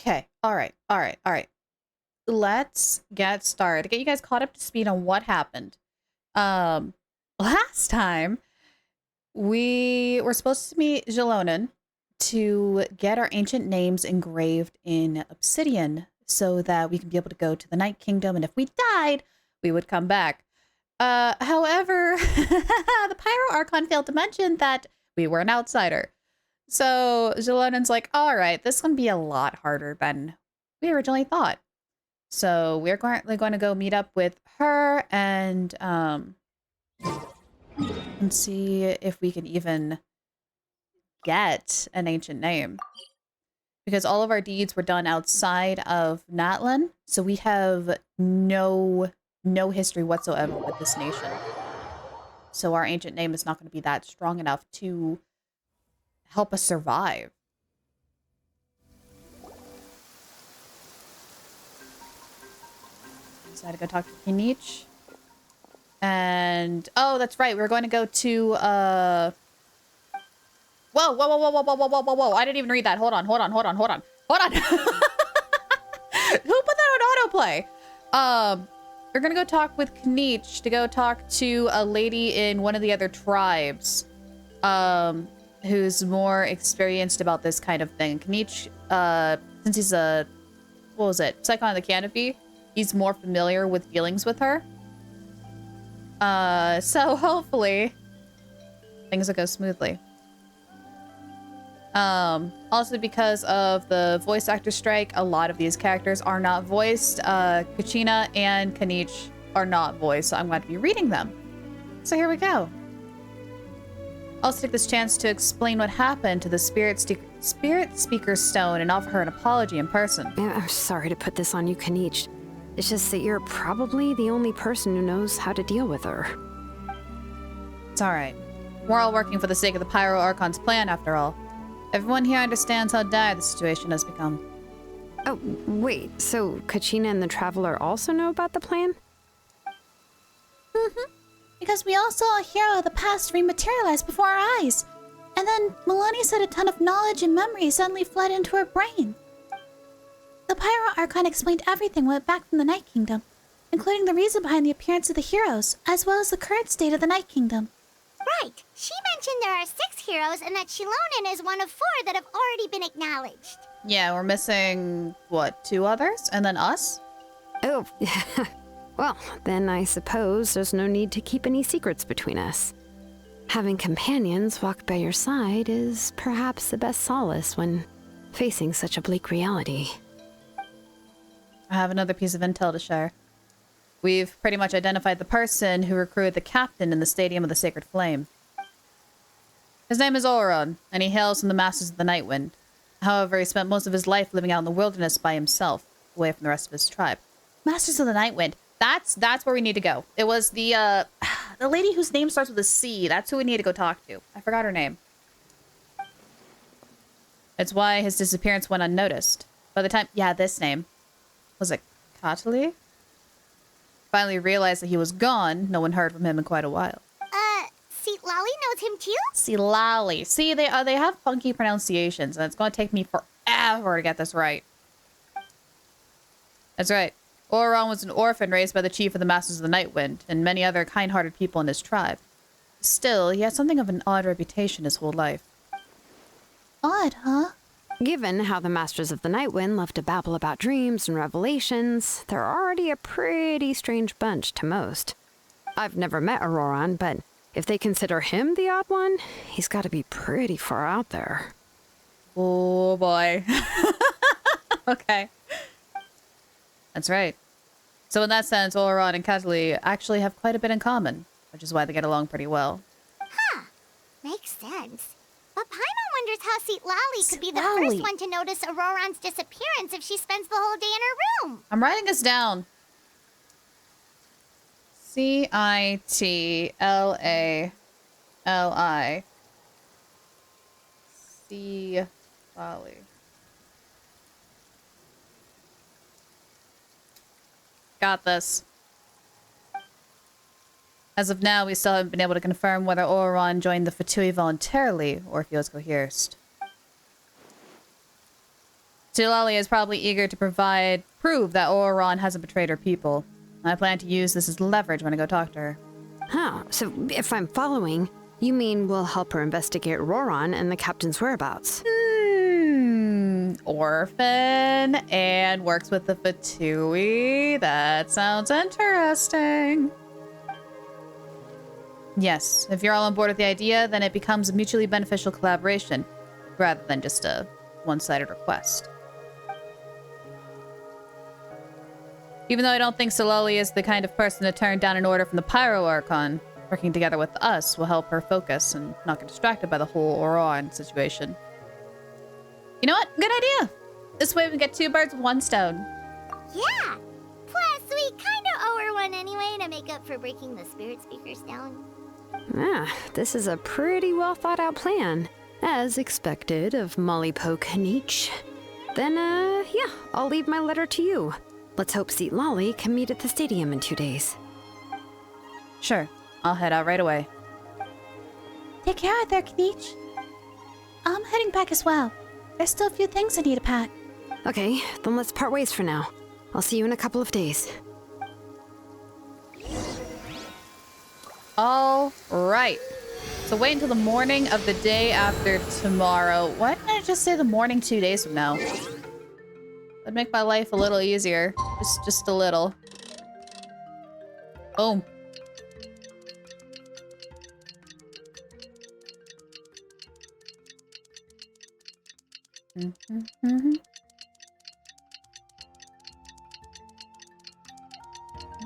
Okay. All right. All right. All right. Let's get started. Get you guys caught up to speed on what happened. Um, last time we were supposed to meet Jalonen to get our ancient names engraved in obsidian so that we can be able to go to the Night Kingdom, and if we died, we would come back. However, the Pyro Archon failed to mention that we were an outsider. So Jalonen's like, all right, this is going to be a lot harder than we originally thought. So we're currently going to go meet up with her and see if we can even get an ancient name. Because all of our deeds were done outside of Natlan, so we have no history whatsoever with this nation. So our ancient name is not going to be that strong enough to help us survive. Decided to go talk to Kinich. And oh, that's right. We're going to go to whoa, whoa, whoa, whoa, whoa, whoa, whoa, whoa, whoa. I didn't even read that. Hold on. Who put that on autoplay? We're gonna go talk with Kinich to go talk to a lady in one of the other tribes. Who's more experienced about this kind of thing. Kinich, since he's a Psychon of the Canopy, he's more familiar with dealings with her. So hopefully things will go smoothly. Also because of the voice actor strike, a lot of these characters are not voiced. Kachina and Kinich are not voiced, so I'm going to be reading them. So here we go. I'll also take this chance to explain what happened to the Spirit Speaker's Stone and offer her an apology in person. I'm sorry to put this on you, Kinich. It's just that you're probably the only person who knows how to deal with her. It's alright. We're all working for the sake of the Pyro Archon's plan, after all. Everyone here understands how dire the situation has become. Oh, wait, so Kachina and the Traveler also know about the plan? Mm-hmm. Because we all saw a hero of the past rematerialize before our eyes. And then Milani said a ton of knowledge and memory suddenly fled into her brain. The Pyro Archon explained everything went back from the Night Kingdom, including the reason behind the appearance of the heroes, as well as the current state of the Night Kingdom. Right. She mentioned there are 6 heroes and that Shilonen is one of 4 that have already been acknowledged. Yeah, we're missing, what, 2 others? And then us? Oh, well, then I suppose there's no need to keep any secrets between us. Having companions walk by your side is perhaps the best solace when facing such a bleak reality. I have another piece of intel to share. We've pretty much identified the person who recruited the captain in the Stadium of the Sacred Flame. His name is Oron, and he hails from the Masters of the Nightwind. However, he spent most of his life living out in the wilderness by himself, away from the rest of his tribe. Masters of the Nightwind. That's where we need to go. It was the lady whose name starts with a C. That's who we need to go talk to. I forgot her name. It's why his disappearance went unnoticed. By the time... Yeah, this name. Was it Katali? Finally realized that he was gone. No one heard from him in quite a while. See, Lolly knows him too? See, Lolly. See, they have funky pronunciations, and it's going to take me forever to get this right. That's right. Oron was an orphan raised by the chief of the Masters of the Nightwind, and many other kind-hearted people in his tribe. Still, he had something of an odd reputation his whole life. Odd, huh? Given how the Masters of the Nightwind love to babble about dreams and revelations, they're already a pretty strange bunch to most. I've never met Auroran, but if they consider him the odd one, he's got to be pretty far out there. Oh, boy. Okay. That's right. So in that sense, Oron and Katali actually have quite a bit in common, which is why they get along pretty well. Huh. Makes sense. But Paimon wonders how Seat Lally could be the Lally. first one to notice Auroran's disappearance if she spends the whole day in her room. I'm writing this down. Citlali. C. Lally. Got this. As of now, we still haven't been able to confirm whether Oron joined the Fatui voluntarily or if he was coerced. Silali is probably eager to prove that Oron hasn't betrayed her people. I plan to use this as leverage when I go talk to her. Huh, so if I'm following, you mean we'll help her investigate Roran and the captain's whereabouts? Orphan and works with the Fatui. That sounds interesting. Yes, if you're all on board with the idea, then it becomes a mutually beneficial collaboration, rather than just a one-sided request. Even though I don't think Silali is the kind of person to turn down an order from the Pyro Archon, working together with us will help her focus and not get distracted by the whole Oran situation. You know what? Good idea! This way we can get 2 birds with 1 stone. Yeah! Plus, we kinda owe her one anyway to make up for breaking the spirit speaker stone. This is a pretty well thought out plan, as expected of Molly Poke Nietzsche. Then, yeah, I'll leave my letter to you. Let's hope Seat Lolly can meet at the stadium in 2 days. Sure, I'll head out right away. Take care out there, Kniech. I'm heading back as well. There's still a few things I need to pack. Okay, then let's part ways for now. I'll see you in a couple of days. All right. So wait until the morning of the day after tomorrow. Why didn't I just say the morning 2 days from now? That'd make my life a little easier. Just a little. Boom.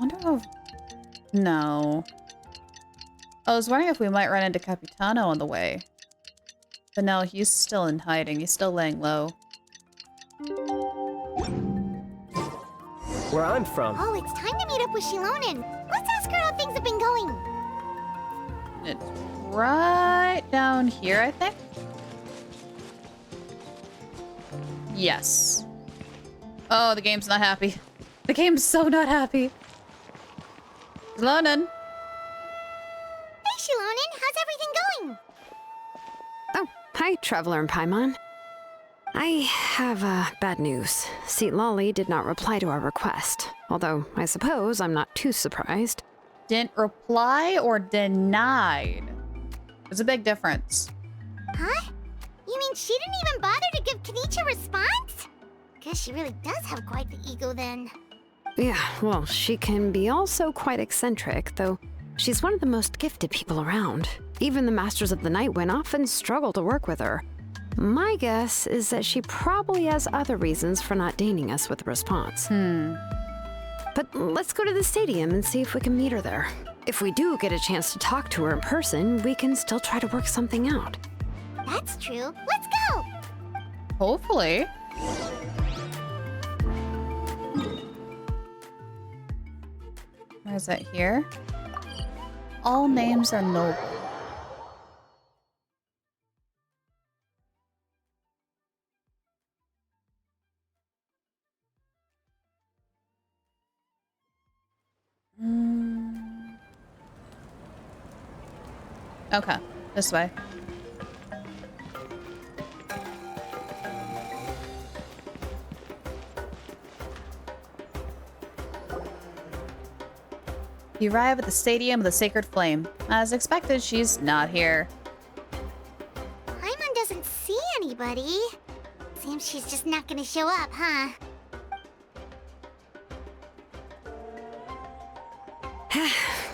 Wonder if... No. I was wondering if we might run into Capitano on the way. But no, he's still in hiding. He's still laying low. Where I'm from. Oh, it's time to meet up with Shilonen. Let's ask her how things have been going. It's right down here, I think. Yes. Oh, the game's not happy. The game's so not happy. Shilonen. Hey, Shilonen, how's everything going? Oh, hi, Traveler and Paimon. I have bad news. Seat Lolly did not reply to our request, although I suppose I'm not too surprised. Didn't reply or denied? There's a big difference. Huh? You mean she didn't even bother to give Kniech a response? Guess she really does have quite the ego then. Yeah, well, she can be also quite eccentric, though she's one of the most gifted people around. Even the Masters of the Nightwind often struggle to work with her. My guess is that she probably has other reasons for not deigning us with a response. But let's go to the stadium and see if we can meet her there. If we do get a chance to talk to her in person, we can still try to work something out. That's true. Let's go! Hopefully. Where is that here? All names are noble. Okay, this way. You arrive at the Stadium of the Sacred Flame. As expected, she's not here. Paimon doesn't see anybody. Seems she's just not gonna show up, huh?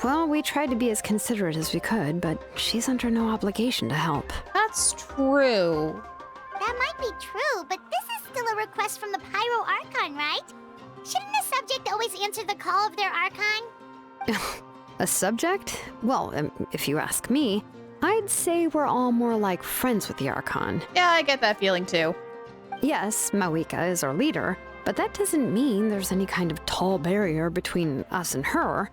Well, we tried to be as considerate as we could, but she's under no obligation to help. That's true. That might be true, but this is still a request from the Pyro Archon, right? Shouldn't a subject always answer the call of their Archon? A subject? Well, if you ask me, I'd say we're all more like friends with the Archon. Yeah, I get that feeling too. Yes, Mawika is our leader, but that doesn't mean there's any kind of tall barrier between us and her.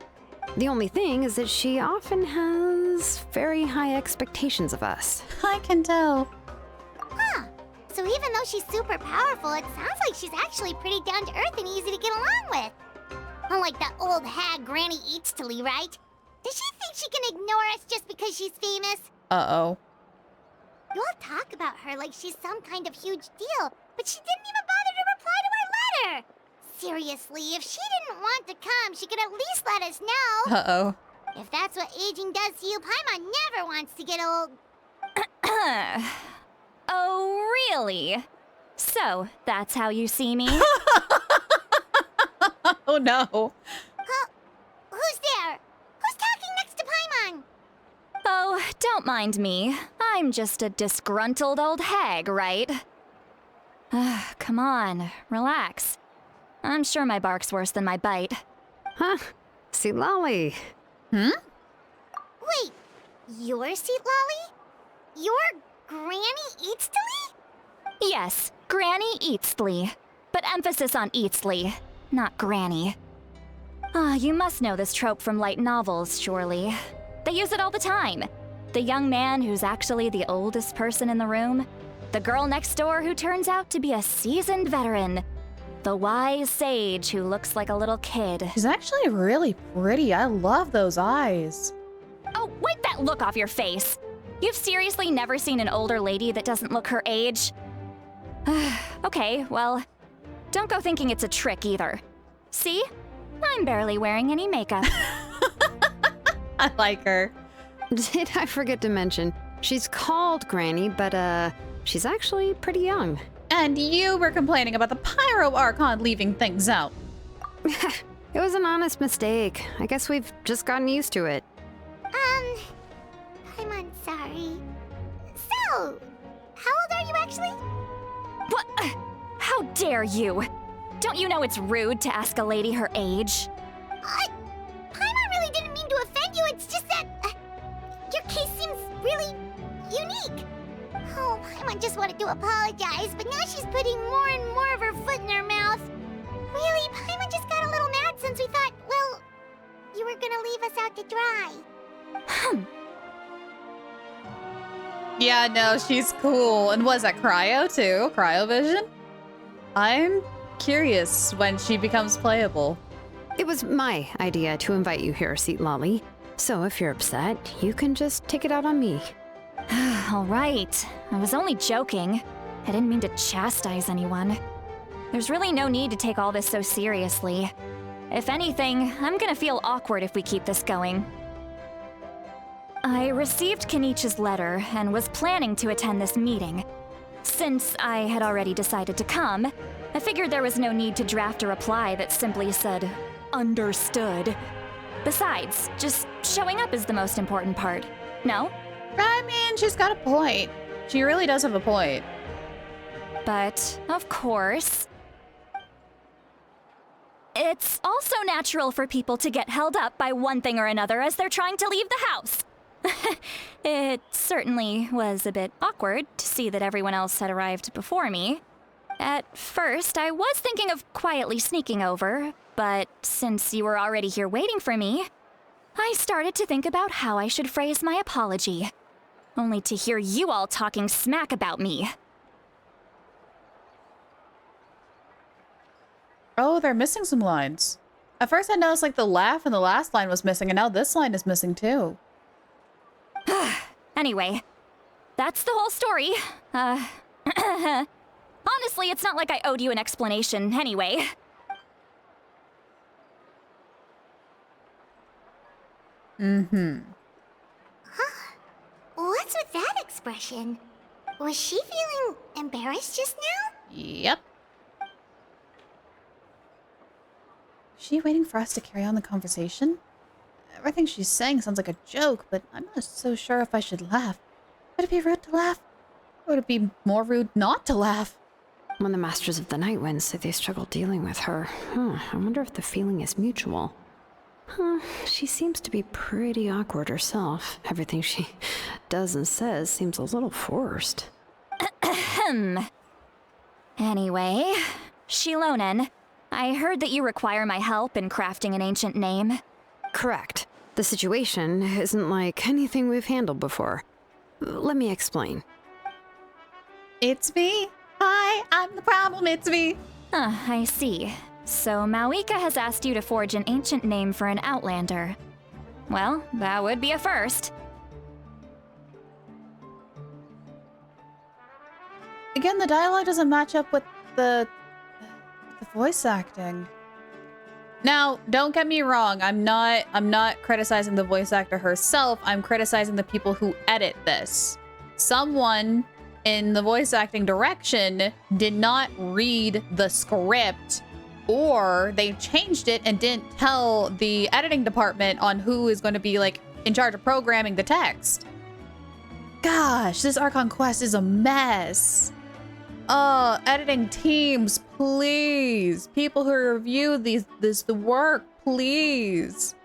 The only thing is that she often has very high expectations of us. I can tell. Huh. So even though she's super powerful, it sounds like she's actually pretty down to earth and easy to get along with. Unlike that old hag Granny Eatstily, right? Does she think she can ignore us just because she's famous? Uh-oh. You all talk about her like she's some kind of huge deal, but she didn't even bother to Seriously, if she didn't want to come, she could at least let us know. Uh-oh. If that's what aging does to you, Paimon never wants to get old. Oh, really? So, that's how you see me? Oh no. Who's there? Who's talking next to Paimon? Oh, don't mind me. I'm just a disgruntled old hag, right? Come on, relax. I'm sure my bark's worse than my bite. Huh? See, Lolly. Hmm? Wait, your seat, Lolly? Your Granny Eatstly? Yes, Granny Eatsley. But emphasis on Eatsley, not Granny. You must know this trope from light novels, surely. They use it all the time. The young man who's actually the oldest person in the room. The girl next door who turns out to be a seasoned veteran. The wise sage who looks like a little kid. She's actually really pretty. I love those eyes. Oh, wipe that look off your face! You've seriously never seen an older lady that doesn't look her age? Okay, well, don't go thinking it's a trick either. See? I'm barely wearing any makeup. I like her. Did I forget to mention, she's called Granny, but she's actually pretty young. And you were complaining about the Pyro Archon leaving things out. It was an honest mistake. I guess we've just gotten used to it. Paimon, sorry. So, how old are you actually? What? How dare you? Don't you know it's rude to ask a lady her age? Paimon really didn't mean to offend you, it's just that your case seems really unique. Oh, Paimon just wanted to apologize, but now she's putting more and more of her foot in her mouth. Really, Paimon just got a little mad since we thought, well, you were gonna leave us out to dry. Yeah, no, she's cool. And was that Cryo too? Cryovision? I'm curious when she becomes playable. It was my idea to invite you here, Seat Lolly. So if you're upset, you can just take it out on me. All right. I was only joking. I didn't mean to chastise anyone. There's really no need to take all this so seriously. If anything, I'm gonna feel awkward if we keep this going. I received Kenichi's letter and was planning to attend this meeting. Since I had already decided to come, I figured there was no need to draft a reply that simply said, "Understood." Besides, just showing up is the most important part. No? I mean, she's got a point. She really does have a point. But, of course, it's also natural for people to get held up by one thing or another as they're trying to leave the house. It certainly was a bit awkward to see that everyone else had arrived before me. At first, I was thinking of quietly sneaking over, but since you were already here waiting for me, I started to think about how I should phrase my apology. Only to hear you all talking smack about me. Oh, they're missing some lines. At first I noticed like the laugh in the last line was missing, and now this line is missing too. Anyway, that's the whole story. Honestly, it's not like I owed you an explanation anyway. What's with that expression? Was she feeling embarrassed just now? Yep. Is she waiting for us to carry on the conversation? Everything she's saying sounds like a joke, but I'm not so sure if I should laugh. Would it be rude to laugh? Or would it be more rude not to laugh? When the Masters of the Night Wind say they struggle dealing with her, I wonder if the feeling is mutual. She seems to be pretty awkward herself. Everything she does and says seems a little forced. Anyway, Shilonen, I heard that you require my help in crafting an ancient name. Correct. The situation isn't like anything we've handled before. Let me explain. It's me. Hi, I'm the problem. It's me. I see. So Mawika has asked you to forge an ancient name for an Outlander. Well, that would be a first. Again, the dialogue doesn't match up with the The voice acting. Now, don't get me wrong. I'm not criticizing the voice actor herself. I'm criticizing the people who edit this. Someone in the voice acting direction did not read the script, or they changed it and didn't tell the editing department on who is going to be like in charge of programming the text. Gosh, this Archon quest is a mess. Editing teams, please. People who review the work, please.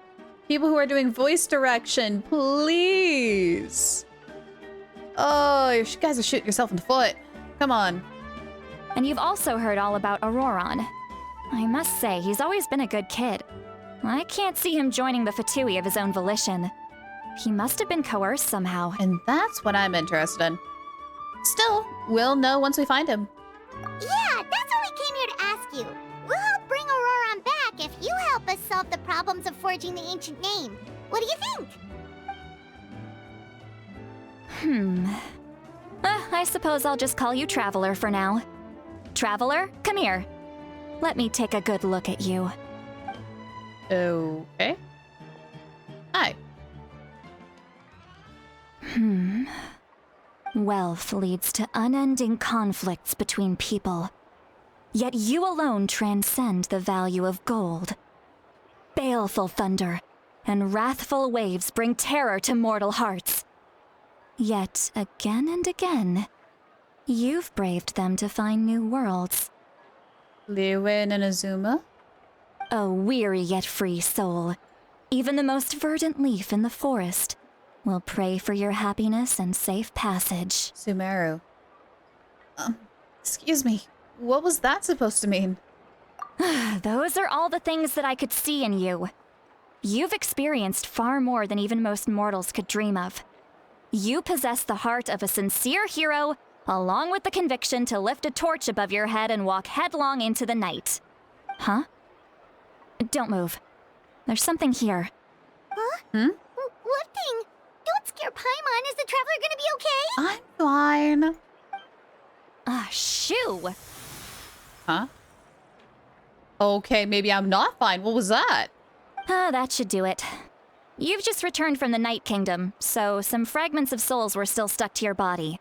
People who are doing voice direction, please. Oh, you guys are shooting yourself in the foot. Come on. And you've also heard all about Auroron. I must say, he's always been a good kid. I can't see him joining the Fatui of his own volition. He must have been coerced somehow. And that's what I'm interested in. Still, we'll know once we find him. Yeah, that's what we came here to ask you. We'll help bring Auroron back if you help us solve the problems of forging the ancient name. What do you think? I suppose I'll just call you Traveler for now. Traveler, come here. Let me take a good look at you. Okay. Hi. Wealth leads to unending conflicts between people. Yet you alone transcend the value of gold. Baleful thunder and wrathful waves bring terror to mortal hearts. Yet again and again, you've braved them to find new worlds. Liwin and Azuma? A weary yet free soul. Even the most verdant leaf in the forest will pray for your happiness and safe passage. Sumeru. Excuse me. What was that supposed to mean? Those are all the things that I could see in you. You've experienced far more than even most mortals could dream of. You possess the heart of a sincere hero, along with the conviction to lift a torch above your head and walk headlong into the night. Huh? Don't move. There's something here. Huh? What thing? Don't scare Paimon. Is the Traveler gonna be okay? I'm fine. Shoo! Huh? Okay, maybe I'm not fine. What was that? That should do it. You've just returned from the Night Kingdom, so some fragments of souls were still stuck to your body.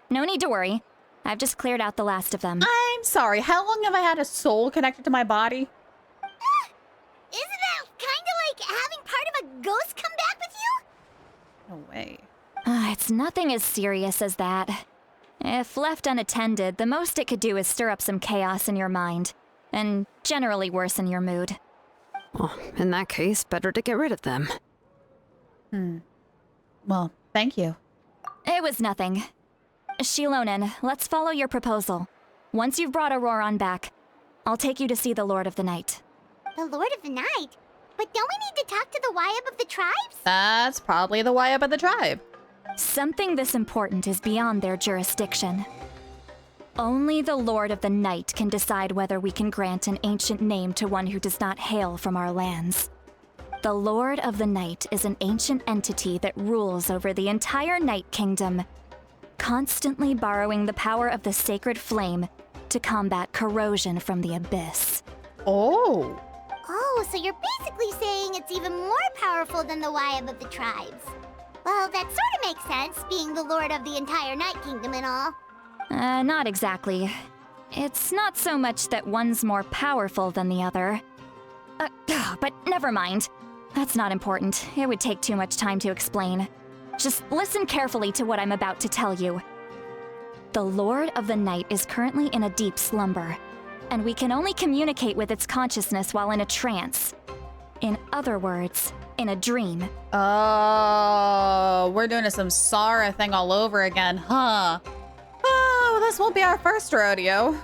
No need to worry. I've just cleared out the last of them. I'm sorry. How long have I had a soul connected to my body? Isn't that kind of like having part of a ghost come back with you? No way. It's nothing as serious as that. If left unattended, the most it could do is stir up some chaos in your mind, and generally worsen your mood. Well, in that case, better to get rid of them. Well, thank you. It was nothing. Shilonen, let's follow your proposal. Once you've brought Auroron back, I'll take you to see the Lord of the Night. The Lord of the Night? But don't we need to talk to the Wayab of the tribes? That's probably the Wayab of the tribe. Something this important is beyond their jurisdiction. Only the Lord of the Night can decide whether we can grant an ancient name to one who does not hail from our lands. The Lord of the Night is an ancient entity that rules over the entire Night Kingdom, constantly borrowing the power of the sacred flame to combat corrosion from the abyss. Oh. Oh, so you're basically saying it's even more powerful than the Wayab of the tribes. Well, that sort of makes sense, being the Lord of the entire Night Kingdom and all. Not exactly. It's not so much that one's more powerful than the other. But never mind. That's not important. It would take too much time to explain. Just listen carefully to what I'm about to tell you. The Lord of the Night is currently in a deep slumber, and we can only communicate with its consciousness while in a trance. In other words, in a dream. Oh, we're doing a samsara thing all over again, huh? Oh, this won't be our first rodeo.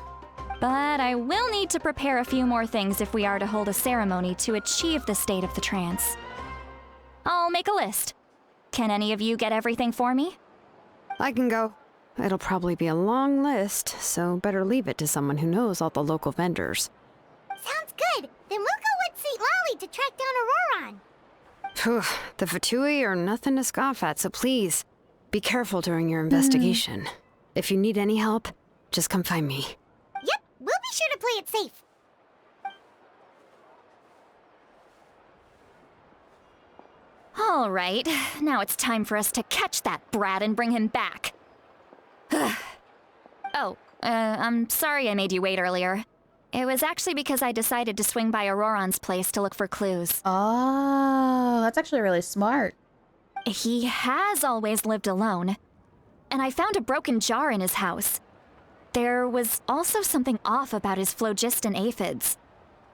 But I will need to prepare a few more things if we are to hold a ceremony to achieve the state of the trance. I'll make a list. Can any of you get everything for me? I can go. It'll probably be a long list, so better leave it to someone who knows all the local vendors. Sounds good. Then we'll go with St. Lolly to track down Auroron. Phew, the Fatui are nothing to scoff at, so please, be careful during your investigation. If you need any help, just come find me. Yep, we'll be sure to play it safe. All right, now it's time for us to catch that brat and bring him back. I'm sorry I made you wait earlier. It was actually because I decided to swing by Auroron's place to look for clues. Oh, that's actually really smart. He has always lived alone, and I found a broken jar in his house. There was also something off about his phlogiston aphids,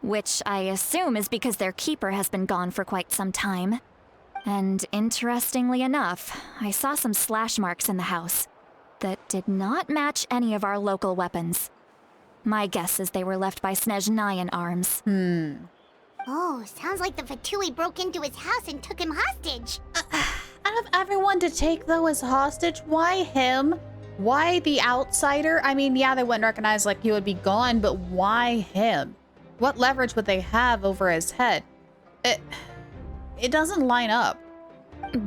which I assume is because their keeper has been gone for quite some time. And interestingly enough, I saw some slash marks in the house that did not match any of our local weapons. My guess is they were left by Snezhnayan arms. Oh, sounds like the Fatui broke into his house and took him hostage. Out of everyone to take, though, as hostage, why him? Why the outsider? I mean, yeah, they wouldn't recognize, like, he would be gone, but why him? What leverage would they have over his head? It doesn't line up.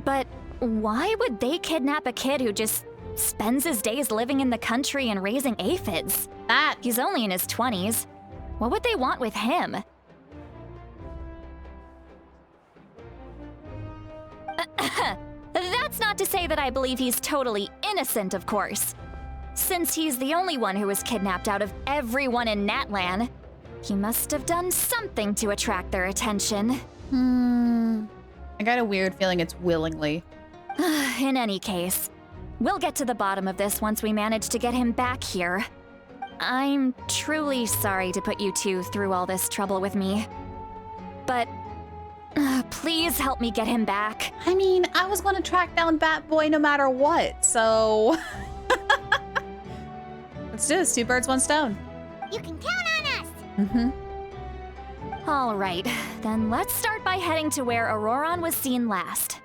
But why would they kidnap a kid who just spends his days living in the country and raising aphids? He's only in his 20s. What would they want with him? That's not to say that I believe he's totally innocent, of course. Since he's the only one who was kidnapped out of everyone in Natlan, he must have done something to attract their attention. I got a weird feeling it's willingly. In any case, we'll get to the bottom of this once we manage to get him back here. I'm truly sorry to put you two through all this trouble with me. But please help me get him back. I mean, I was going to track down Bat Boy no matter what, so... Let's do this. 2 birds, 1 stone. You can count on us. All right, then let's start by heading to where Auroron was seen last.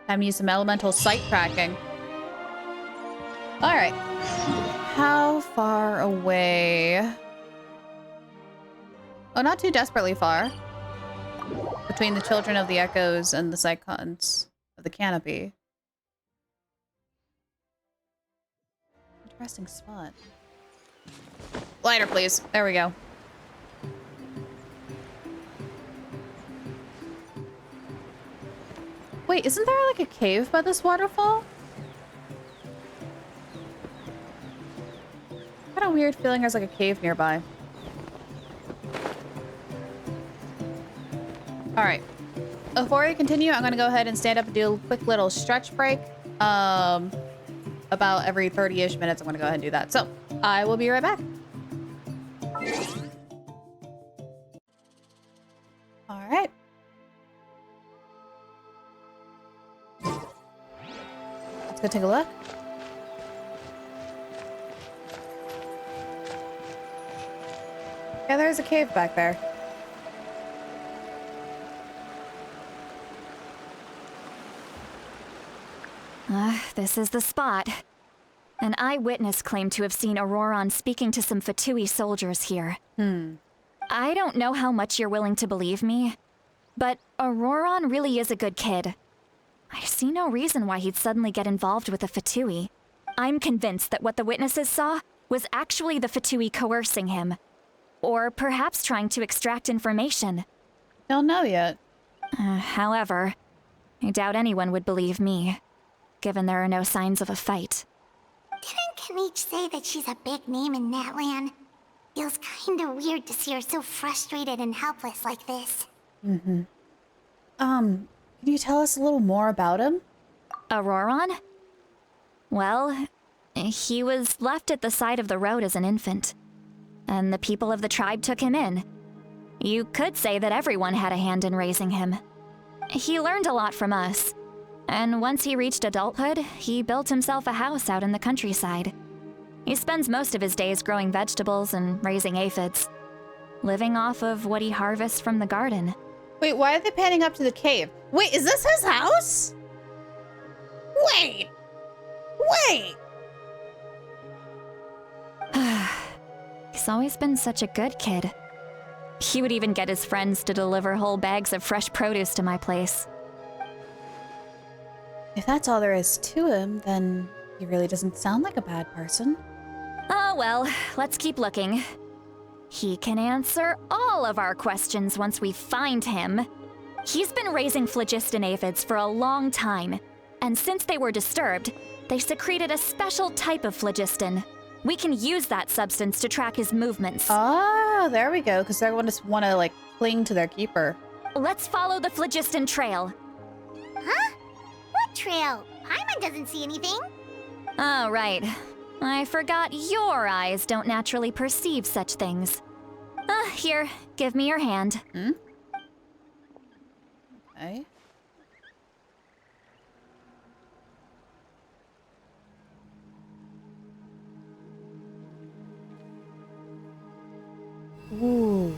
Time to use some elemental sight tracking. All right. How far away? Oh, not too desperately far. Between the Children of the Echoes and the Cycons of the Canopy. Interesting spot. Lighter, please. There we go. Wait, isn't there like a cave by this waterfall? I got a weird feeling there's like a cave nearby. Alright. Before we continue, I'm gonna go ahead and stand up and do a quick little stretch break. About every 30-ish minutes, I'm gonna go ahead and do that. So, I will be right back. Alright. Let's go take a look. Yeah, there's a cave back there. This is the spot. An eyewitness claimed to have seen Auroron speaking to some Fatui soldiers here. I don't know how much you're willing to believe me, but Auroron really is a good kid. I see no reason why he'd suddenly get involved with a Fatui. I'm convinced that what the witnesses saw was actually the Fatui coercing him. Or perhaps trying to extract information. Don't know yet. However, I doubt anyone would believe me, given there are no signs of a fight. Didn't Kanich say that she's a big name in Natlan? Feels kinda weird to see her so frustrated and helpless like this. Can you tell us a little more about him? Auroron? Well, he was left at the side of the road as an infant, and the people of the tribe took him in. You could say that everyone had a hand in raising him. He learned a lot from us, and once he reached adulthood, he built himself a house out in the countryside. He spends most of his days growing vegetables and raising aphids, living off of what he harvests from the garden. Wait, why are they panning up to the cave? Wait, is this his house? Wait! He's always been such a good kid. He would even get his friends to deliver whole bags of fresh produce to my place. If that's all there is to him, then he really doesn't sound like a bad person. Oh well, let's keep looking. He can answer all of our questions once we find him. He's been raising phlogiston aphids for a long time, and since they were disturbed, they secreted a special type of phlogiston. We can use that substance to track his movements. Oh, there we go, because everyone just want to, like, cling to their keeper. Let's follow the phlogiston trail. Huh? What trail? Paimon doesn't see anything. Oh, right. I forgot your eyes don't naturally perceive such things. Here, give me your hand. Hmm? Okay. Ooh.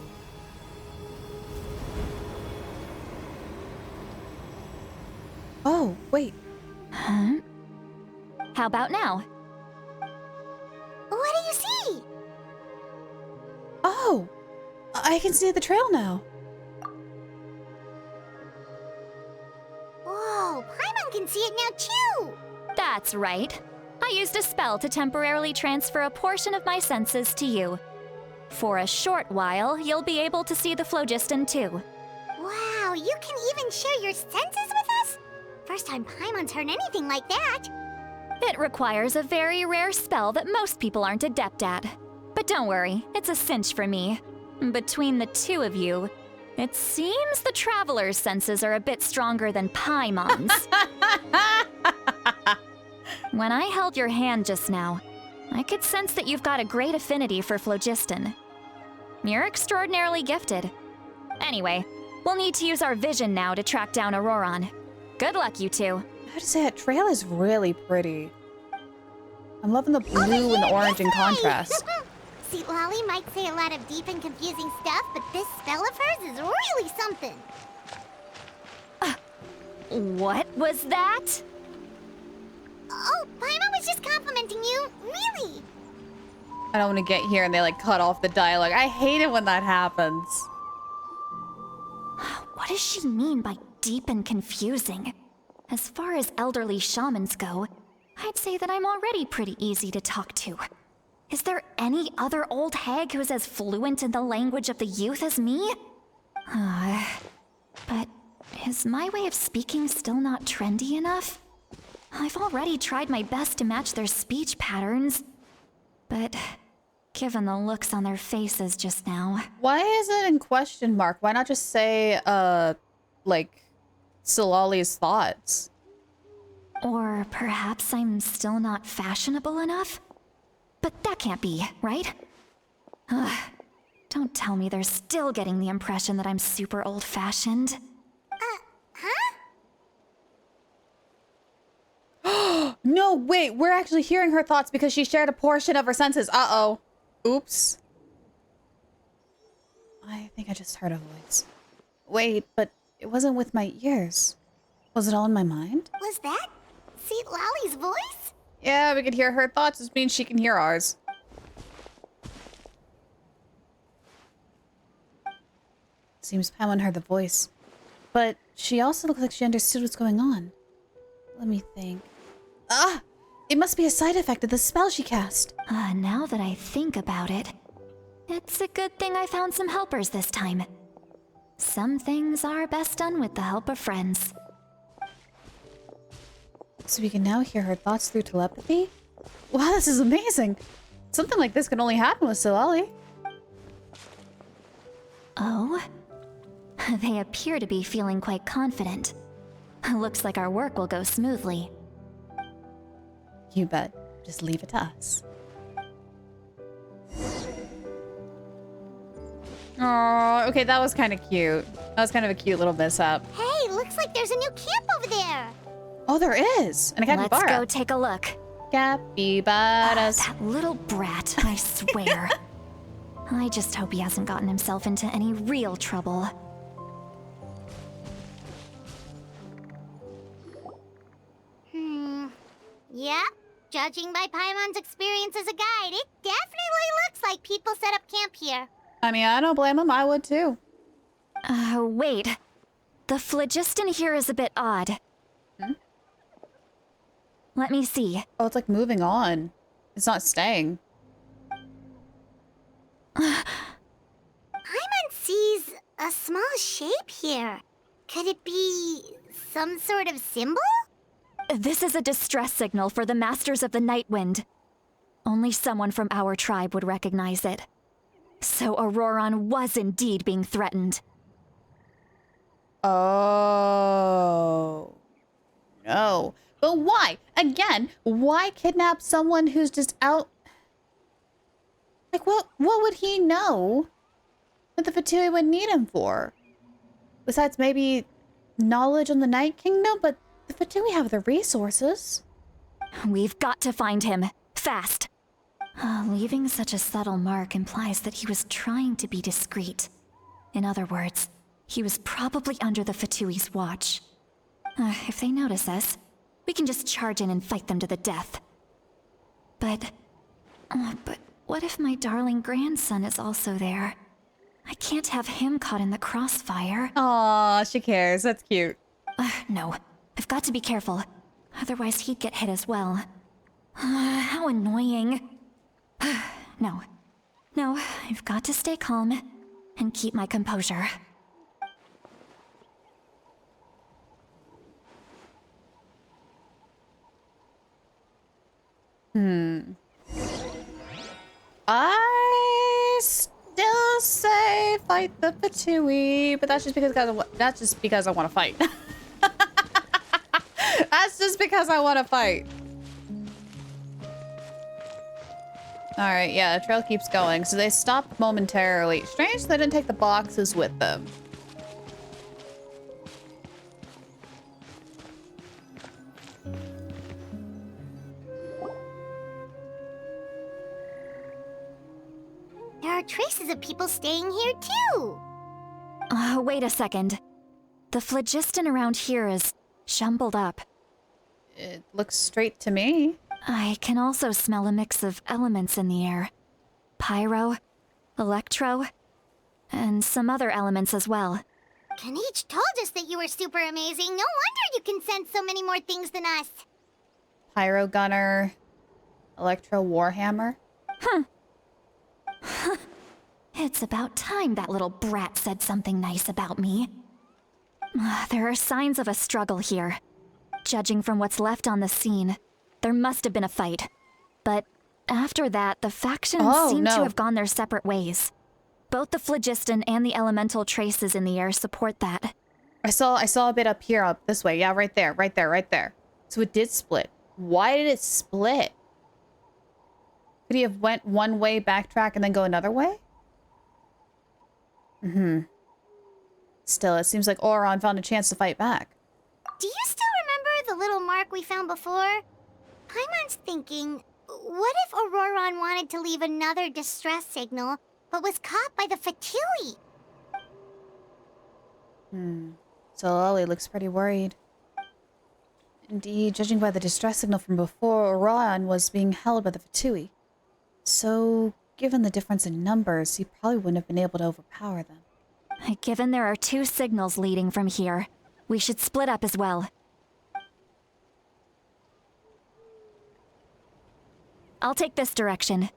Oh, wait. Huh? How about now? What do you see? Oh, I can see the trail now. Whoa, Paimon can see it now too! That's right. I used a spell to temporarily transfer a portion of my senses to you. For a short while, you'll be able to see the phlogiston too. Wow, you can even share your senses with us? First time Paimon's heard anything like that. It requires a very rare spell that most people aren't adept at. But don't worry, it's a cinch for me. Between the two of you, it seems the Traveler's senses are a bit stronger than Paimon's. When I held your hand just now, I could sense that you've got a great affinity for phlogiston. You're extraordinarily gifted. Anyway, we'll need to use our vision now to track down Auroron. Good luck, you two. I have to say, that trail is really pretty. I'm loving the blue and the orange in contrast. See, Lolly might say a lot of deep and confusing stuff, but this spell of hers is really something. What was that? Oh, Paimon was just complimenting you. Really? I don't want to get here and they like cut off the dialogue. I hate it when that happens. What does she mean by deep and confusing? As far as elderly shamans go, I'd say that I'm already pretty easy to talk to. Is there any other old hag who's as fluent in the language of the youth as me? But is my way of speaking still not trendy enough? I've already tried my best to match their speech patterns. But given the looks on their faces just now... Why is it in question mark? Why not just say, like, Silali's thoughts? Or perhaps I'm still not fashionable enough? But that can't be, right? Don't tell me they're still getting the impression that I'm super old-fashioned. No, wait, we're actually hearing her thoughts because she shared a portion of her senses. Uh-oh. Oops. I think I just heard a voice. Wait, but it wasn't with my ears. Was it all in my mind? Was that Seat Lolly's voice? Yeah, we could hear her thoughts, which means she can hear ours. Seems Paimon heard the voice. But she also looked like she understood what's going on. Let me think. Ah! It must be a side effect of the spell she cast. Now that I think about it, it's a good thing I found some helpers this time. Some things are best done with the help of friends. So we can now hear her thoughts through telepathy? Wow, this is amazing! Something like this can only happen with Silali. Oh? They appear to be feeling quite confident. Looks like our work will go smoothly. You bet. Just leave it to us. Oh, okay, that was kind of cute. That was kind of a cute little mishap. Hey, looks like there's a new camp over there. Oh, there is! And a capybara. Let's go take a look. Capybaras. That little brat, I swear. I just hope he hasn't gotten himself into any real trouble. Yeah, judging by Paimon's experience as a guide, it definitely looks like people set up camp here. I mean, I don't blame him. I would too. Wait. The phlogiston here is a bit odd. Hmm? Let me see. Oh, it's like moving on. It's not staying. Paimon sees a small shape here. Could it be some sort of symbol? This is a distress signal for the Masters of the Night Wind. Only someone from our tribe would recognize it. So Auroron was indeed being threatened. Oh. No. But why? Again, why kidnap someone who's just out? Like, what would he know that the Fatui would need him for? Besides maybe knowledge on the Night Kingdom, but the Fatui have the resources. We've got to find him. Fast. Leaving such a subtle mark implies that he was trying to be discreet. In other words, he was probably under the Fatui's watch. If they notice us, we can just charge in and fight them to the death. But what if my darling grandson is also there? I can't have him caught in the crossfire. Aw, she cares. That's cute. No, I've got to be careful. Otherwise he'd get hit as well. How annoying. No, I've got to stay calm and keep my composure. I still say fight the Fatui, but that's just because I want to fight. That's just because I want to fight. All right, yeah, the trail keeps going. So they stopped momentarily. Strange they didn't take the boxes with them. There are traces of people staying here too. Wait a second. The phlogiston around here is jumbled up. It looks straight to me. I can also smell a mix of elements in the air. Pyro, electro, and some other elements as well. Kanich told us that you were super amazing. No wonder you can sense so many more things than us. Pyro gunner, electro warhammer. It's about time that little brat said something nice about me. There are signs of a struggle here. Judging from what's left on the scene, there must have been a fight. But after that, the factions seem to have gone their separate ways. Both the phlogiston and the elemental traces in the air support that. I saw a bit up here, up this way. Yeah, right there. So it did split. Why did it split? Could he have went one way, backtrack, and then go another way? Still, it seems like Auron found a chance to fight back. Do you still remember the little mark we found before? Paimon's thinking, what if Auroron wanted to leave another distress signal, but was caught by the Fatui? So Lolly looks pretty worried. Indeed, judging by the distress signal from before, Auroron was being held by the Fatui. So, given the difference in numbers, he probably wouldn't have been able to overpower them. Given there are 2 signals leading from here, we should split up as well. I'll take this direction,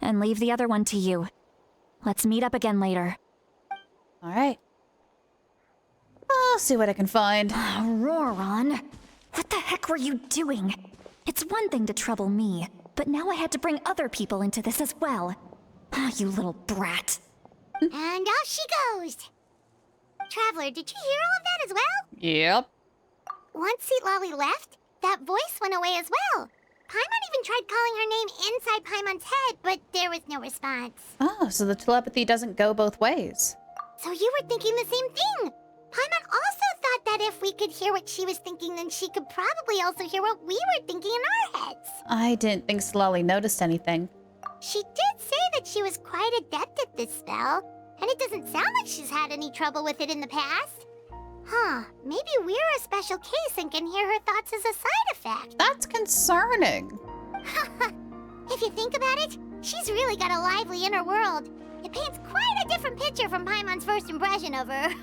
and leave the other one to you. Let's meet up again later. All right. I'll see what I can find. Auroron, what the heck were you doing? It's one thing to trouble me, but now I had to bring other people into this as well. You little brat. And off she goes. Traveler, did you hear all of that as well? Yep. Once Lolly left, that voice went away as well. Paimon even tried calling her name inside Paimon's head, but there was no response. Oh, so the telepathy doesn't go both ways. So you were thinking the same thing. Paimon also thought that if we could hear what she was thinking, then she could probably also hear what we were thinking in our heads. I didn't think Lolly noticed anything. She did say that she was quite adept at this spell, and it doesn't sound like she's had any trouble with it in the past. Huh, maybe we're a special case and can hear her thoughts as a side effect. That's concerning. If you think about it, she's really got a lively inner world. It paints quite a different picture from Paimon's first impression of her.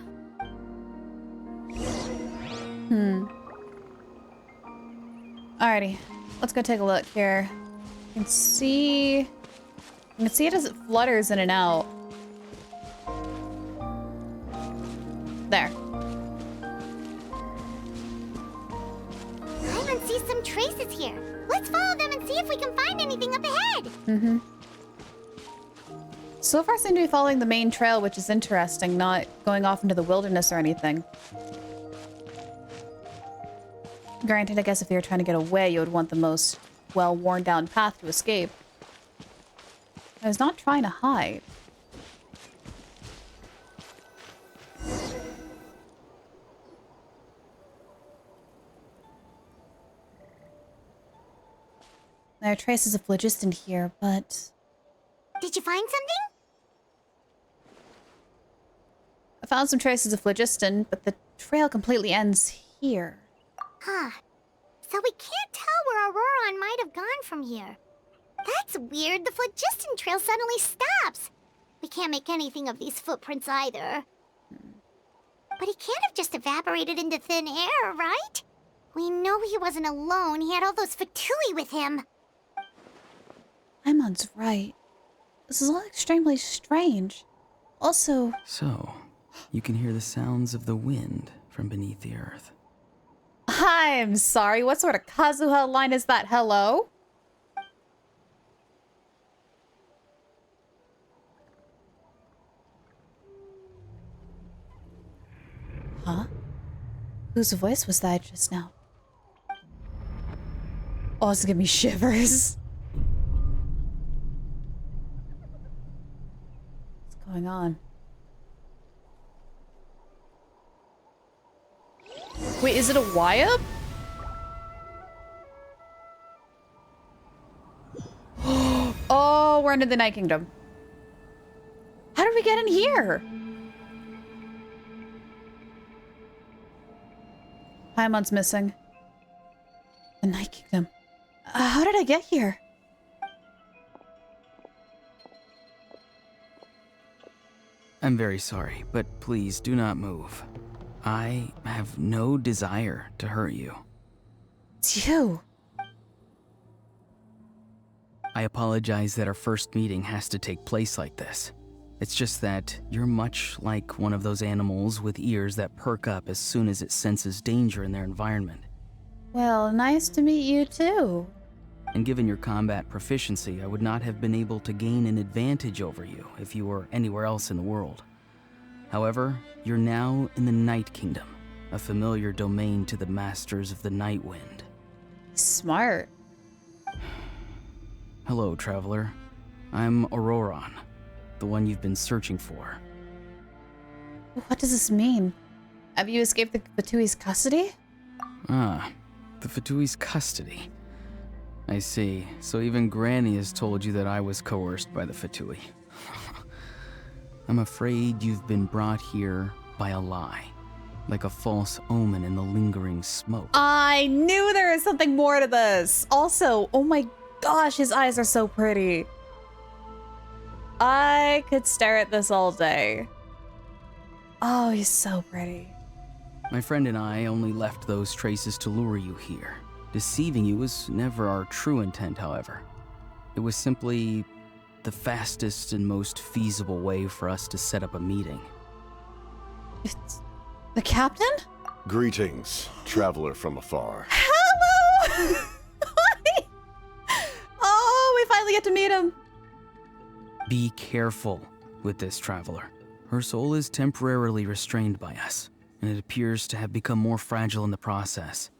Alrighty, let's go take a look here. You can see it as it flutters in and out. There. some traces here. Let's follow them and see if we can find anything up ahead. So far seem to be following the main trail, which is interesting, not going off into the wilderness or anything. Granted, I guess if you were trying to get away, you would want the most well-worn down path to escape. I was not trying to hide. There are traces of phlogiston here, but... Did you find something? I found some traces of phlogiston, but the trail completely ends here. Huh. So we can't tell where Auroron might have gone from here. That's weird. The phlogiston trail suddenly stops. We can't make anything of these footprints either. But he can't have just evaporated into thin air, right? We know he wasn't alone. He had all those Fatui with him. Paimon's right. This is all extremely strange. Also... So, you can hear the sounds of the wind from beneath the earth. I'm sorry, what sort of Kazuha line is that? Hello? Huh? Whose voice was that just now? Oh, it's giving me shivers. What's going on? Wait, is it a Wyab? Oh, we're under the Night Kingdom. How did we get in here? Paimon's missing. The Night Kingdom. How did I get here? I'm very sorry, but please do not move. I have no desire to hurt you. It's you. I apologize that our first meeting has to take place like this. It's just that you're much like one of those animals with ears that perk up as soon as it senses danger in their environment. Well, nice to meet you too. And given your combat proficiency, I would not have been able to gain an advantage over you if you were anywhere else in the world. However, you're now in the Night Kingdom, a familiar domain to the Masters of the Night Wind. Smart. Hello, traveler. I'm Auroron, the one you've been searching for. What does this mean? Have you escaped the Fatui's custody? Ah, the Fatui's custody. I see. So even Granny has told you that I was coerced by the Fatui. I'm afraid you've been brought here by a lie, like a false omen in the lingering smoke. I knew there was something more to this. Also, oh my gosh, his eyes are so pretty. I could stare at this all day. Oh, he's so pretty. My friend and I only left those traces to lure you here. Deceiving you was never our true intent, however. It was simply the fastest and most feasible way for us to set up a meeting. It's the captain? Greetings, traveler from afar. Hello! Hi! Oh, we finally get to meet him. Be careful with this traveler. Her soul is temporarily restrained by us, and it appears to have become more fragile in the process.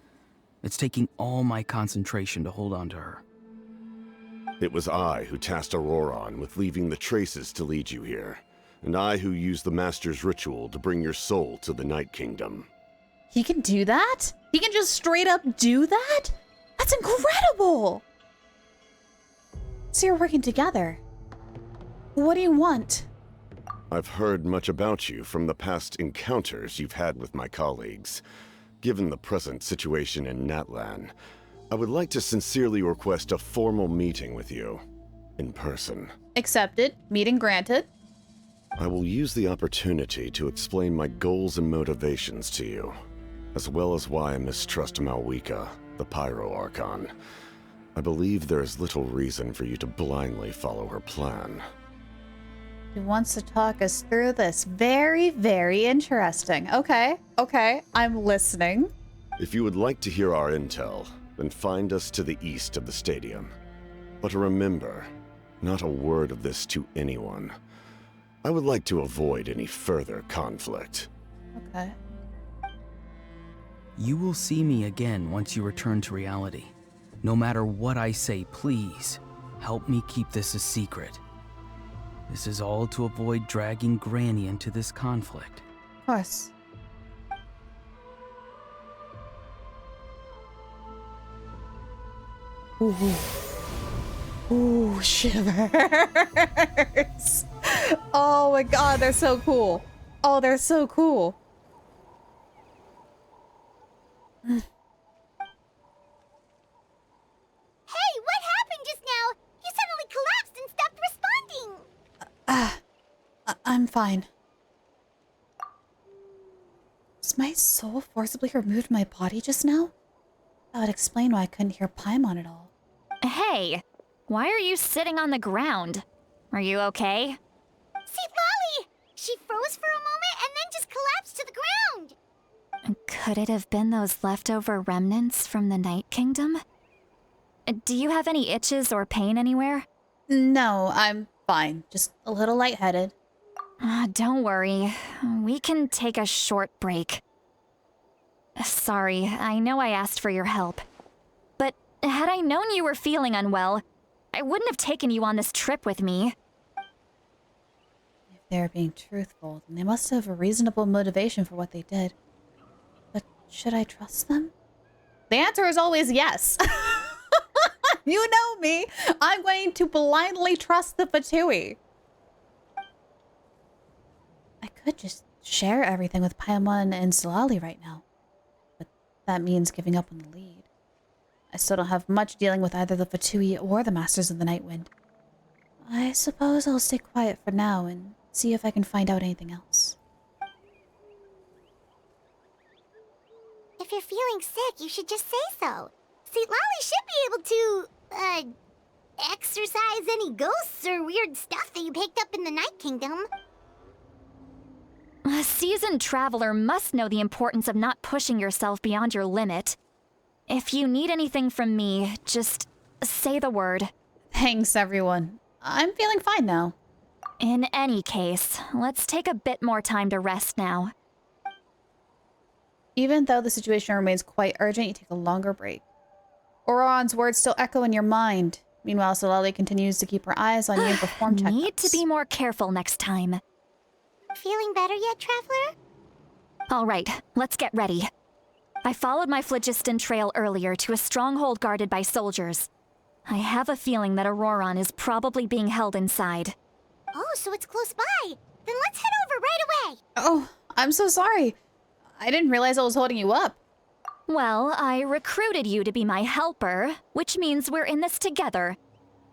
It's taking all my concentration to hold on to her. It was I who tasked Auroron with leaving the traces to lead you here, and I who used the Master's ritual to bring your soul to the Night Kingdom. He can do that? He can just straight up do that? That's incredible! So you're working together. What do you want? I've heard much about you from the past encounters you've had with my colleagues. Given the present situation in Natlan, I would like to sincerely request a formal meeting with you, in person. Accepted. Meeting granted. I will use the opportunity to explain my goals and motivations to you, as well as why I mistrust Malwika, the Pyro Archon. I believe there is little reason for you to blindly follow her plan. He wants to talk us through this. Very, very interesting. Okay, I'm listening. If you would like to hear our intel, then find us to the east of the stadium. But remember, not a word of this to anyone. I would like to avoid any further conflict. Okay. You will see me again once you return to reality. No matter what I say, please, help me keep this a secret. This is all to avoid dragging Granny into this conflict. Of course. Ooh. Ooh, shivers. Oh my god, they're so cool. Oh, they're so cool. Hey, what happened just now? You suddenly collapsed and stopped responding. I'm fine. Was my soul forcibly removed from my body just now? That would explain why I couldn't hear Paimon at all. Hey, why are you sitting on the ground? Are you okay? See, Lolly! She froze for a moment and then just collapsed to the ground. Could it have been those leftover remnants from the Night Kingdom? Do you have any itches or pain anywhere? No, I'm fine. Just a little lightheaded. Don't worry. We can take a short break. Sorry, I know I asked for your help. But had I known you were feeling unwell, I wouldn't have taken you on this trip with me. If they're being truthful, then they must have a reasonable motivation for what they did. But should I trust them? The answer is always yes. You know me. I'm going to blindly trust the Fatui. I could just share everything with Paimon and Zalali right now. But that means giving up on the lead. I still don't have much dealing with either the Fatui or the Masters of the Night Wind. I suppose I'll stay quiet for now and see if I can find out anything else. If you're feeling sick, you should just say so. See, Lolly should be able to, exorcise any ghosts or weird stuff that you picked up in the Night Kingdom. A seasoned traveler must know the importance of not pushing yourself beyond your limit. If you need anything from me, just say the word. Thanks, everyone. I'm feeling fine now. In any case, let's take a bit more time to rest now. Even though the situation remains quite urgent, you take a longer break. Auron's words still echo in your mind. Meanwhile, Zalali continues to keep her eyes on you and perform checkups. Need to be more careful next time. Feeling better yet, Traveler? All right, let's get ready. I followed my phlogiston trail earlier to a stronghold guarded by soldiers. I have a feeling that Auroran is probably being held inside. Oh, so it's close by. Then let's head over right away. Oh, I'm so sorry. I didn't realize I was holding you up. Well, I recruited you to be my helper, which means we're in this together.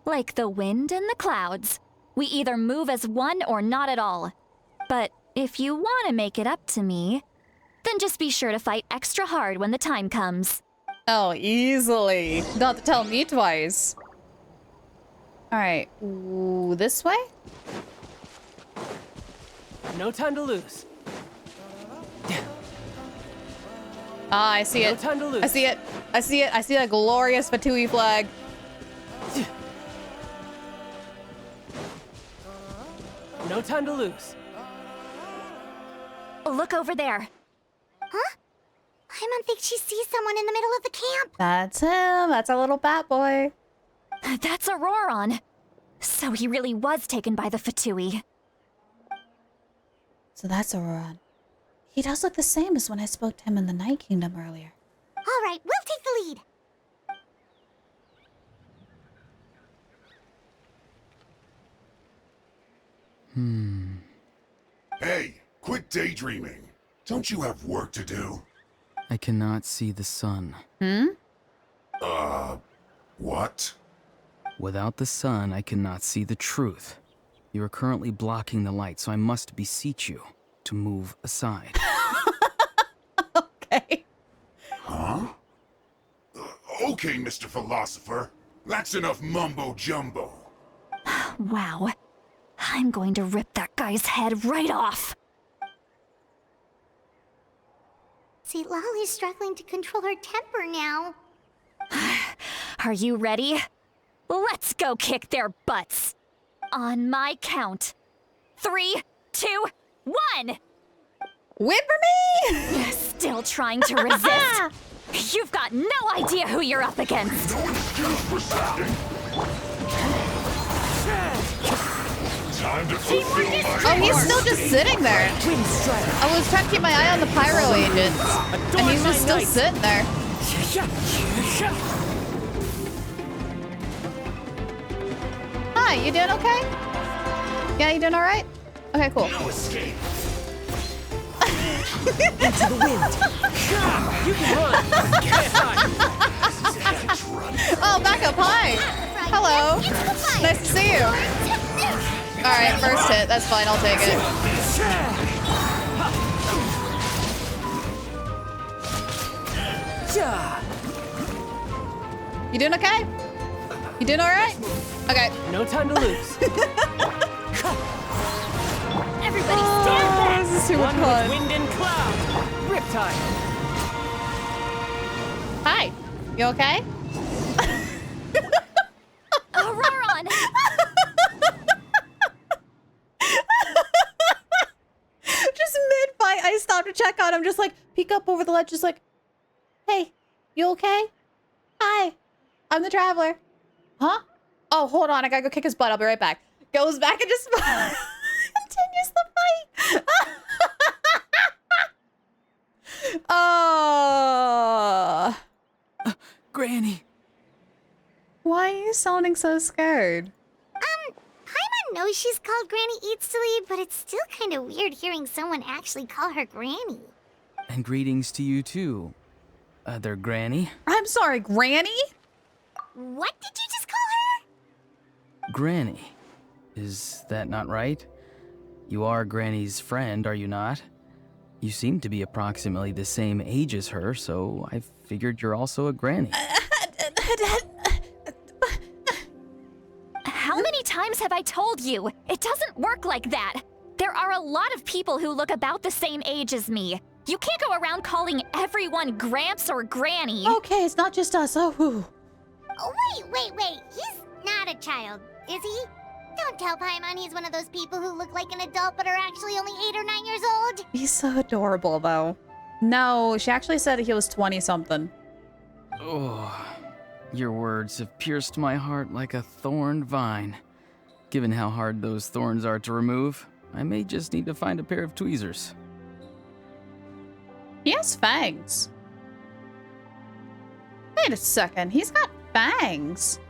Like the wind and the clouds. We either move as one or not at all. But if you want to make it up to me, then just be sure to fight extra hard when the time comes. Oh, easily. Don't have to tell me twice. Alright, this way? No time to lose. Ah, I see No it. time to lose. I see it. I see it. I see that glorious Fatui flag. No time to lose. Look over there. Huh? Paimon thinks she sees someone in the middle of the camp. That's him. That's our little bat boy. That's Auroran. So he really was taken by the Fatui. So that's Auroran. He does look the same as when I spoke to him in the Night Kingdom earlier. All right, we'll take the lead. Hey, quit daydreaming. Don't you have work to do? I cannot see the sun. What? Without the sun, I cannot see the truth. You are currently blocking the light, so I must beseech you to move aside. Okay. Huh? Okay, Mr. Philosopher. That's enough mumbo-jumbo. Wow. I'm going to rip that guy's head right off. See, Lolly's struggling to control her temper now. Are you ready? Let's go kick their butts. On my count. 3, 2, 1! Wait for me! You're still trying to resist? You've got no idea who you're up against. Time to fulfill my Oh, he's still just sitting there. I was trying to keep my eye on the pyro agents, and he's just still sitting there. Hi, you doing okay? Yeah, you doing all right? Okay, cool. No escape. Into the wind. You can run. Can't hide. Oh, back up high. Hello. Nice to see you. All right, first hit. That's fine. I'll take it. You doing okay? You doing all right? Okay. No time to lose. Everybody stand back! This is super One with fun. wind and cloud. Riptide. Hi. You okay? Auroron! Just mid-fight, I stopped to check on him, just like, peek up over the ledge, just like, hey, you okay? Hi, I'm the Traveler. Huh? Oh, hold on, I gotta go kick his butt, I'll be right back. Goes back and just continues the fight. Oh. Granny. Why are you sounding so scared? Paimon knows she's called Granny Eats to Lead, but it's still kind of weird hearing someone actually call her Granny. And greetings to you too, other Granny. I'm sorry, Granny? What did you just call her? Granny. Is that not right? You are Granny's friend, are you not? You seem to be approximately the same age as her, so I figured you're also a Granny. How many times have I told you? It doesn't work like that. There are a lot of people who look about the same age as me. You can't go around calling everyone Gramps or Granny. Okay, it's not just us. Oh, whew. Oh, wait. He's not a child, is he? Don't tell Paimon he's one of those people who look like an adult but are actually only 8 or 9 years old. He's so adorable, though. No, she actually said he was 20-something. Oh, your words have pierced my heart like a thorned vine. Given how hard those thorns are to remove, I may just need to find a pair of tweezers. He has fangs. Wait a second, he's got fangs.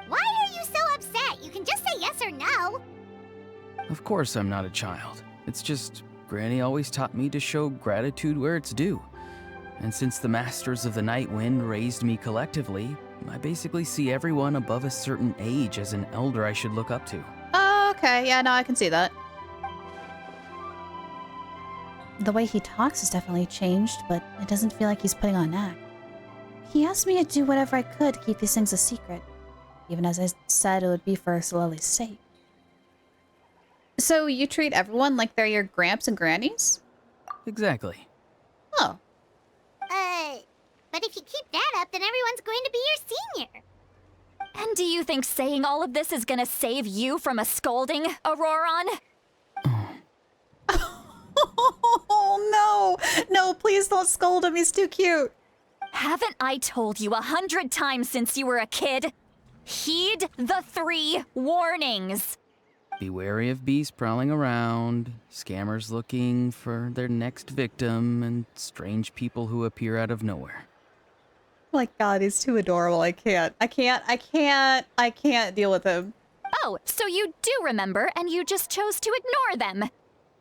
Why are you so upset? You can just say yes or no. Of course I'm not a child. It's just Granny always taught me to show gratitude where it's due. And since the Masters of the Night Wind raised me collectively, I basically see everyone above a certain age as an elder I should look up to. Okay, yeah, no, I can see that. The way he talks has definitely changed, but it doesn't feel like he's putting on an act. He asked me to do whatever I could to keep these things a secret, even as I said it would be for Soleli's sake. So you treat everyone like they're your gramps and grannies? Exactly. Oh. But if you keep that up, then everyone's going to be your senior. And do you think saying all of this is gonna save you from a scolding, Auroron? Oh, no. No, please don't scold him. He's too cute. Haven't I told you 100 times since you were a kid? Heed the 3 warnings. Be wary of beasts prowling around, scammers looking for their next victim, and strange people who appear out of nowhere. My God, he's too adorable. I can't deal with him. Oh, so you do remember, and you just chose to ignore them.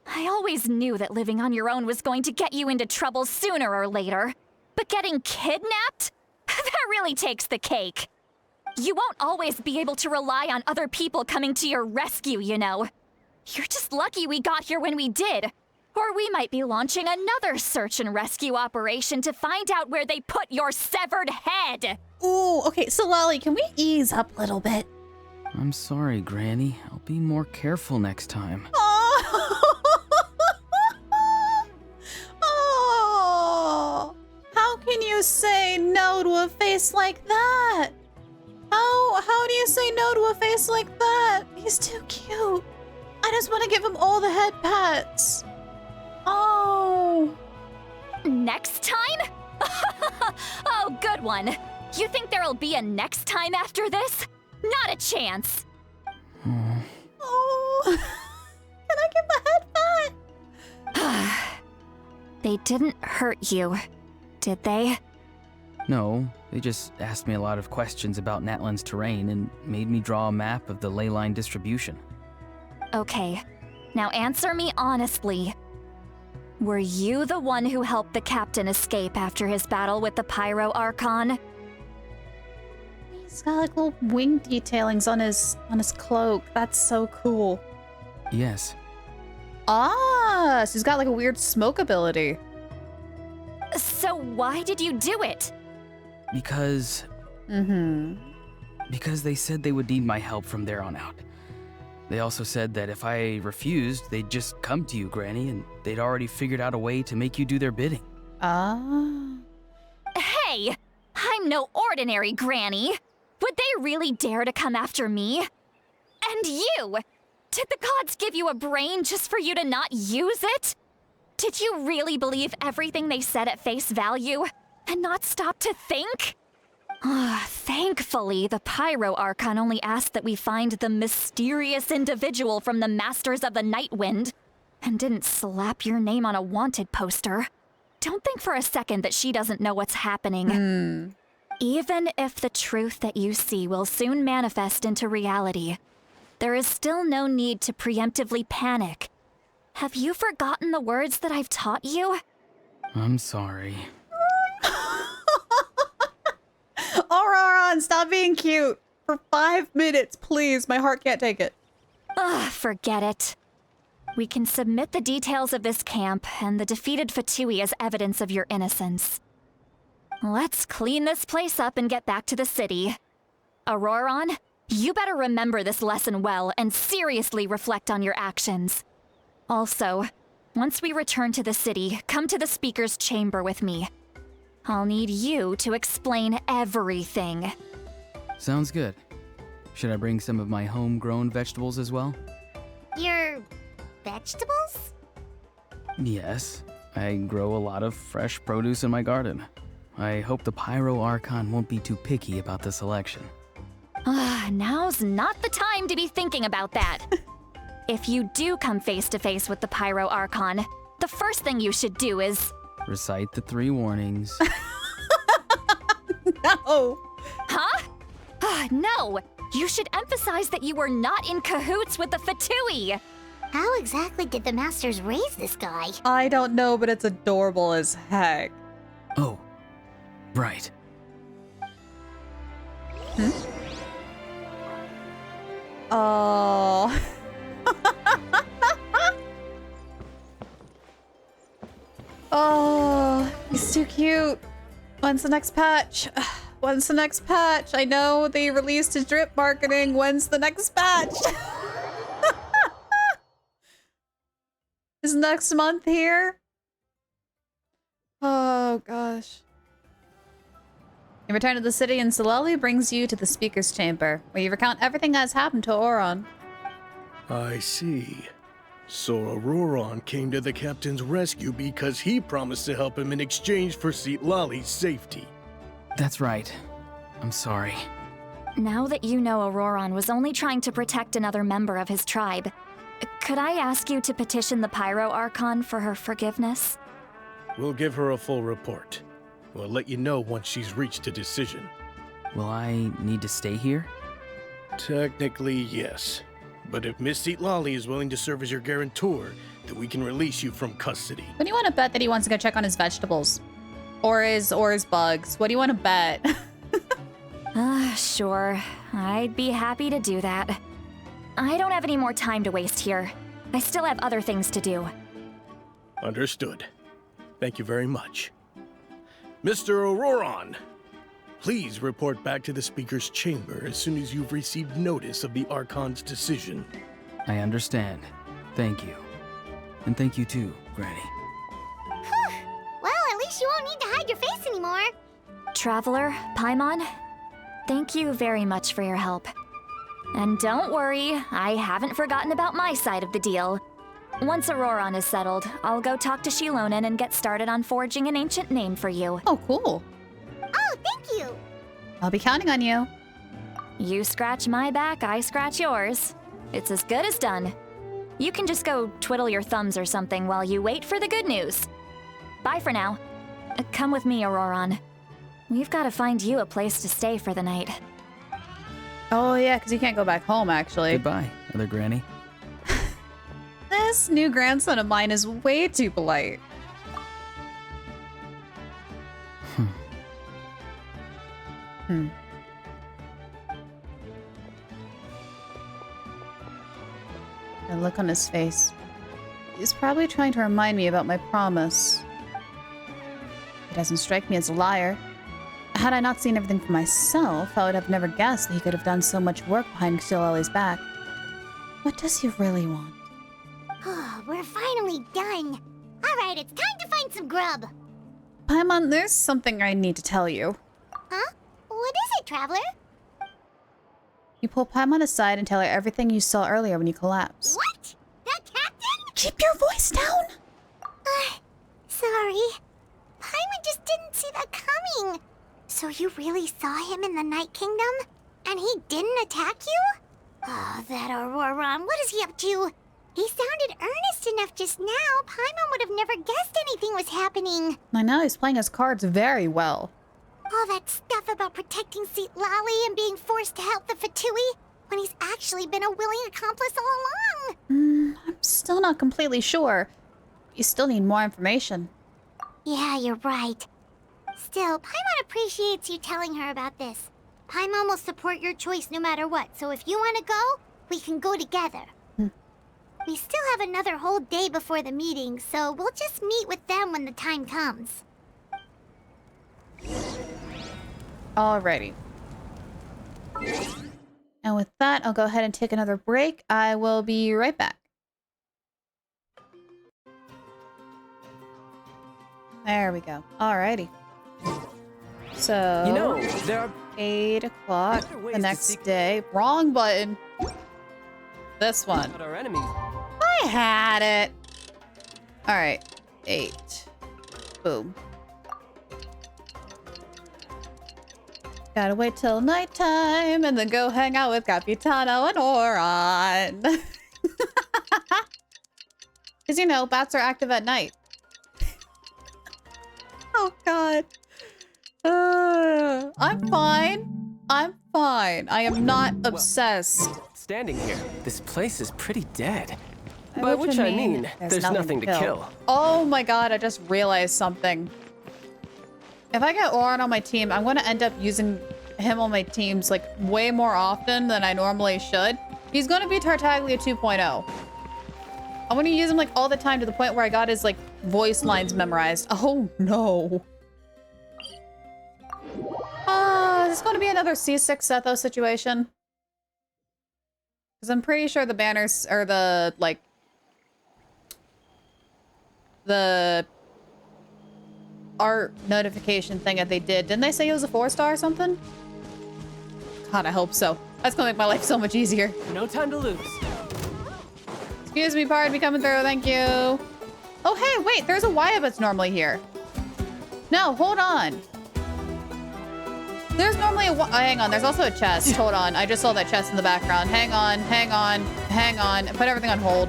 I always knew that living on your own was going to get you into trouble sooner or later. But getting kidnapped? That really takes the cake. You won't always be able to rely on other people coming to your rescue, you know. You're just lucky we got here when we did. Or we might be launching another search and rescue operation to find out where they put your severed head. Ooh, okay, so Lolly, can we ease up a little bit? I'm sorry, Granny. I'll be more careful next time. Oh, how can you you say no to a face like that? How do you say no to a face like that? He's too cute. I just want to give him all the head pats. Oh. Next time? Oh, good one. You think there'll be a next time after this? Not a chance. Oh. Can I give a head pat? They didn't hurt you, did they? No, they just asked me a lot of questions about Natlan's terrain and made me draw a map of the ley line distribution. Okay, now answer me honestly. Were you the one who helped the captain escape after his battle with the Pyro Archon? He's got like little wing detailings on his cloak. That's so cool. Yes. Ah, so he's got like a weird smoke ability. So why did you do it? Because they said they would need my help from there on out. They also said that if I refused, they'd just come to you, Granny, and they'd already figured out a way to make you do their bidding. Ah. Hey, I'm no ordinary Granny. Would they really dare to come after me? And you! Did the gods give you a brain just for you to not use it? Did you really believe everything they said at face value and not stop to think? Thankfully, the Pyro Archon only asked that we find the mysterious individual from the Masters of the Night Wind and didn't slap your name on a wanted poster. Don't think for a second that she doesn't know what's happening. Even if the truth that you see will soon manifest into reality, there is still no need to preemptively panic. Have you forgotten the words that I've taught you? I'm sorry. Auroron, stop being cute. For 5 minutes, please. My heart can't take it. Forget it. We can submit the details of this camp and the defeated Fatui as evidence of your innocence. Let's clean this place up and get back to the city. Auroron, you better remember this lesson well and seriously reflect on your actions. Also, once we return to the city, come to the speaker's chamber with me. I'll need you to explain everything. Sounds good. Should I bring some of my homegrown vegetables as well? Your vegetables? Yes. I grow a lot of fresh produce in my garden. I hope the Pyro Archon won't be too picky about the selection. Now's not the time to be thinking about that. If you do come face to face with the Pyro Archon, the first thing you should do is... Recite the 3 warnings. No. Huh? No! You should emphasize that you were not in cahoots with the Fatui! How exactly did the Masters raise this guy? I don't know, but it's adorable as heck. Oh, right. Oh. Oh, he's too cute. When's the next patch? When's the next patch? I know they released his drip marketing. When's the next patch? Is next month here? Oh, gosh. You return to the city and Solali brings you to the speaker's chamber, where you recount everything that has happened to Auron. I see. So Auroron came to the captain's rescue because he promised to help him in exchange for Lali's safety. That's right. I'm sorry. Now that you know Auroron was only trying to protect another member of his tribe, could I ask you to petition the Pyro Archon for her forgiveness? We'll give her a full report. We'll let you know once she's reached a decision. Will I need to stay here? Technically, yes. But if Miss Lali is willing to serve as your guarantor, then we can release you from custody. What do you want to bet that he wants to go check on his vegetables? Or his bugs? What do you want to bet? Sure. I'd be happy to do that. I don't have any more time to waste here. I still have other things to do. Understood. Thank you very much. Mr. Auroron, please report back to the speaker's chamber as soon as you've received notice of the Archon's decision. I understand. Thank you. And thank you too, Granny. Well, at least you won't need to hide your face anymore. Traveler, Paimon, thank you very much for your help. And don't worry, I haven't forgotten about my side of the deal. Once Auroron is settled, I'll go talk to Shilonen and get started on forging an ancient name for you. Oh, cool. Oh, thank you. I'll be counting on you. You scratch my back, I scratch yours. It's as good as done. You can just go twiddle your thumbs or something while you wait for the good news. Bye for now. Come with me, Auroron. We've got to find you a place to stay for the night. Oh, yeah, because you can't go back home, actually. Goodbye, other granny. This new grandson of mine is way too polite. The look on his face. He's probably trying to remind me about my promise. He doesn't strike me as a liar. Had I not seen everything for myself, I would have never guessed that he could have done so much work behind Xileli's back. What does he really want? Oh, we're finally done. All right, it's time to find some grub. Paimon, there's something I need to tell you. Huh? What is it, Traveler? You pull Paimon aside and tell her everything you saw earlier when you collapsed. What? That captain? Keep your voice down! Sorry. Paimon just didn't see that coming. So you really saw him in the Night Kingdom? And he didn't attack you? Oh, that Auroron, what is he up to? He sounded earnest enough just now. Paimon would have never guessed anything was happening. I know he's playing his cards very well. All that stuff about protecting Seat Lally and being forced to help the Fatui when he's actually been a willing accomplice all along. I'm still not completely sure. You still need more information. Yeah, you're right. Still, Paimon appreciates you telling her about this. Paimon will support your choice no matter what, so if you want to go, we can go together. We still have another whole day before the meeting, so we'll just meet with them when the time comes. Alrighty. And with that, I'll go ahead and take another break. I will be right back. There we go. Alrighty. So, You know, there are 8 o'clock better ways the to next seek- day. Wrong button. This one. our enemies. I had it. Alright. 8. Boom. Gotta wait till nighttime and then go hang out with Capitano and Oron. Because, you know, bats are active at night. Oh, God. I'm fine. I'm fine. I am not obsessed. Standing here, this place is pretty dead. By By which which I I mean, mean, there's there's nothing nothing to to kill. kill. Oh my god, I just realized something. If I get Oron on my team, I'm going to end up using him on my teams like way more often than I normally should. He's going to be Tartaglia 2.0. I'm going to use him like all the time to the point where I got his like voice lines memorized. Oh no. Is this going to be another C6 Setho situation? Because I'm pretty sure the banners, or the, like, the art notification thing that they didn't they say it was a 4-star or something? God, I hope so. That's gonna make my life so much easier. No time to lose. Excuse me, pardon me coming through, thank you. Oh, hey, wait, there's a Wyatt that's normally here. No, hold on. There's normally a, oh, hang on, there's also a chest. Hold on, I just saw that chest in the background. Hang on, hang on, hang on. Put everything on hold.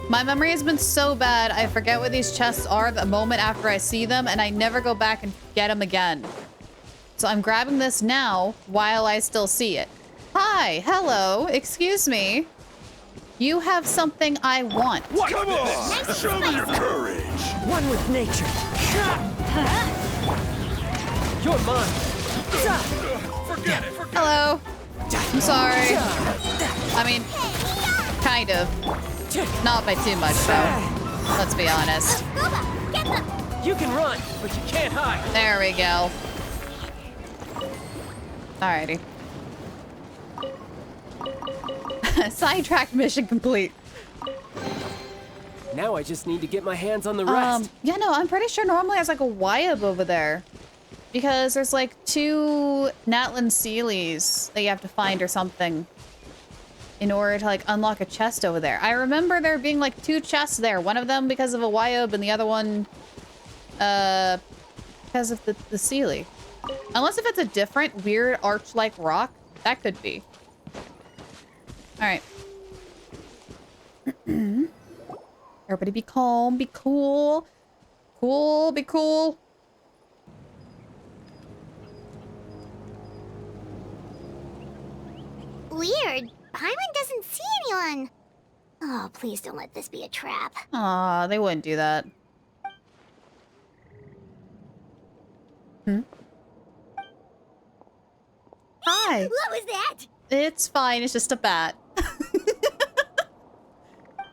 My memory has been so bad, I forget what these chests are the moment after I see them, and I never go back and get them again. So I'm grabbing this now while I still see it. Hi, hello, excuse me. You have something I want. What? Come on! Show me your courage! One with nature. You're mine. Forget it! Hello. I'm sorry. I mean, kind of. Not by too much, though. Let's be honest. You can run, but you can't hide. There we go. Alrighty. Sidetrack mission complete. Now I just need to get my hands on the rest. Yeah, no, I'm pretty sure normally has like a Wyab over there. Because there's like 2 Natlan Sealies that you have to find or something in order to like unlock a chest over there. I remember there being like 2 chests there. One of them because of a Wyab and the other one because of the Sealie. Unless if it's a different weird arch-like rock, that could be. Alright. Everybody be calm, be cool. Cool, be cool. Weird. Paimon doesn't see anyone. Oh, please don't let this be a trap. Aw, they wouldn't do that. Hi. What was that? It's fine, it's just a bat.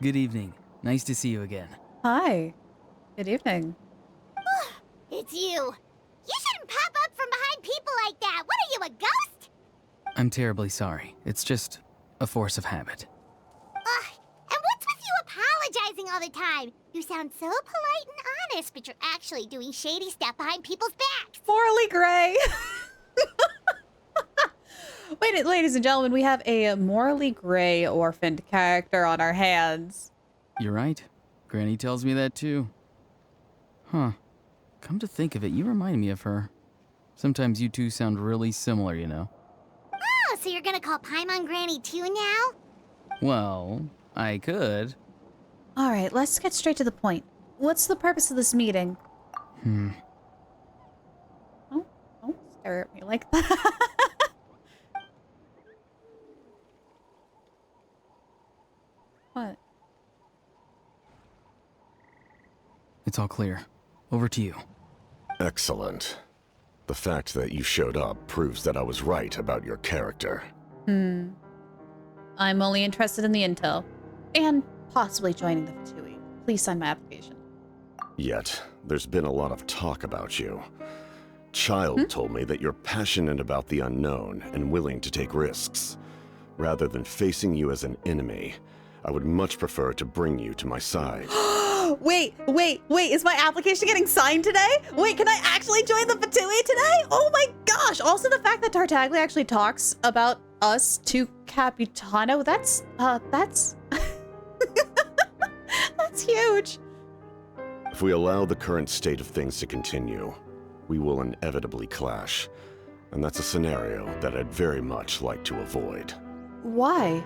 Good evening. Nice to see you again. Hi. Good evening. It's you. You shouldn't pop up from behind people like that. What are you, a ghost? I'm terribly sorry. It's just a force of habit. And what's with you apologizing all the time? You sound so polite and honest, but you're actually doing shady stuff behind people's backs. Morally gray. Wait, ladies and gentlemen, we have a morally gray orphaned character on our hands. You're right. Granny tells me that too. Huh. Come to think of it, you remind me of her. Sometimes you two sound really similar, you know. Oh, so you're gonna call Paimon Granny too now? Well, I could. All right, let's get straight to the point. What's the purpose of this meeting? Oh, don't stare at me like that. What? It's all clear. Over to you. Excellent. The fact that you showed up proves that I was right about your character. I'm only interested in the intel. And possibly joining the Fatui. Please sign my application. Yet, there's been a lot of talk about you. Child told me that you're passionate about the unknown and willing to take risks. Rather than facing you as an enemy, I would much prefer to bring you to my side. Wait, is my application getting signed today? Wait, can I actually join the Fatui today? Oh my gosh! Also the fact that Tartaglia actually talks about us to Capitano, that's that's huge. If we allow the current state of things to continue, we will inevitably clash. And that's a scenario that I'd very much like to avoid. Why?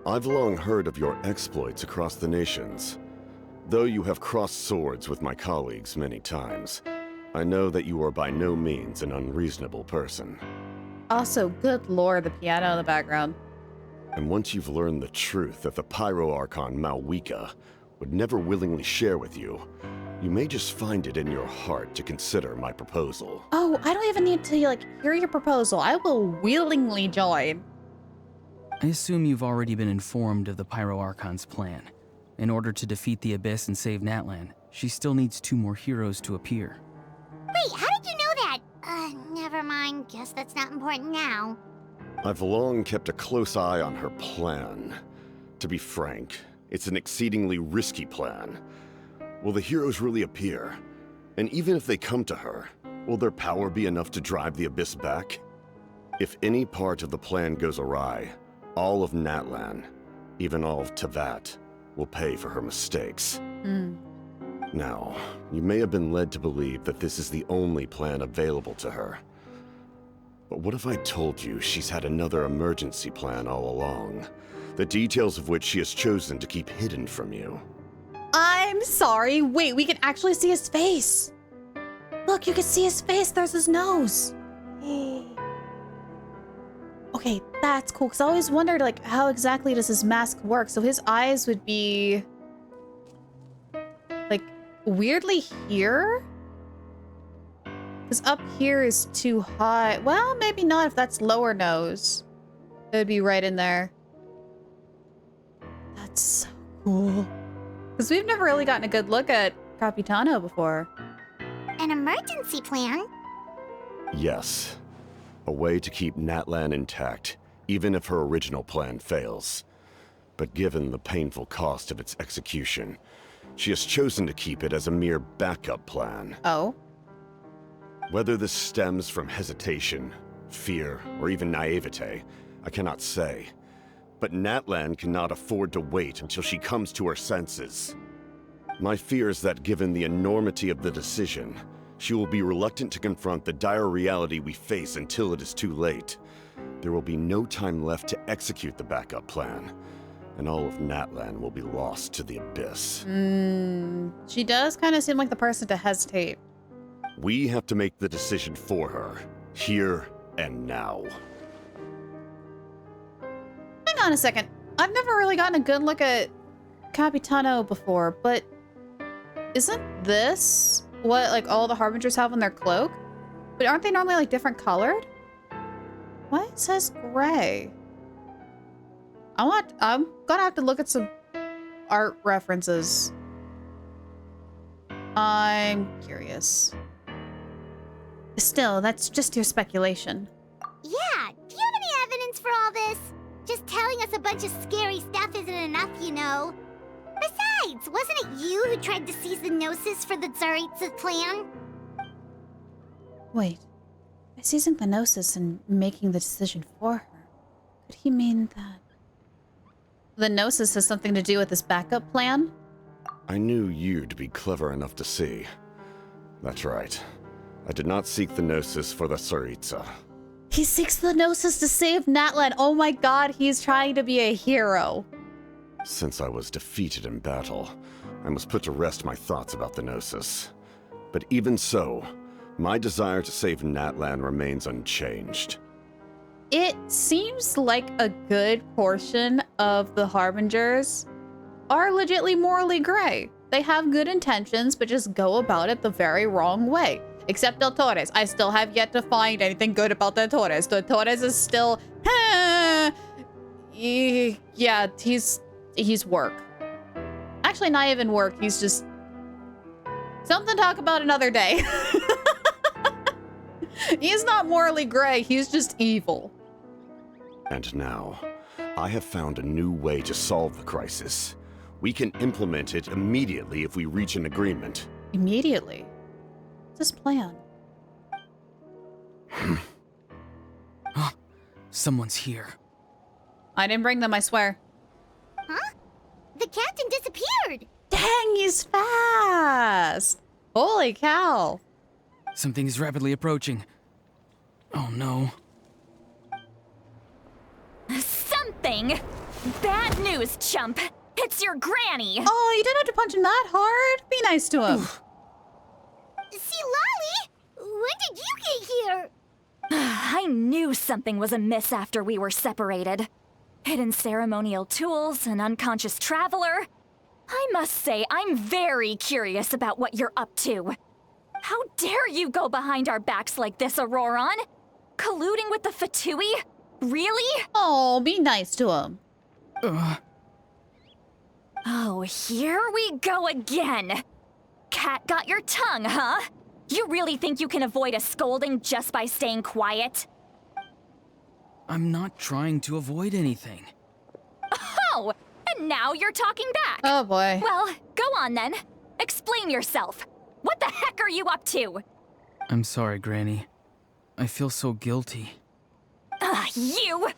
I've long heard of your exploits across the nations. Though you have crossed swords with my colleagues many times, I know that you are by no means an unreasonable person. Also, good lord, the piano in the background. And once you've learned the truth that the Pyro Archon Malwika would never willingly share with you, you may just find it in your heart to consider my proposal. Oh, I don't even need to, like, hear your proposal. I will willingly join. I assume you've already been informed of the Pyro Archon's plan. In order to defeat the Abyss and save Natlan, she still needs 2 more heroes to appear. Wait, how did you know that? Never mind. Guess that's not important now. I've long kept a close eye on her plan. To be frank, it's an exceedingly risky plan. Will the heroes really appear? And even if they come to her, will their power be enough to drive the Abyss back? If any part of the plan goes awry, all of Natlan, even all of Tevat, will pay for her mistakes. Now, you may have been led to believe that this is the only plan available to her. But what if I told you she's had another emergency plan all along, the details of which she has chosen to keep hidden from you? I'm sorry. Wait, we can actually see his face. Look, you can see his face. There's his nose. Okay, that's cool, because I always wondered, like, how exactly does his mask work? So his eyes would be, like, weirdly here? Because up here is too high. Well, maybe not if that's lower nose. It would be right in there. That's so cool. Because we've never really gotten a good look at Capitano before. An emergency plan? Yes. A way to keep Natlan intact, even if her original plan fails. But given the painful cost of its execution, she has chosen to keep it as a mere backup plan. Oh? Whether this stems from hesitation, fear, or even naivete, I cannot say. But Natlan cannot afford to wait until she comes to her senses. My fear is that given the enormity of the decision, she will be reluctant to confront the dire reality we face until it is too late. There will be no time left to execute the backup plan, and all of Natlan will be lost to the abyss. She does kind of seem like the person to hesitate. We have to make the decision for her, here and now. Hang on a second. I've never really gotten a good look at Capitano before, but isn't this what like all the Harbingers have on their cloak? But aren't they normally like different colored? Why it says gray? I'm gonna have to look at some art references. I'm curious. Still, that's just your speculation. Yeah, do you have any evidence for all this? Just telling us a bunch of scary stuff isn't enough, you know. Besides, wasn't it you who tried to seize the Gnosis for the Tsaritsa's plan? Wait. By seizing the Gnosis and making the decision for her, could he mean that... The Gnosis has something to do with this backup plan? I knew you'd be clever enough to see. That's right. I did not seek the Gnosis for the Tsaritsa. He seeks the Gnosis to save Natlan. Oh my god, he's trying to be a hero. Since I was defeated in battle, I must put to rest my thoughts about the Gnosis. But even so, my desire to save Natlan remains unchanged. It seems like a good portion of the Harbingers are legitly morally gray. They have good intentions, but just go about it the very wrong way. Except Del Torres. I still have yet to find anything good about Del Torres. Del Torres is still... yeah, he's work. Actually, not even work. He's just... something to talk about another day. He's not morally gray. He's just evil. And now, I have found a new way to solve the crisis. We can implement it immediately if we reach an agreement. Immediately? What's this plan? Someone's here. I didn't bring them, I swear. Huh? The captain disappeared! Dang, he's fast! Holy cow! Something is rapidly approaching. Oh no. Something? Bad news, chump. It's your granny. Oh, you didn't have to punch him that hard. Be nice to him. See, Lolly? When did you get here? I knew something was amiss after we were separated. Hidden ceremonial tools, an unconscious traveler. I must say, I'm very curious about what you're up to. How dare you go behind our backs like this, Auroron? Colluding with the Fatui? Really? Oh, be nice to him. Oh, here we go again. Cat got your tongue, huh? You really think you can avoid a scolding just by staying quiet? I'm not trying to avoid anything. Oh, and now you're talking back. Oh boy. Well, go on then. Explain yourself. What the heck are you up to? I'm sorry, Granny. I feel so guilty. You!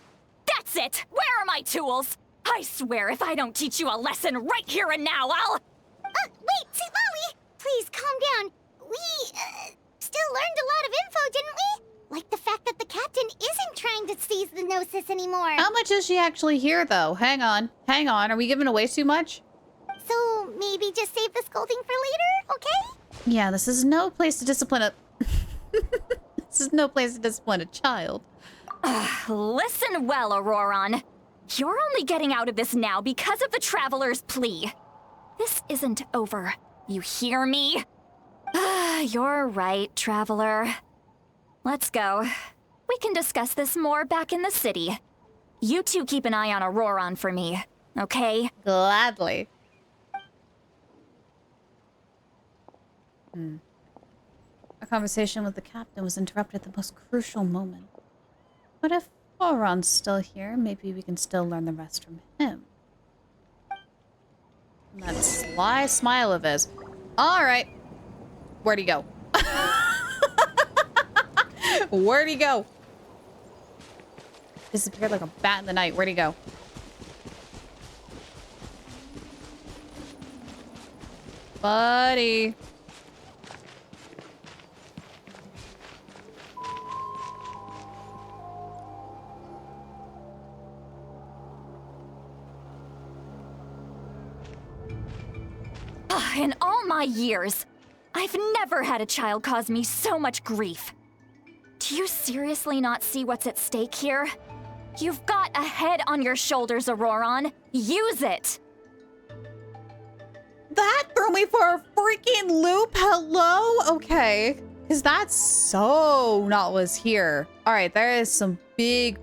That's it! Where are my tools? I swear if I don't teach you a lesson right here and now, I'll... Wait, see, Lolly! Please, calm down. We, still learned a lot of info, didn't we? Like the fact that the captain isn't trying to seize the Gnosis anymore. How much is she actually here, though? Hang on. Hang on. Are we giving away too much? So, maybe just save the scolding for later, okay? Yeah, this is no place to discipline a... This is no place to discipline a child. Listen well, Auroron. You're only getting out of this now because of the Traveler's plea. This isn't over. You hear me? You're right, Traveler. Let's go. We can discuss this more back in the city. You two keep an eye on Auroron for me, okay? Gladly. Our conversation with the captain was interrupted at the most crucial moment. What if Auron's still here? Maybe we can still learn the rest from him. And that sly smile of his. All right. Where'd he go? Where'd he go? Disappeared like a bat in the night. Where'd he go? Buddy. In all my years, I've never had a child cause me so much grief. Do you seriously not see what's at stake here? You've got a head on your shoulders, Auroron. Use it! That threw me for a freaking loop. Hello? Okay. Because that's so not what's here. All right, there is some big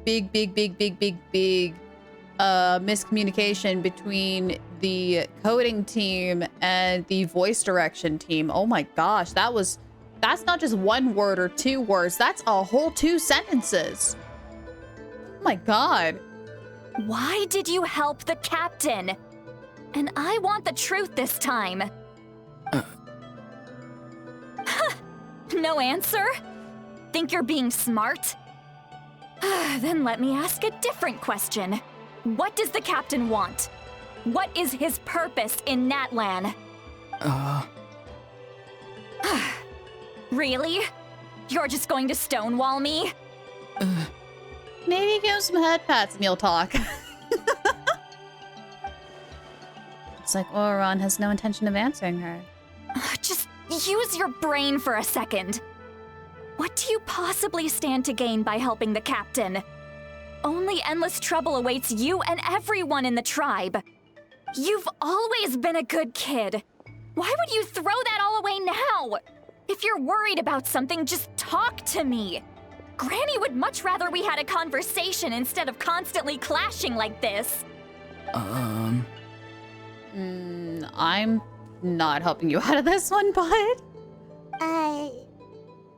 miscommunication between the coding team and the voice direction team. Oh my gosh, that's not just one word or two words. That's a whole 2 sentences. Oh my god. Why did you help the captain? And I want the truth this time. No answer? Think you're being smart? Then let me ask a different question. What does the captain want? What is his purpose in Natlan? Really? You're just going to stonewall me? Maybe give him some head pats and you'll talk. It's like Auroron has no intention of answering her. Just use your brain for a second. What do you possibly stand to gain by helping the captain? Only endless trouble awaits you and everyone in the tribe. You've always been a good kid. Why would you throw that all away now? If you're worried about something, just talk to me. Granny would much rather we had a conversation instead of constantly clashing like this. I'm not helping you out of this one, bud.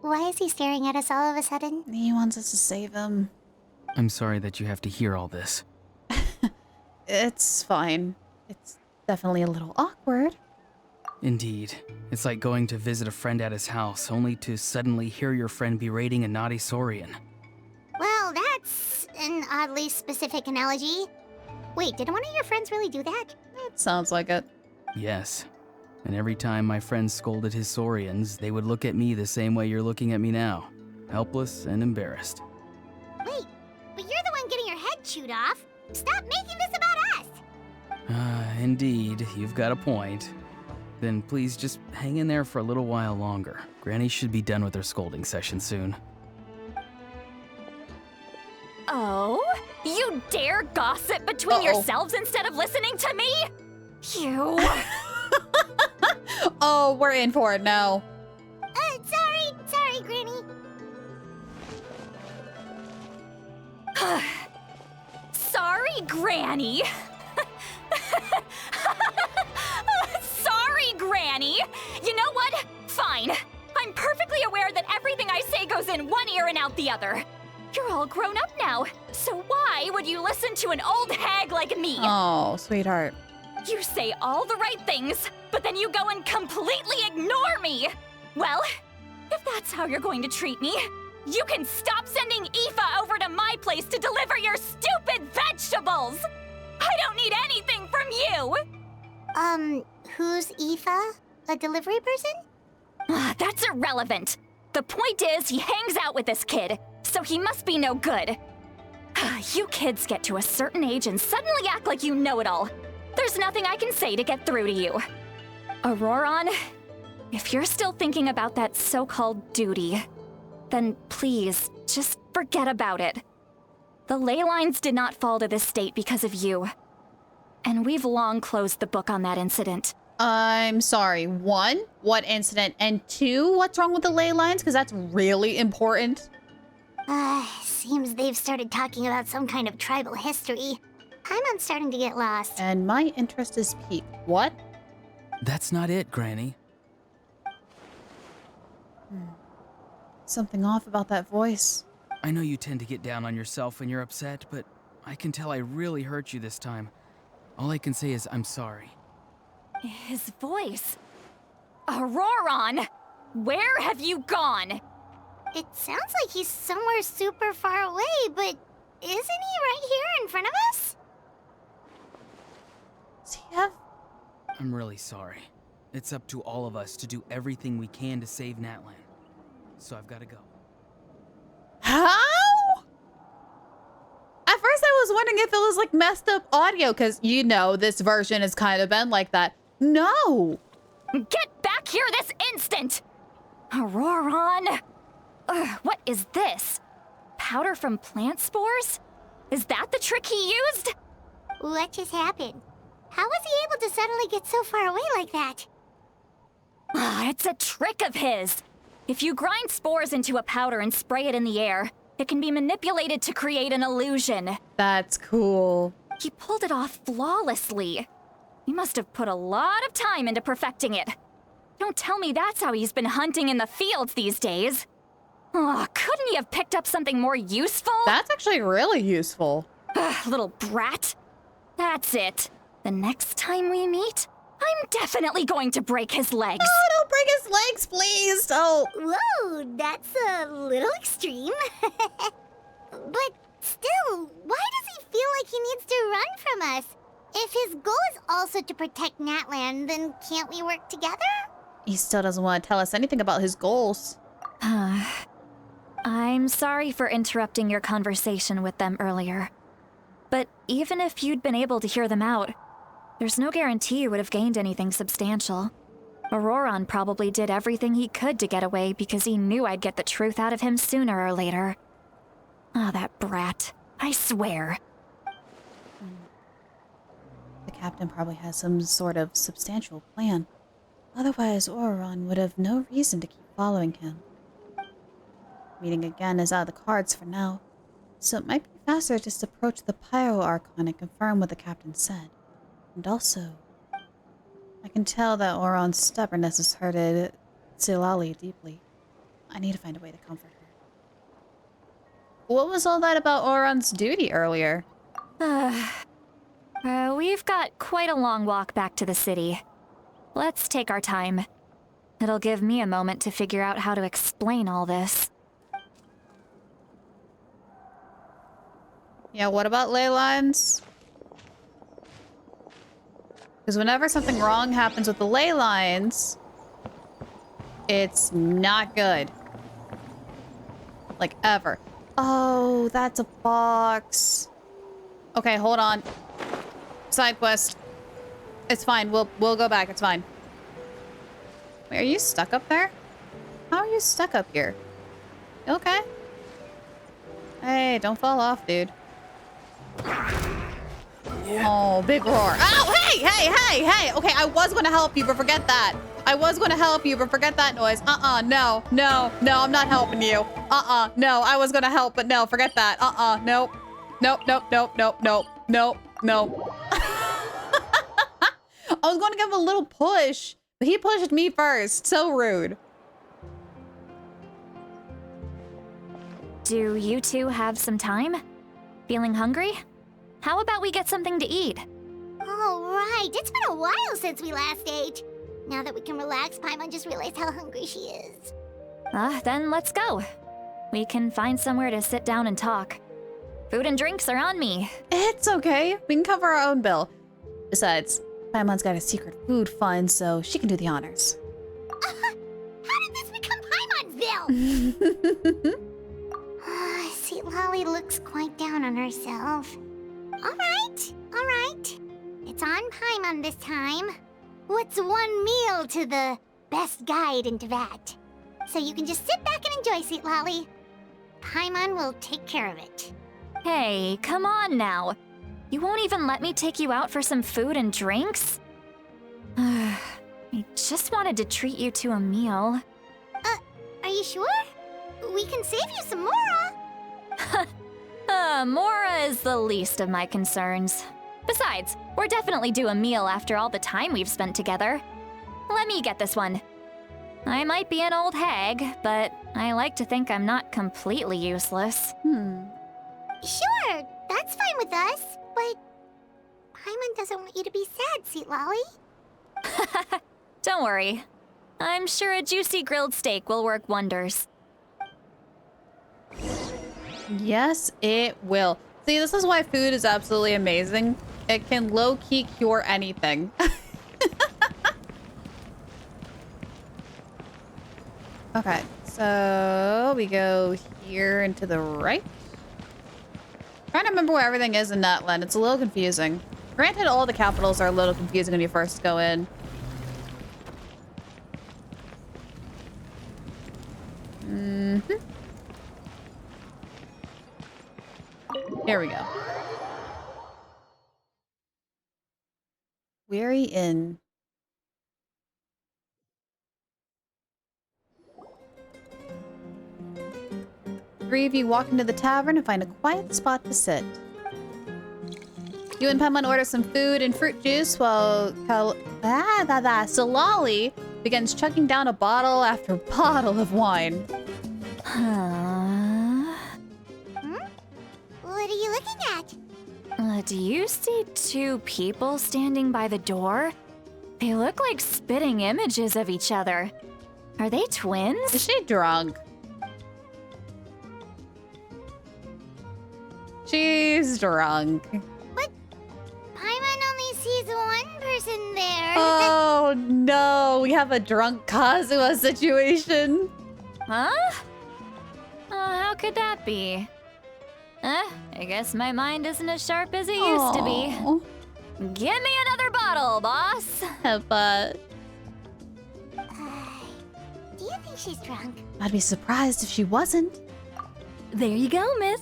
Why is he staring at us all of a sudden? He wants us to save him. I'm sorry that you have to hear all this. It's fine. It's definitely a little awkward. Indeed. It's like going to visit a friend at his house, only to suddenly hear your friend berating a naughty Saurian. Well, that's an oddly specific analogy. Wait, did one of your friends really do that? It sounds like it. Yes. And every time my friend scolded his Saurians, they would look at me the same way you're looking at me now. Helpless and embarrassed. Wait, but you're the one getting your head chewed off. Stop making this about us! Indeed, you've got a point. Then please just hang in there for a little while longer. Granny should be done with her scolding session soon. Oh? You dare gossip between yourselves instead of listening to me? You. Oh, we're in for it now. Sorry, Granny. Sorry, Granny. Sorry, Granny. You know what? Fine. I'm perfectly aware that everything I say goes in one ear and out the other. You're all grown up now, so why would you listen to an old hag like me? Oh, sweetheart. You say all the right things, but then you go and completely ignore me! Well, if that's how you're going to treat me, you can stop sending Aoife over to my place to deliver your stupid vegetables! I don't need anything from you! Who's Aoife? A delivery person? That's irrelevant. The point is, he hangs out with this kid, so he must be no good. You kids get to a certain age and suddenly act like you know it all. There's nothing I can say to get through to you. Auroron, if you're still thinking about that so-called duty, then please, just forget about it. The ley lines did not fall to this state because of you. And we've long closed the book on that incident. I'm sorry. 1, what incident? And 2, what's wrong with the ley lines? Because that's really important. Seems they've started talking about some kind of tribal history. I'm starting to get lost. And my interest is piqued. What? That's not it, Granny. Something off about that voice. I know you tend to get down on yourself when you're upset, but I can tell I really hurt you this time. All I can say is I'm sorry. His voice. Auroron! Where have you gone? It sounds like he's somewhere super far away, but isn't he right here in front of us? Does he have... I'm really sorry. It's up to all of us to do everything we can to save Natlan. So I've got to go. How? At first I was wondering if it was like messed up audio, because you know this version has kind of been like that. No! Get back here this instant! Auroron! What is this? Powder from plant spores? Is that the trick he used? What just happened? How was he able to suddenly get so far away like that? It's a trick of his. If you grind spores into a powder and spray it in the air, it can be manipulated to create an illusion. That's cool. He pulled it off flawlessly. He must have put a lot of time into perfecting it. Don't tell me that's how he's been hunting in the fields these days. Oh, couldn't he have picked up something more useful? That's actually really useful. Little brat. That's it. The next time we meet, I'm definitely going to break his legs. Oh, don't break his legs, please. Oh. Whoa, that's a little extreme. But still, why does he feel like he needs to run from us? If his goal is also to protect Natlan, then can't we work together? He still doesn't want to tell us anything about his goals. I'm sorry for interrupting your conversation with them earlier. But even if you'd been able to hear them out, there's no guarantee you would have gained anything substantial. Auroron probably did everything he could to get away because he knew I'd get the truth out of him sooner or later. Ah, that brat. I swear. The captain probably has some sort of substantial plan. Otherwise, Auroron would have no reason to keep following him. Meeting again is out of the cards for now, so it might be faster to just approach the Pyro Archon and confirm what the captain said. And also, I can tell that Auron's stubbornness has hurted Silali deeply. I need to find a way to comfort her. What was all that about Auron's duty earlier? We've got quite a long walk back to the city. Let's take our time. It'll give me a moment to figure out how to explain all this. Yeah, what about ley lines? Because whenever something wrong happens with the ley lines, it's not good. Like, ever. Oh, that's a box. Okay, hold on. Side quest. It's fine. We'll go back. It's fine. Wait, are you stuck up there? How are you stuck up here? You okay? Hey, don't fall off, dude. Oh, big roar. Oh, hey, hey, hey, hey. Okay, I was going to help you, but forget that. I was going to help you, but forget that noise. No, no, no, I'm not helping you. No, I was going to help, but no, forget that. Nope. Nope, nope, nope, nope, nope, nope, nope. I was going to give him a little push, but he pushed me first. So rude. Do you two have some time? Feeling hungry? How about we get something to eat? Oh, right. It's been a while since we last ate. Now that we can relax, Paimon just realized how hungry she is. Then let's go. We can find somewhere to sit down and talk. Food and drinks are on me. It's okay. We can cover our own bill. Besides, Paimon's got a secret food fund, so she can do the honors. How did this become Paimon's bill? See, Lolly looks quite down on herself. All right. It's on Paimon this time. What's one meal to the best guide into that? So you can just sit back and enjoy, sweet Lolly. Paimon will take care of it. Hey, come on now. You won't even let me take you out for some food and drinks? I just wanted to treat you to a meal. Are you sure? We can save you some Mora. Mora is the least of my concerns. Besides, we're definitely due a meal after all the time we've spent together. Let me get this one. I might be an old hag, but I like to think I'm not completely useless. Sure, that's fine with us, but Paimon doesn't want you to be sad, sweet Lolly. Don't worry. I'm sure a juicy grilled steak will work wonders. Yes, it will. See, this is why food is absolutely amazing. It can low-key cure anything. Okay, so we go here and to the right. Trying to remember where everything is in Natlan. It's a little confusing. Granted, all the capitals are a little confusing when you first go in. Here we go. Weary Inn. Three of you walk into the tavern and find a quiet spot to sit. You and Pemon order some food and fruit juice while Solali begins chugging down a bottle after bottle of wine. What are you looking at? Do you see two people standing by the door? They look like spitting images of each other. Are they twins? Is she drunk? She's drunk. But Paimon only sees one person there. Oh no, we have a drunk Kazuha situation. Huh? How could that be? I guess my mind isn't as sharp as it used to be. Give me another bottle, boss. But Do you think she's drunk? I'd be surprised if she wasn't. There you go, miss.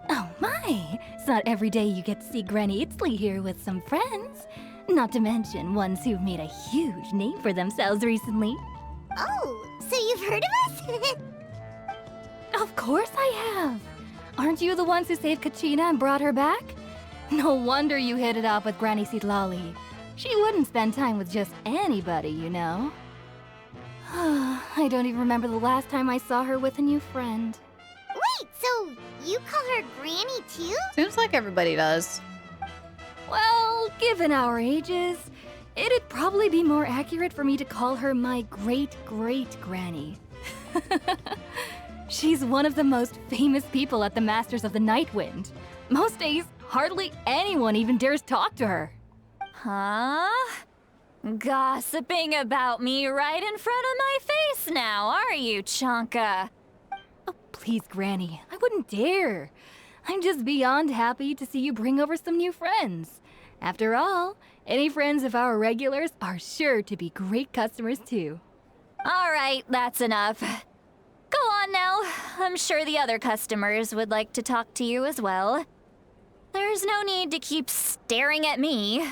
Oh my, it's not every day you get to see Granny Itzley here with some friends. Not to mention ones who've made a huge name for themselves recently. Oh, so you've heard of us? Of course I have. Aren't you the ones who saved Kachina and brought her back? No wonder you hit it off with Granny Sitlali. She wouldn't spend time with just anybody, you know. I don't even remember the last time I saw her with a new friend. Wait, so you call her Granny too? Seems like everybody does. Well, given our ages, it'd probably be more accurate for me to call her my great-great-granny. She's one of the most famous people at the Masters of the Nightwind. Most days, hardly anyone even dares talk to her. Huh? Gossiping about me right in front of my face now, are you, Chonka? Oh, please, Granny, I wouldn't dare. I'm just beyond happy to see you bring over some new friends. After all, any friends of our regulars are sure to be great customers too. All right, that's enough. Go on now. I'm sure the other customers would like to talk to you as well. There's no need to keep staring at me.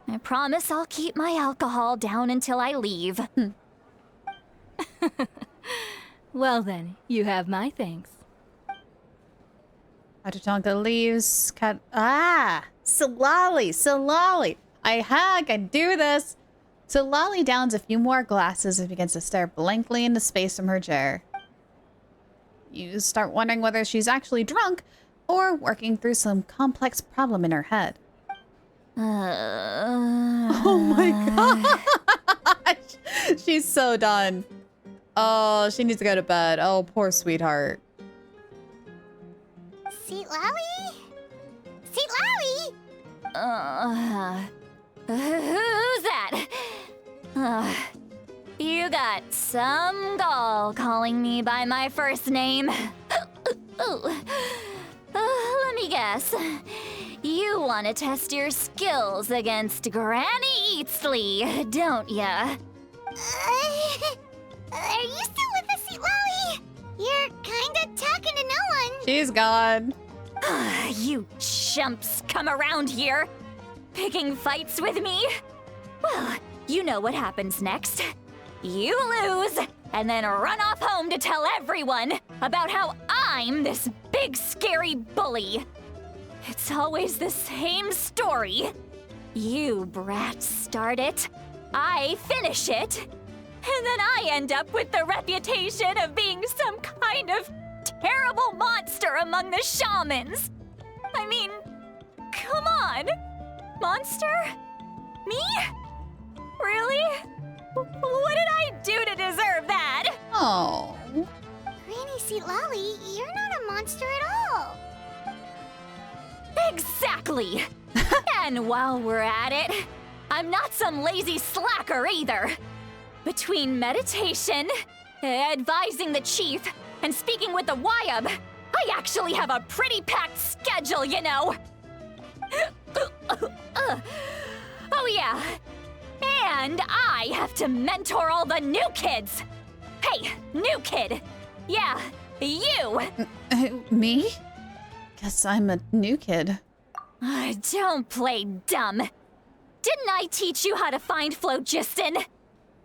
I promise I'll keep my alcohol down until I leave. Well then, you have my thanks. After Tonka leaves, Solali. I can do this. Solali downs a few more glasses and begins to stare blankly into space from her chair. You start wondering whether she's actually drunk or working through some complex problem in her head. Oh my gosh! She's so done. Oh, she needs to go to bed. Oh, poor sweetheart. Sitlali? Sitlali? Who's that? You got some gall calling me by my first name. Let me guess. You want to test your skills against Granny Eatsley, don't ya? Are you still with us, Sitlali? You're kinda talking to no one. She's gone. You chumps come around here, picking fights with me? Well, you know what happens next. You lose, and then run off home to tell everyone about how I'm this big scary bully. It's always the same story. You brats start it, I finish it, and then I end up with the reputation of being some kind of terrible monster among the shamans. I mean, come on. Monster? Me? Really? What did I do to deserve that? Oh. Granny Seat Lolly, you're not a monster at all. Exactly! And while we're at it, I'm not some lazy slacker either. Between meditation, advising the chief, and speaking with the Wyab, I actually have a pretty packed schedule, you know. Oh yeah, and I have to mentor all the new kids. Hey, new kid. Yeah, you. Me? Guess I'm a new kid. Don't play dumb. Didn't I teach you how to find phlogiston?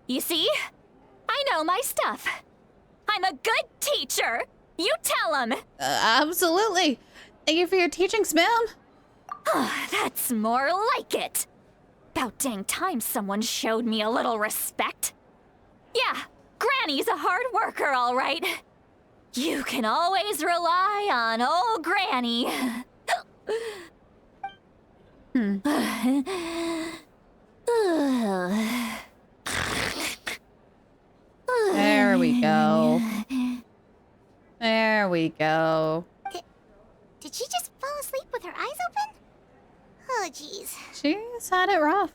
You see? I know my stuff. I'm a good teacher. You tell him. Absolutely. Thank you for your teachings, ma'am. That's more like it. About dang time someone showed me a little respect. Yeah, Granny's a hard worker, all right. You can always rely on old Granny. There we go. There we go. Did she just fall asleep with her eyes open? Oh, jeez. She's had it rough.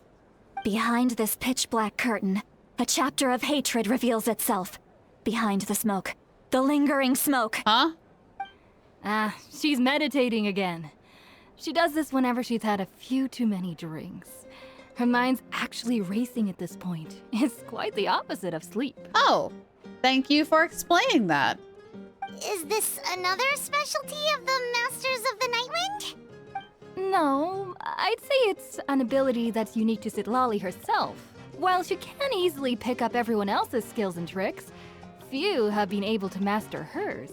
Behind this pitch black curtain, a chapter of hatred reveals itself. Behind the smoke. The lingering smoke. Huh? She's meditating again. She does this whenever she's had a few too many drinks. Her mind's actually racing at this point. It's quite the opposite of sleep. Oh, thank you for explaining that. Is this another specialty of the Masters of the Nightwind? No, I'd say it's an ability that's unique to Citlali herself. While she can easily pick up everyone else's skills and tricks, few have been able to master hers.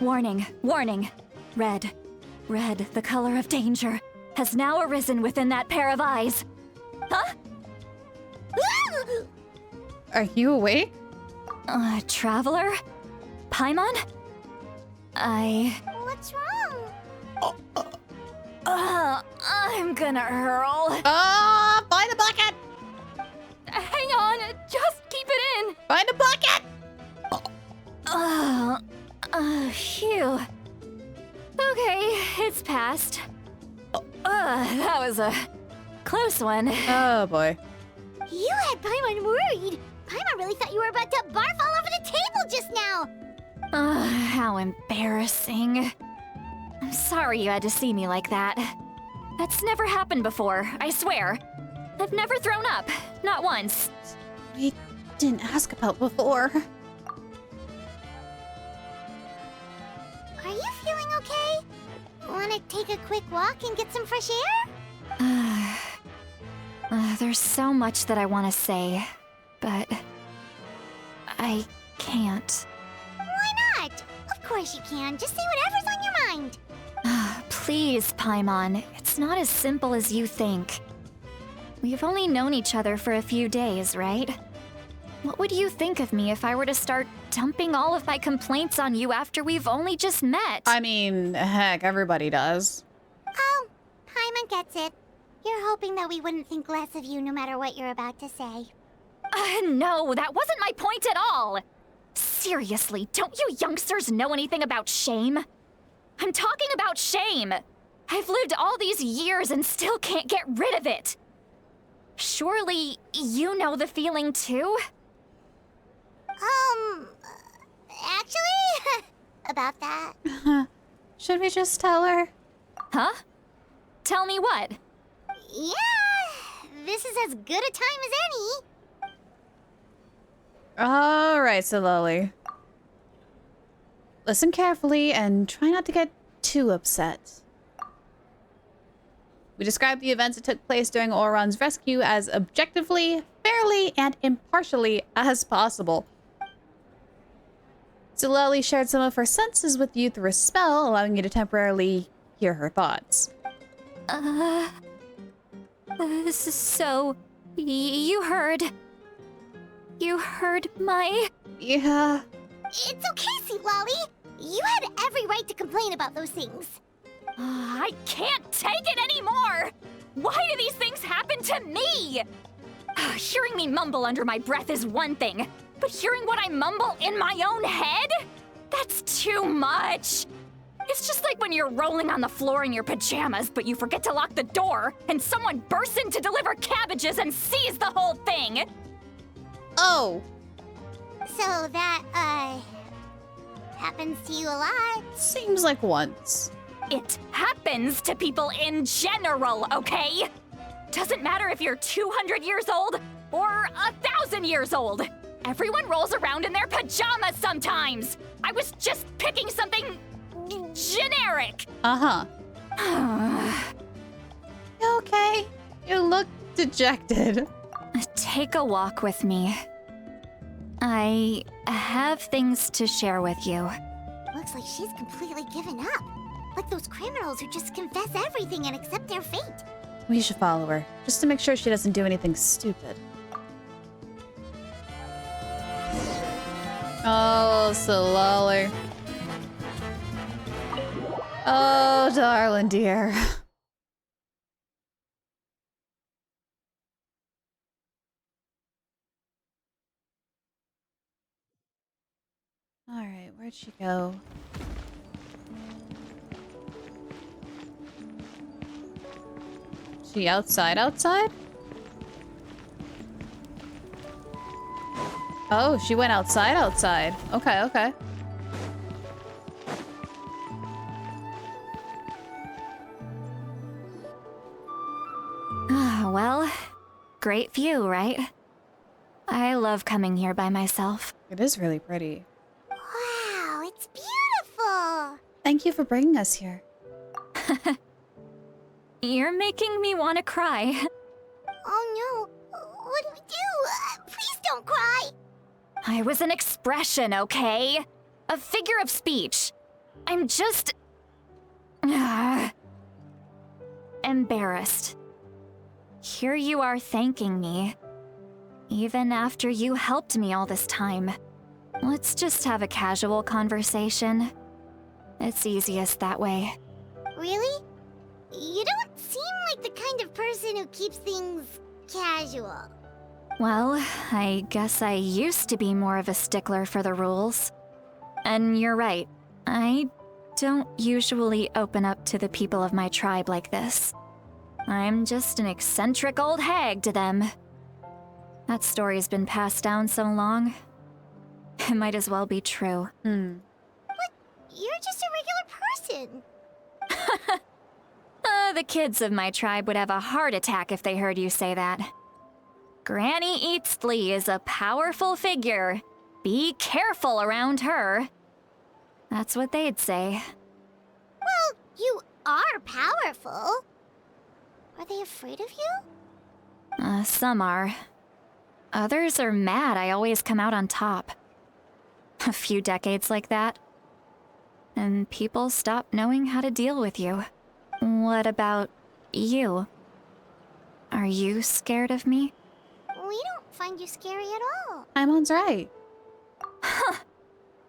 Warning, warning. Red, the color of danger, has now arisen within that pair of eyes. Huh? Are you awake? Traveler? Paimon? What's wrong? I'm gonna hurl. Find a bucket! Hang on, just keep it in! Find a bucket! Phew. Okay, it's passed. That was a close one. Oh boy. You had Paimon worried. Paimon really thought you were about to barf all over the table just now. How embarrassing. I'm sorry you had to see me like that. That's never happened before, I swear. I've never thrown up, not once. We didn't ask about before. Are you feeling okay? Want to take a quick walk and get some fresh air? There's so much that I want to say, but I can't. Why not? Of course you can. Just say whatever's on your mind. Please, Paimon. It's not as simple as you think. We've only known each other for a few days, right? What would you think of me if I were to start dumping all of my complaints on you after we've only just met? I mean, heck, everybody does. Oh, Paimon gets it. You're hoping that we wouldn't think less of you no matter what you're about to say. No, that wasn't my point at all. Seriously, don't you youngsters know anything about shame? I'm talking about shame. I've lived all these years and still can't get rid of it. Surely you know the feeling too? Actually, about that. Should we just tell her? Huh? Tell me what? Yeah, this is as good a time as any. All right, so Lily. Listen carefully and try not to get too upset. We described the events that took place during Oron's rescue as objectively, fairly, and impartially as possible. Zileli shared some of her senses with you through a spell, allowing you to temporarily hear her thoughts. This is so... You heard my... Yeah. It's okay, Sweet Lolly. You had every right to complain about those things. I can't take it anymore! Why do these things happen to me? Hearing me mumble under my breath is one thing, but hearing what I mumble in my own head? That's too much. It's just like when you're rolling on the floor in your pajamas, but you forget to lock the door, and someone bursts in to deliver cabbages and sees the whole thing. Oh. So that, happens to you a lot? Seems like once. It happens to people in general, okay? Doesn't matter if you're 200 years old or 1,000 years old. Everyone rolls around in their pajamas sometimes. I was just picking something generic. Uh-huh. You okay? You look dejected. Take a walk with me. I have things to share with you. Looks like she's completely given up. Like those criminals who just confess everything and accept their fate. We should follow her, just to make sure she doesn't do anything stupid. Oh, slowly. Oh, darling dear. Alright, where'd she go? She outside? Oh, she went outside. Okay. Well, great view, right? I love coming here by myself. It is really pretty. Wow, it's beautiful! Thank you for bringing us here. You're making me want to cry. Oh no, what do we do? Please don't cry! I was an expression, okay? A figure of speech. I'm just... embarrassed. Here you are thanking me. Even after you helped me all this time. Let's just have a casual conversation. It's easiest that way. Really? You don't seem like the kind of person who keeps things casual. Well, I guess I used to be more of a stickler for the rules. And you're right, I don't usually open up to the people of my tribe like this. I'm just an eccentric old hag to them. That story's been passed down so long, it might as well be true. But you're just a regular person. The kids of my tribe would have a heart attack if they heard you say that. Granny Eatsley is a powerful figure. Be careful around her. That's what they'd say. Well, you are powerful. Are they afraid of you? Some are. Others are mad I always come out on top. A few decades like that, and people stop knowing how to deal with you. What about you? Are you scared of me? We don't find you scary at all. Imon's right.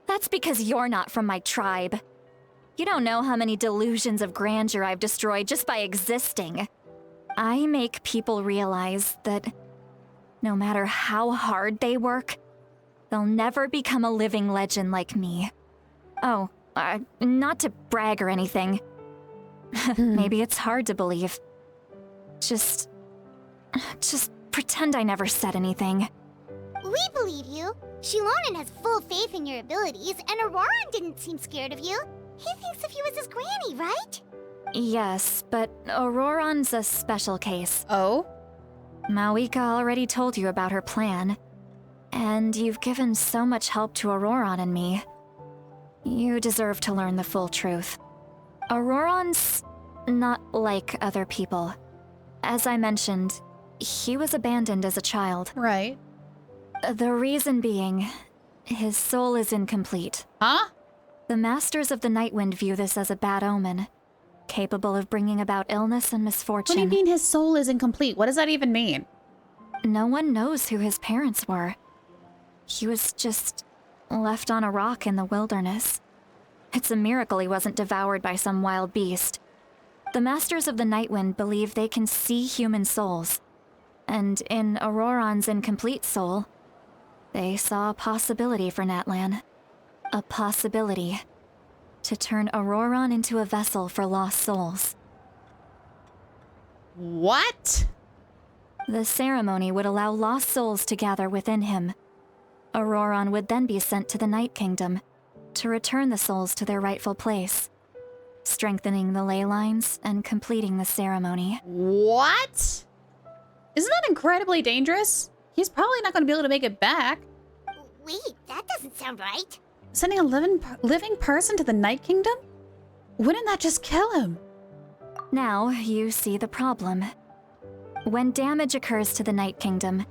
That's because you're not from my tribe. You don't know how many delusions of grandeur I've destroyed just by existing. I make people realize that no matter how hard they work, they'll never become a living legend like me. Oh, not to brag or anything. Maybe it's hard to believe. Just pretend I never said anything. We believe you. Shilonen has full faith in your abilities, and Auroran didn't seem scared of you. He thinks of you as his granny, right? Yes, but Auroran's a special case. Oh? Mawika already told you about her plan. And you've given so much help to Auroran and me. You deserve to learn the full truth. Auroran's not like other people. As I mentioned, he was abandoned as a child. Right. The reason being, his soul is incomplete. Huh? The Masters of the Nightwind view this as a bad omen, capable of bringing about illness and misfortune. What do you mean his soul is incomplete? What does that even mean? No one knows who his parents were. He was just left on a rock in the wilderness. It's a miracle he wasn't devoured by some wild beast. The Masters of the Nightwind believe they can see human souls, And in Auroron's incomplete soul, they saw a possibility for Natlan. A possibility to turn Auroron into a vessel for lost souls. What? The ceremony would allow lost souls to gather within him. Auroron would then be sent to the Night Kingdom to return the souls to their rightful place, strengthening the ley lines and completing the ceremony. What? Isn't that incredibly dangerous? He's probably not going to be able to make it back. Wait, that doesn't sound right. Sending a living person to the Night Kingdom? Wouldn't that just kill him? Now you see the problem. When damage occurs to the Night Kingdom,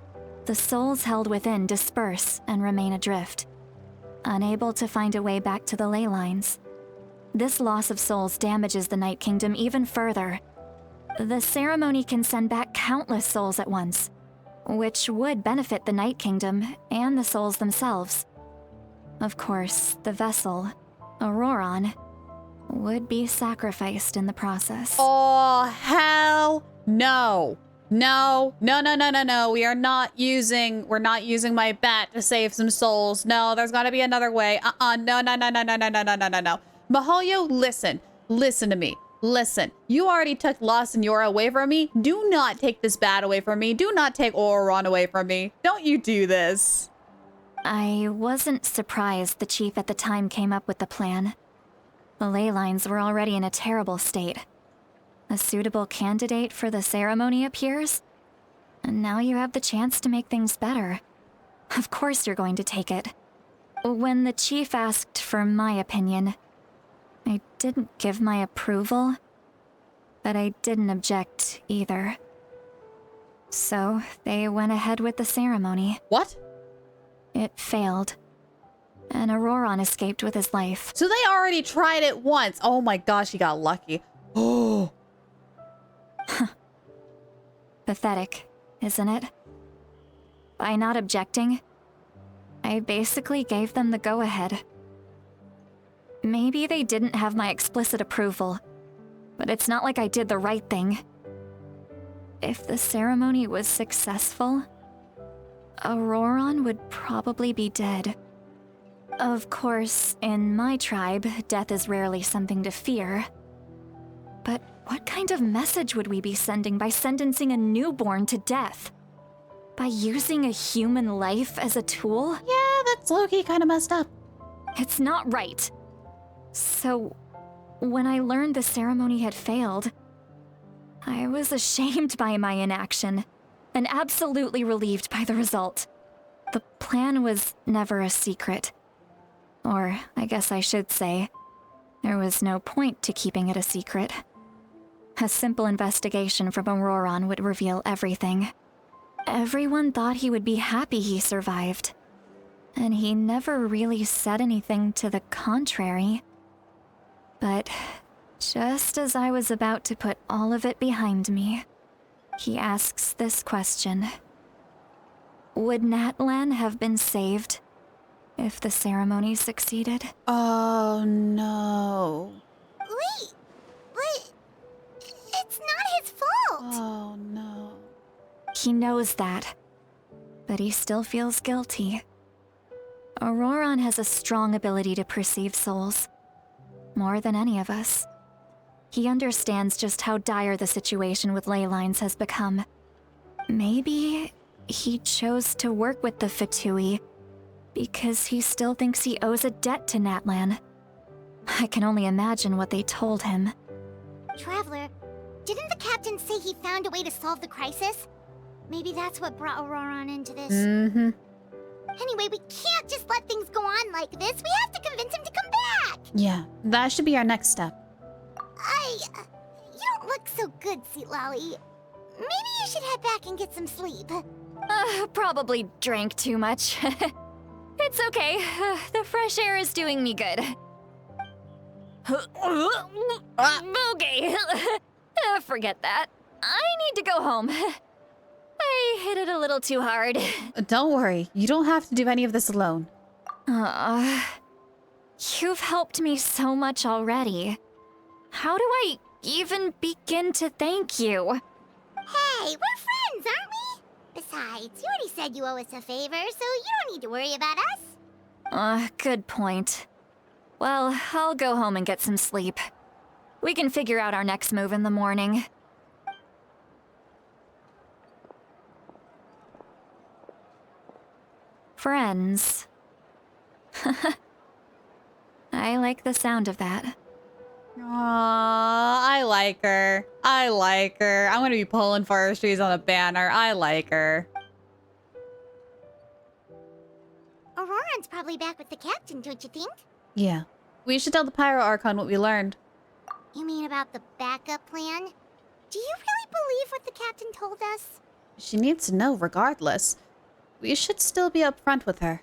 the souls held within disperse and remain adrift, unable to find a way back to the ley lines. This loss of souls damages the Night Kingdom even further. The ceremony can send back countless souls at once, which would benefit the Night Kingdom and the souls themselves. Of course, the vessel, Auroron, would be sacrificed in the process. Oh, hell no. No. We're not using my bat to save some souls. No, there's gotta be another way. No. Mihoyo, listen to me. Listen, you already took Lost and Yora away from me. Do not take this bat away from me. Do not take Auroron away from me. Don't you do this. I wasn't surprised the chief at the time came up with the plan. The ley lines were already in a terrible state. A suitable candidate for the ceremony appears, and now you have the chance to make things better. Of course you're going to take it. When the chief asked for my opinion, I didn't give my approval, but I didn't object either. So they went ahead with the ceremony. What? It failed, and Auroron escaped with his life. So they already tried it once. Oh my gosh, he got lucky. Oh. Pathetic, isn't it? By not objecting, I basically gave them the go-ahead. Maybe they didn't have my explicit approval, but it's not like I did the right thing. If the ceremony was successful, Auroron would probably be dead. Of course, in my tribe, death is rarely something to fear. But what kind of message would we be sending by sentencing a newborn to death? By using a human life as a tool? Yeah, that's low-key kind of messed up. It's not right. So, when I learned the ceremony had failed, I was ashamed by my inaction, and absolutely relieved by the result. The plan was never a secret. Or, I guess I should say, there was no point to keeping it a secret. A simple investigation from Auroron would reveal everything. Everyone thought he would be happy he survived, and he never really said anything to the contrary. But just as I was about to put all of it behind me, he asks this question. Would Natlan have been saved if the ceremony succeeded? Oh no. Wait, but it's not his fault. Oh no. He knows that, but he still feels guilty. Auroron has a strong ability to perceive souls, more than any of us. He understands just how dire the situation with ley lines has become. Maybe he chose to work with the Fatui because he still thinks he owes a debt to Natlan. I can only imagine what they told him. Traveler, didn't the captain say he found a way to solve the crisis? Maybe that's what brought Auroron into this. Mm-hmm. Anyway, we can't just let things go on like this. We have to convince him to come back. Yeah, that should be our next step. You don't look so good, Sweet Lolly. Maybe you should head back and get some sleep. Probably drank too much. It's okay. The fresh air is doing me good. Okay. Forget that. I need to go home. I hit it a little too hard. Don't worry, you don't have to do any of this alone. You've helped me so much already. How do I even begin to thank you? Hey, we're friends, aren't we? Besides, you already said you owe us a favor, so you don't need to worry about us. Good point. Well, I'll go home and get some sleep. We can figure out our next move in the morning. Friends. I like the sound of that. Aww, I like her. I like her. I'm gonna be pulling for her. She's on a banner. I like her. Auroran's probably back with the captain, don't you think? Yeah. We should tell the Pyro Archon what we learned. You mean about the backup plan? Do you really believe what the captain told us? She needs to know regardless. We should still be upfront with her.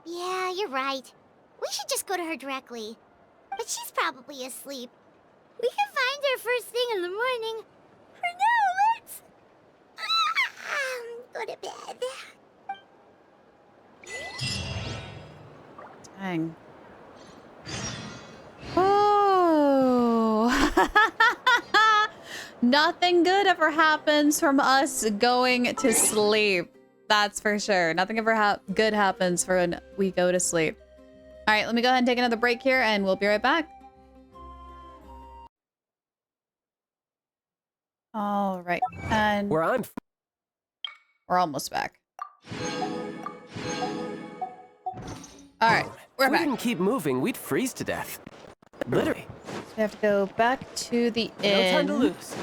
Yeah, you're right. We should just go to her directly. But she's probably asleep. We can find her first thing in the morning. For now, let's... go to bed. Dang. Oh. Nothing good ever happens from us going to sleep. That's for sure. Nothing ever good happens when we go to sleep. All right, let me go ahead and take another break here, and we'll be right back. All right, and Where I'm we're almost back. All right, we're If we back. didn't keep moving, we'd freeze to death. Literally. So we have to go back to the No inn. time to lose.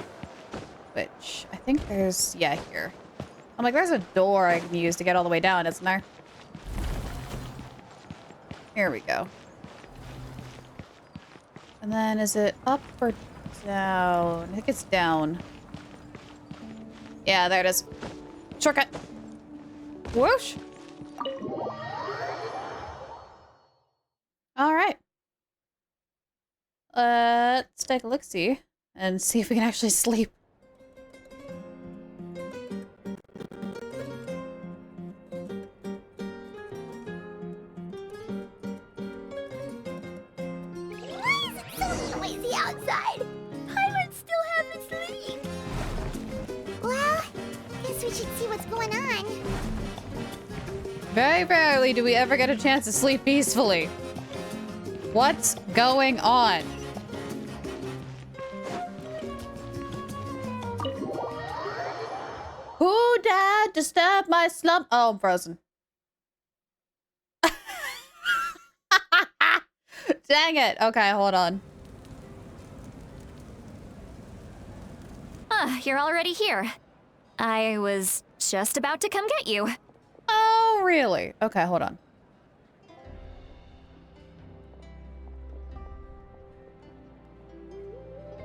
Which I think there's, yeah, here. I'm like, there's a door I can use to get all the way down, isn't there? Here we go. And then is it up or down? I think it's down. Yeah, there it is. Shortcut. Whoosh. All right. Let's take a look-see and see if we can actually sleep. Why is it so noisy outside? Pirates still haven't sleep. Well, guess we should see what's going on. Very rarely do we ever get a chance to sleep peacefully. What's going on? Who dared disturb my slump? Oh, I'm frozen. Dang it. Okay, hold on. You're already here. I was just about to come get you. Oh, really? Okay, hold on.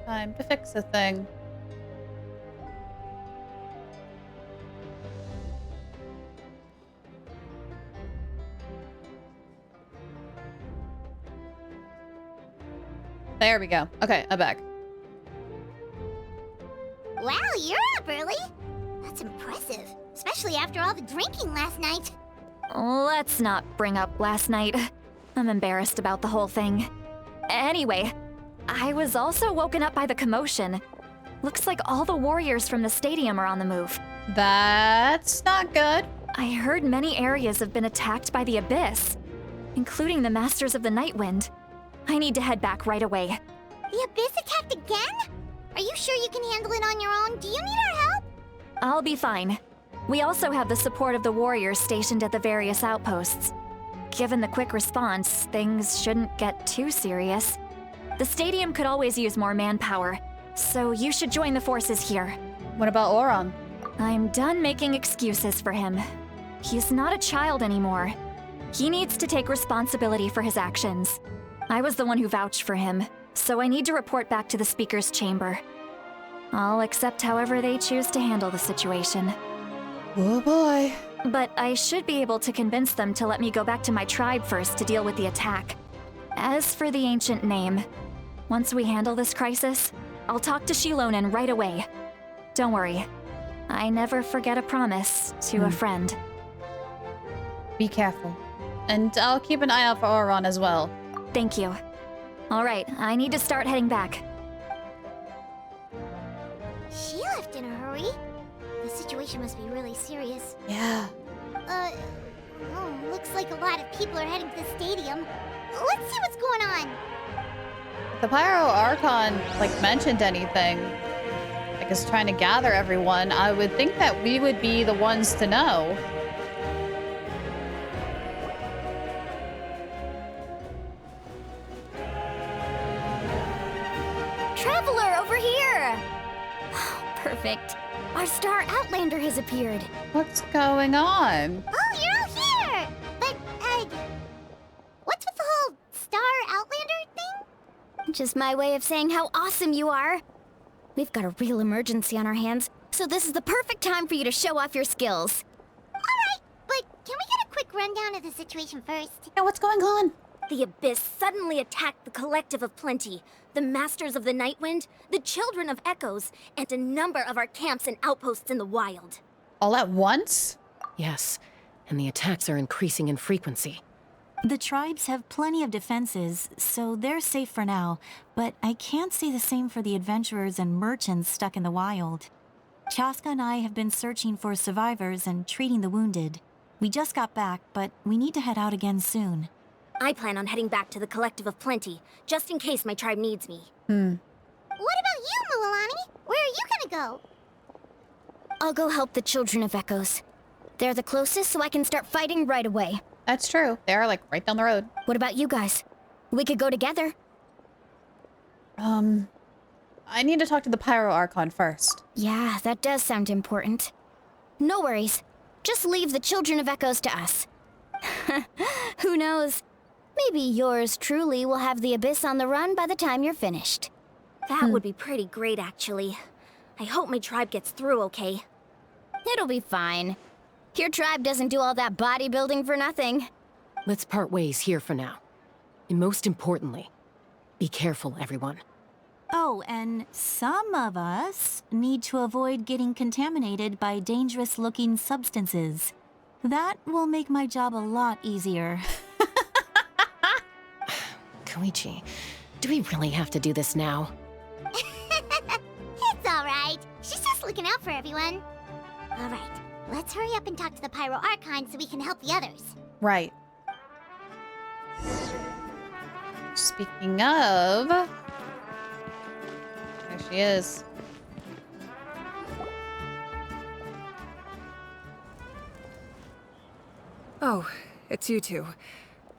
Time to fix a thing. There we go. Okay, I'm back. Wow, you're up early. That's impressive, especially after all the drinking last night. Let's not bring up last night. I'm embarrassed about the whole thing. Anyway, I was also woken up by the commotion. Looks like all the warriors from the stadium are on the move. That's not good. I heard many areas have been attacked by the Abyss, including the Masters of the Nightwind. I need to head back right away. The Abyss attacked again? Are you sure you can handle it on your own? Do you need our help? I'll be fine. We also have the support of the warriors stationed at the various outposts. Given the quick response, things shouldn't get too serious. The stadium could always use more manpower, so you should join the forces here. What about Auron? I'm done making excuses for him. He's not a child anymore. He needs to take responsibility for his actions. I was the one who vouched for him, so I need to report back to the Speaker's chamber. I'll accept however they choose to handle the situation. Oh boy. But I should be able to convince them to let me go back to my tribe first to deal with the attack. As for the ancient name, once we handle this crisis, I'll talk to Shilonen right away. Don't worry, I never forget a promise to a friend. Be careful. And I'll keep an eye out for Auron as well. Thank you. All right, I need to start heading back. She left in a hurry. The situation situation must be really serious. Yeah. Looks like a lot of people are heading to the stadium. Let's see what's going on. If the Pyro Archon, like, mentioned anything, like, is trying to gather everyone, I would think that we would be the ones to know. Traveler, over here! Perfect. Our star Outlander has appeared. What's going on? Oh, you're all here! But, what's with the whole Star Outlander thing? Just my way of saying how awesome you are. We've got a real emergency on our hands, so this is the perfect time for you to show off your skills. Alright, but can we get a quick rundown of the situation first? Yeah, what's going on? The Abyss suddenly attacked the Collective of Plenty, the Masters of the Nightwind, the Children of Echoes, and a number of our camps and outposts in the wild. All at once? Yes, and the attacks are increasing in frequency. The tribes have plenty of defenses, so they're safe for now, but I can't say the same for the adventurers and merchants stuck in the wild. Chaska and I have been searching for survivors and treating the wounded. We just got back, but we need to head out again soon. I plan on heading back to the Collective of Plenty, just in case my tribe needs me. What about you, Mualani? Where are you gonna go? I'll go help the Children of Echoes. They're the closest, so I can start fighting right away. That's true. They're, like, right down the road. What about you guys? We could go together. I need to talk to the Pyro Archon first. Yeah, that does sound important. No worries. Just leave the Children of Echoes to us. Who knows? Maybe yours truly will have the Abyss on the run by the time you're finished. That would be pretty great, actually. I hope my tribe gets through okay. It'll be fine. Your tribe doesn't do all that bodybuilding for nothing. Let's part ways here for now. And most importantly, be careful, everyone. Oh, and some of us need to avoid getting contaminated by dangerous-looking substances. That will make my job a lot easier. Koichi, do we really have to do this now? It's alright. She's just looking out for everyone. Alright, let's hurry up and talk to the Pyro Archon so we can help the others. Right. Speaking of... There she is. Oh, it's you two.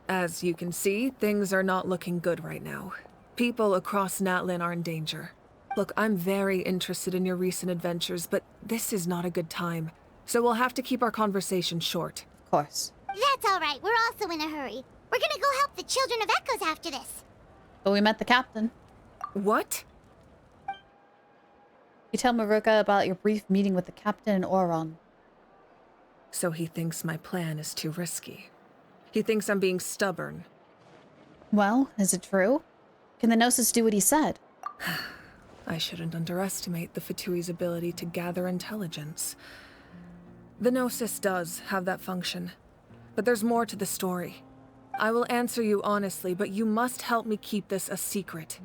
As you can see, things are not looking good right now. People across Natlan are in danger. Look, I'm very interested in your recent adventures, but this is not a good time. So we'll have to keep our conversation short. Of course. That's alright, we're also in a hurry. We're gonna go help the Children of Echoes after this. But we met the captain. What? You tell Maruka about your brief meeting with the captain in Oron. So he thinks my plan is too risky. He thinks I'm being stubborn. Well, is it true? Can the Gnosis do what he said? I shouldn't underestimate the Fatui's ability to gather intelligence. The Gnosis does have that function, but there's more to the story. I will answer you honestly, but you must help me keep this a secret.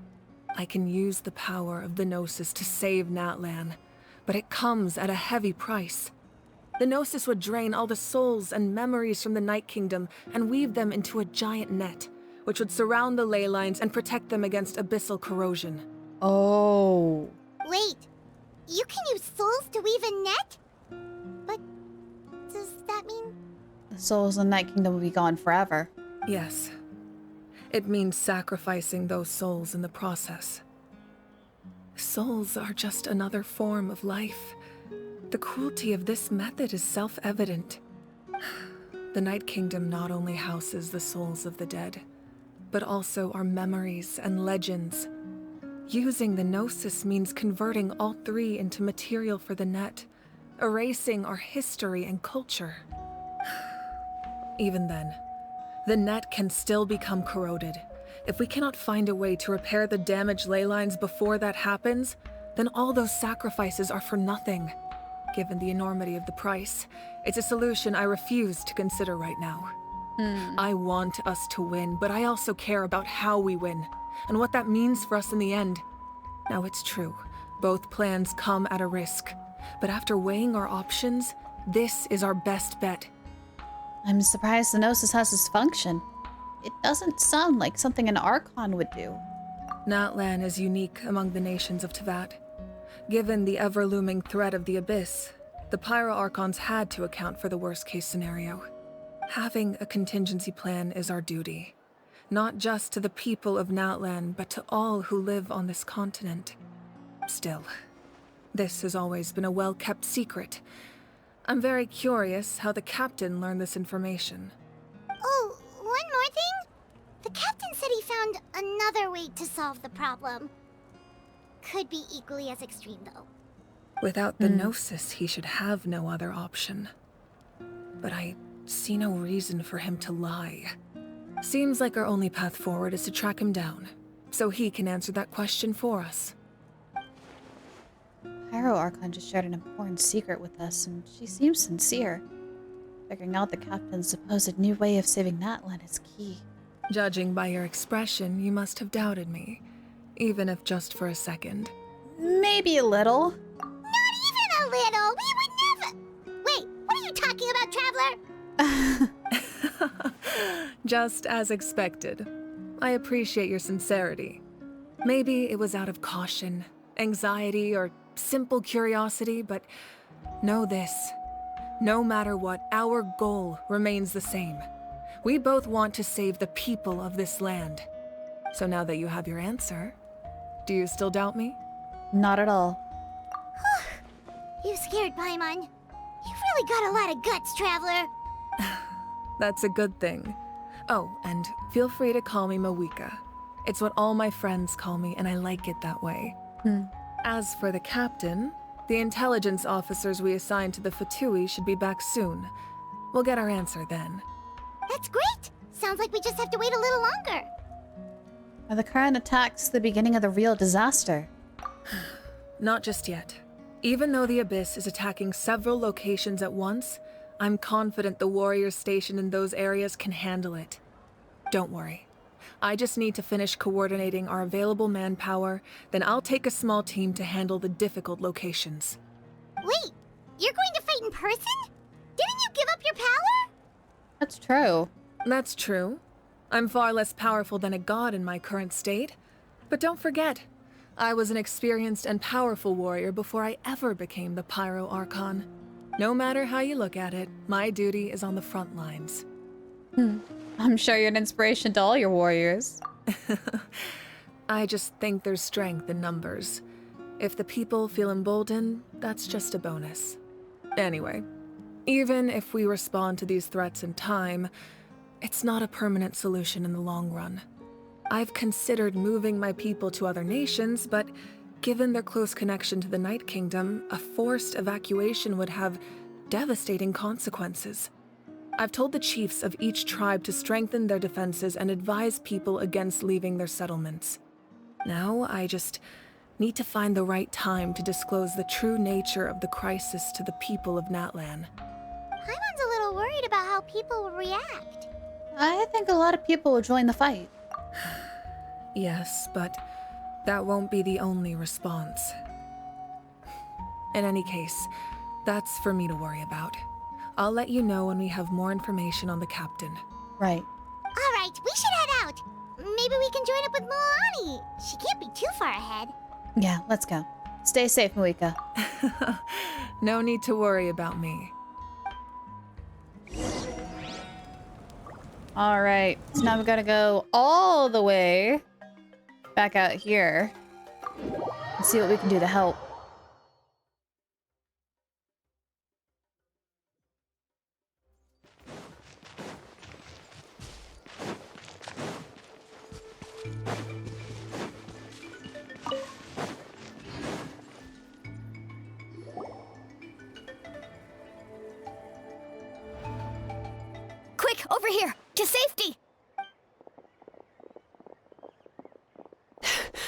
I can use the power of the Gnosis to save Natlan, but it comes at a heavy price. The Gnosis would drain all the souls and memories from the Night Kingdom and weave them into a giant net, which would surround the ley lines and protect them against abyssal corrosion. Oh. Wait, you can use souls to weave a net? But does that mean... The souls in the Night Kingdom will be gone forever. Yes. It means sacrificing those souls in the process. Souls are just another form of life. The cruelty of this method is self-evident. The Night Kingdom not only houses the souls of the dead, but also our memories and legends. Using the Gnosis means converting all three into material for the net, erasing our history and culture. Even then, the net can still become corroded. If we cannot find a way to repair the damaged ley lines before that happens, then all those sacrifices are for nothing. Given the enormity of the price, it's a solution I refuse to consider right now. I want us to win, but I also care about how we win, and what that means for us in the end. Now it's true, both plans come at a risk, But after weighing our options, this is our best bet. I'm surprised the Gnosis has this function. It doesn't sound like something an Archon would do. Natlan is unique among the nations of Teyvat. Given the ever-looming threat of the Abyss, the Pyro-Archons had to account for the worst-case scenario. Having a contingency plan is our duty. Not just to the people of Natlan, but to all who live on this continent. Still, this has always been a well-kept secret. I'm very curious how the captain learned this information. Oh, one more thing? The captain said he found another way to solve the problem. Could be equally as extreme, though. Without the Gnosis, he should have no other option. But I see no reason for him to lie. Seems like our only path forward is to track him down, so he can answer that question for us. Pyro Archon just shared an important secret with us, and she seems sincere. Figuring out the captain's supposed new way of saving Natlan is key. Judging by your expression, you must have doubted me, even if just for a second. Maybe a little. Not even a little! We would never— Wait, what are you talking about, Traveler? Just as expected. I appreciate your sincerity. Maybe it was out of caution, anxiety, or simple curiosity, but know this. No matter what, our goal remains the same. We both want to save the people of this land. So now that you have your answer, do you still doubt me? Not at all. You scared, Paimon. You've really got a lot of guts, Traveler. That's a good thing. Oh, and feel free to call me Mawika. It's what all my friends call me, and I like it that way. As for the captain, the intelligence officers we assigned to the Fatui should be back soon. We'll get our answer then. That's great! Sounds like we just have to wait a little longer. Are the current attacks the beginning of the real disaster? Not just yet. Even though the Abyss is attacking several locations at once, I'm confident the warriors stationed in those areas can handle it. Don't worry. I just need to finish coordinating our available manpower, then I'll take a small team to handle the difficult locations. Wait, you're going to fight in person? Didn't you give up your power? That's true. That's true. I'm far less powerful than a god in my current state. But don't forget, I was an experienced and powerful warrior before I ever became the Pyro Archon. No matter how you look at it, my duty is on the front lines. I'm sure you're an inspiration to all your warriors. I just think there's strength in numbers. If the people feel emboldened, that's just a bonus. Anyway, even if we respond to these threats in time, it's not a permanent solution in the long run. I've considered moving my people to other nations, but given their close connection to the Night Kingdom, a forced evacuation would have devastating consequences. I've told the chiefs of each tribe to strengthen their defenses and advise people against leaving their settlements. Now, I just need to find the right time to disclose the true nature of the crisis to the people of Natlan. Paimon's a little worried about how people will react. I think a lot of people will join the fight. Yes, but that won't be the only response. In any case, that's for me to worry about. I'll let you know when we have more information on the captain. Right. All right, we should head out. Maybe we can join up with Milani. She can't be too far ahead. Yeah, let's go. Stay safe, Mawika. No need to worry about me. All right, so now we gotta go all the way back out here and see what we can do to help. Quick, over here! To safety!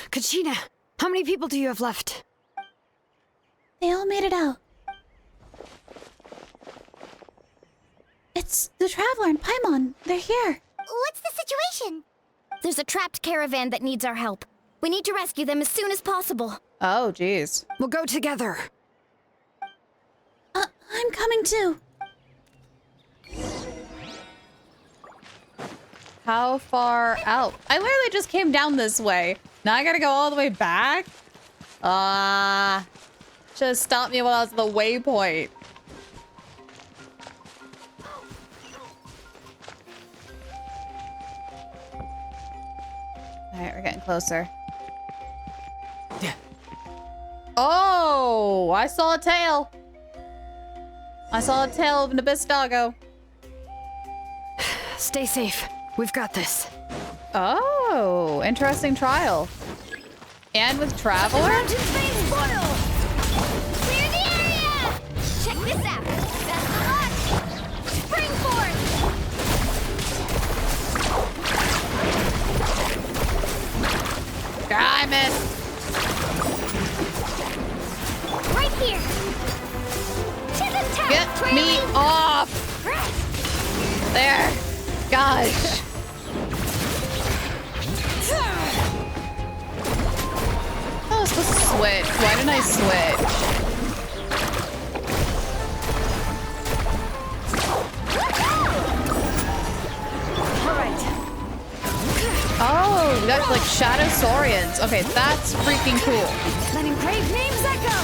Kachina, how many people do you have left? They all made it out. It's the Traveler and Paimon. They're here. What's the situation? There's a trapped caravan that needs our help. We need to rescue them as soon as possible. Oh, geez. We'll go together. coming too. How far out? I literally just came down this way. Now I gotta go all the way back? Just stopped me while I was at the waypoint. Alright, we're getting closer. Oh, I saw a tail. I saw a tail of an abyss doggo. Stay safe. We've got this. Oh, interesting trial. And with Traveler? Clear the area! Check this out. That's the launch. Spring force! I missed. Right here. Get me off! There. Gosh. I was supposed to switch. Why didn't I switch? Alright. Oh, we got like Shadow Saurians. Okay, that's freaking cool. Letting brave names echo!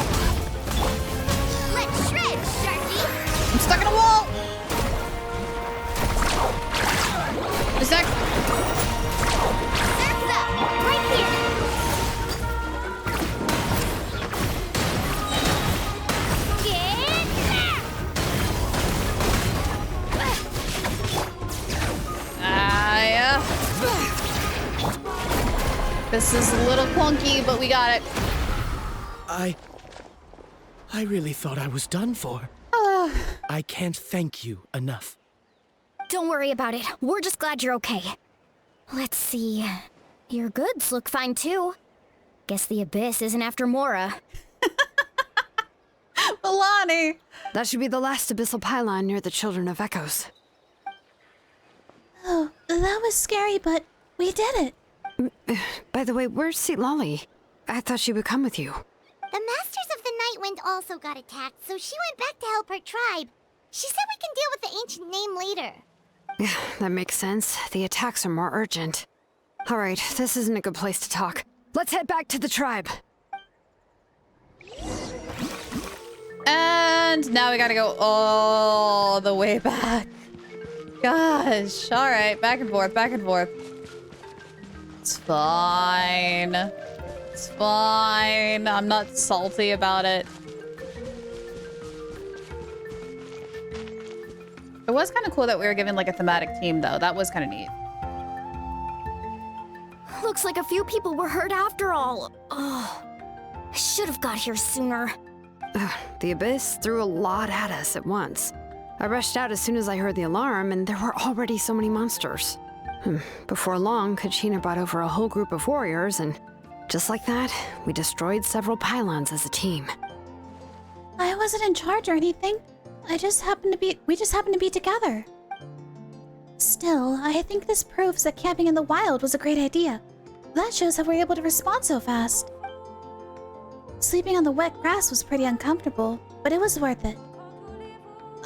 Let's shred, Sharky! I'm stuck in a wall! Is that... Surf's up! Right here! Get there! Yeah. This is a little clunky, but we got it. I really thought I was done for. I can't thank you enough. Don't worry about it. We're just glad you're okay. Let's see. Your goods look fine too. Guess the Abyss isn't after Mora. Milani! That should be the last abyssal pylon near the Children of Echoes. Oh, that was scary, but we did it. By the way, where's Lolly? I thought she would come with you. The Masters of the Nightwind also got attacked, so she went back to help her tribe. She said we can deal with the ancient name later. Yeah, that makes sense. The attacks are more urgent. Alright, this isn't a good place to talk. Let's head back to the tribe. And now we gotta go all the way back. Gosh. Alright, back and forth, back and forth. It's fine. It's fine. I'm not salty about it. It was kind of cool that we were given like a thematic team though. That was kind of neat. Looks like a few people were hurt after all. Oh, I should have got here sooner. The Abyss threw a lot at us at once. I rushed out as soon as I heard the alarm, and there were already so many monsters. Before long, Kachina brought over a whole group of warriors, and just like that, we destroyed several pylons as a team. I wasn't in charge or anything. We just happened to be together. Still, I think this proves that camping in the wild was a great idea. That shows how we're able to respond so fast. Sleeping on the wet grass was pretty uncomfortable, but it was worth it.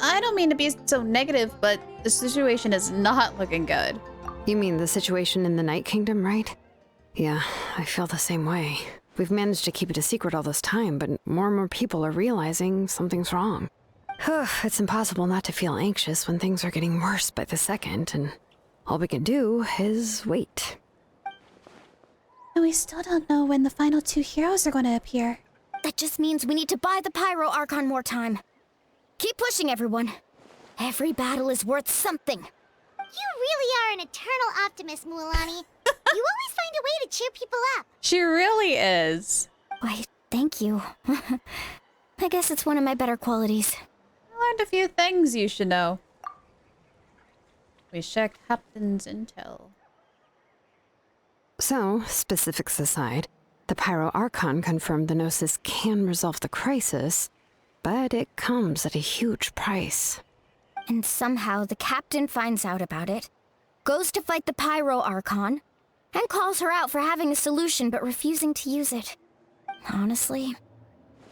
I don't mean to be so negative, but the situation is not looking good. You mean the situation in the Night Kingdom, right? Yeah, I feel the same way. We've managed to keep it a secret all this time, but more and more people are realizing something's wrong. It's impossible not to feel anxious when things are getting worse by the second, and all we can do is wait. And we still don't know when the final two heroes are going to appear. That just means we need to buy the Pyro Archon more time. Keep pushing, everyone. Every battle is worth something. You really are an eternal optimist, Mualani. You always find a way to cheer people up. She really is. Why, thank you. I guess it's one of my better qualities. I learned a few things you should know. We check Captain's intel. So, specifics aside, the Pyro Archon confirmed the Gnosis can resolve the crisis, but it comes at a huge price. And somehow the captain finds out about it, goes to fight the Pyro Archon, and calls her out for having a solution but refusing to use it. Honestly,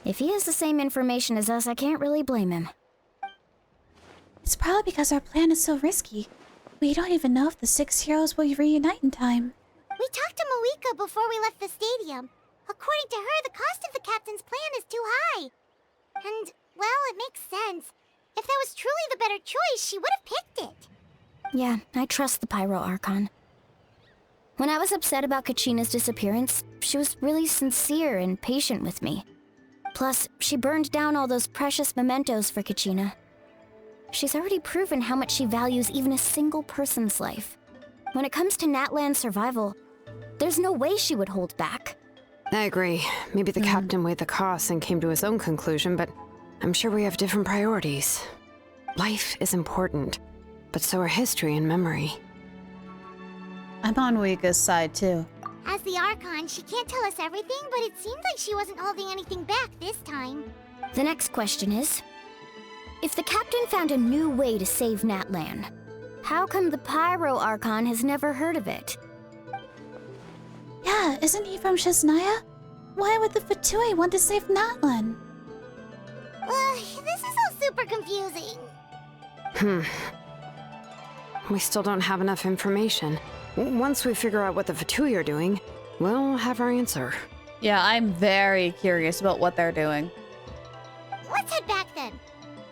if he has the same information as us, I can't really blame him. It's probably because our plan is so risky. We don't even know if the 6 heroes will reunite in time. We talked to Moika before we left the stadium. According to her, the cost of the captain's plan is too high. And, well, it makes sense. If that was truly the better choice, she would have picked it. Yeah, I trust the Pyro Archon. When I was upset about Kachina's disappearance, she was really sincere and patient with me. Plus, she burned down all those precious mementos for Kachina. She's already proven how much she values even a single person's life. When it comes to Natlan's survival, there's no way she would hold back. I agree. Maybe the captain weighed the costs and came to his own conclusion, but I'm sure we have different priorities. Life is important, but so are history and memory. I'm on Wika's side, too. As the Archon, she can't tell us everything, but it seems like she wasn't holding anything back this time. The next question is, if the captain found a new way to save Natlan, how come the Pyro Archon has never heard of it? Yeah, isn't he from Shesnaya? Why would the Fatui want to save Natlan? This is all super confusing. We still don't have enough information. Once we figure out what the Fatui are doing, we'll have our answer. Yeah, I'm very curious about what they're doing. Let's head back then.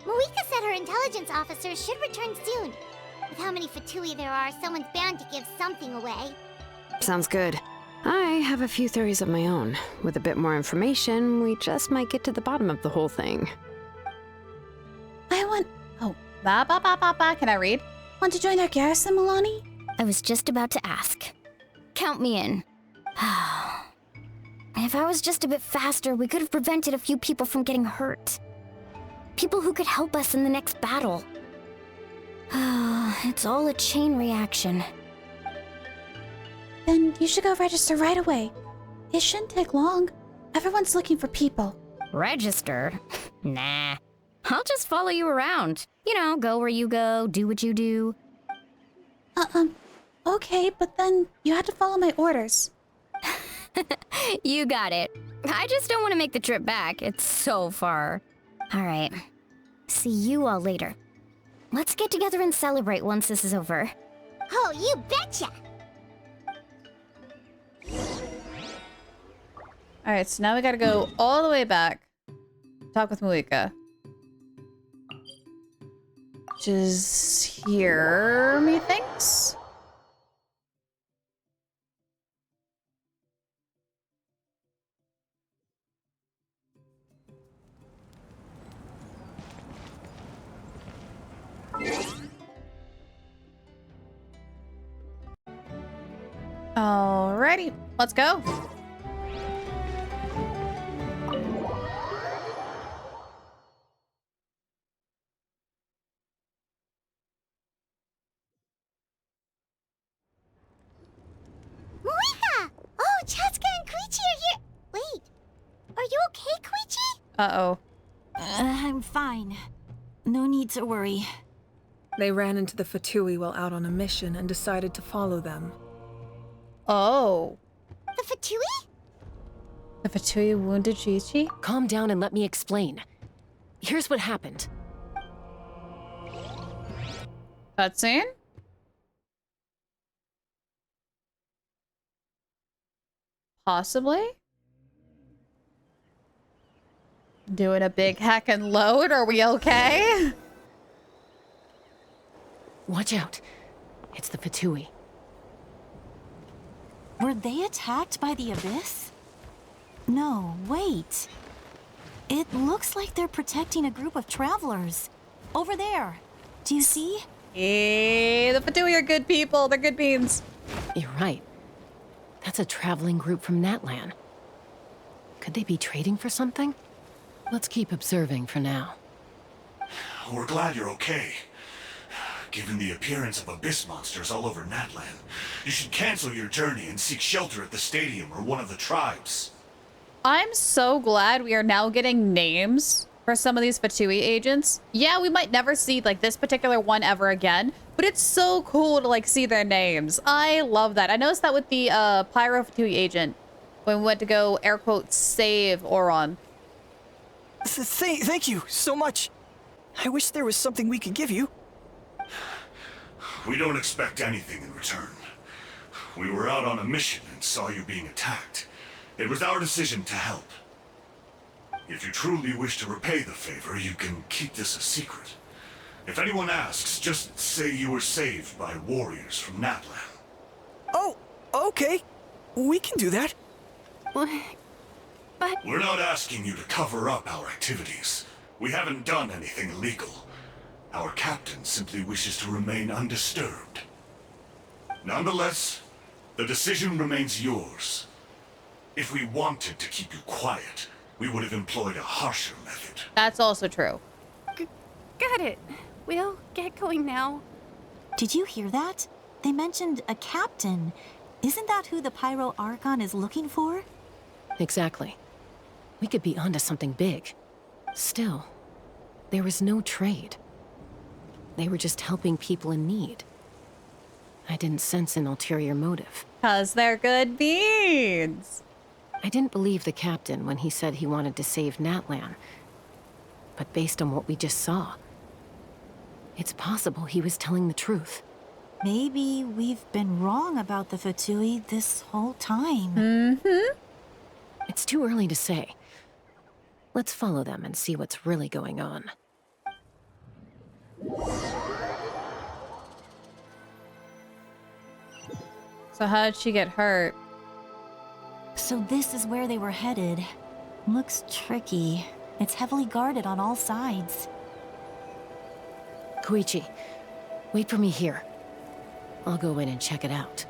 Moika said her intelligence officers should return soon. With how many Fatui there are, someone's bound to give something away. Sounds good. I have a few theories of my own. With a bit more information, we just might get to the bottom of the whole thing. I want... Oh, can I read? Want to join our garrison, Milani? I was just about to ask. Count me in. If I was just a bit faster, we could have prevented a few people from getting hurt. People who could help us in the next battle. It's all a chain reaction. Then you should go register right away. It shouldn't take long. Everyone's looking for people. Register? Nah. I'll just follow you around. You know, go where you go, do what you do. Okay, but then you had to follow my orders. You got it. I just don't want to make the trip back. It's so far. All right. See you all later. Let's get together and celebrate once this is over. Oh, you betcha! Alright, so now we gotta go all the way back. Talk with Moika. Which is here, methinks? Alrighty, let's go. Moika! Oh, Chaska and Koichi are here! Wait, are you okay, Koichi? Uh-oh. I'm fine. No need to worry. They ran into the Fatui while out on a mission and decided to follow them. Oh. The Fatui? The Fatui wounded Chi-Chi? Calm down and let me explain. Here's what happened. Cutscene? Possibly? Doing a big hack and load? Are we okay? Watch out. It's the Fatui. Were they attacked by the Abyss? No, wait. It looks like they're protecting a group of travelers. Over there. Do you see? Hey, the Fatui are good people. They're good beans. You're right. That's a traveling group from Natlan. Could they be trading for something? Let's keep observing for now. We're glad you're okay. Given the appearance of abyss monsters all over Natlan, you should cancel your journey and seek shelter at the stadium or one of the tribes. I'm so glad we are now getting names for some of these Fatui agents. Yeah, we might never see like this particular one ever again, but it's so cool to like see their names. I love that. I noticed that with the Pyro Fatui agent when we went to go air quotes save Oron. Thank you so much. I wish there was something we could give you. We don't expect anything in return. We were out on a mission and saw you being attacked. It was our decision to help. If you truly wish to repay the favor, you can keep this a secret. If anyone asks, just say you were saved by warriors from Natlan. Oh, okay. We can do that. But... We're not asking you to cover up our activities. We haven't done anything illegal. Our captain simply wishes to remain undisturbed. Nonetheless, the decision remains yours. If we wanted to keep you quiet, we would have employed a harsher method. That's also true. Got it. We'll get going now. Did you hear that? They mentioned a captain. Isn't that who the Pyro Archon is looking for? Exactly. We could be onto something big. Still, there was no trade. They were just helping people in need. I didn't sense an ulterior motive. 'Cause they're good beans. I didn't believe the captain when he said he wanted to save Natlan. But based on what we just saw, it's possible he was telling the truth. Maybe we've been wrong about the Fatui this whole time. Mm-hmm. It's too early to say. Let's follow them and see what's really going on. So how did she get hurt? So this is where they were headed. Looks tricky. It's heavily guarded on all sides. Koichi, wait for me here. I'll go in and check it out.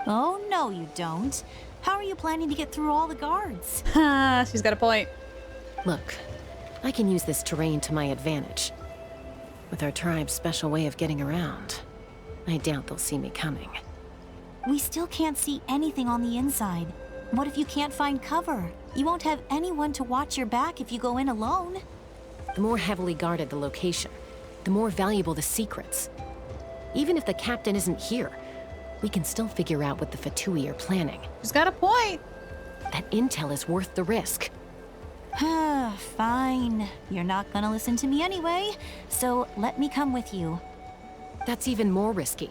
Oh, no you don't. How are you planning to get through all the guards? Ha, she's got a point. Look, I can use this terrain to my advantage. With our tribe's special way of getting around, I doubt they'll see me coming. We still can't see anything on the inside. What if you can't find cover? You won't have anyone to watch your back if you go in alone. The more heavily guarded the location, the more valuable the secrets. Even if the captain isn't here, we can still figure out what the Fatui are planning. She's got a point. That intel is worth the risk. Fine. You're not gonna listen to me anyway, so let me come with you. That's even more risky.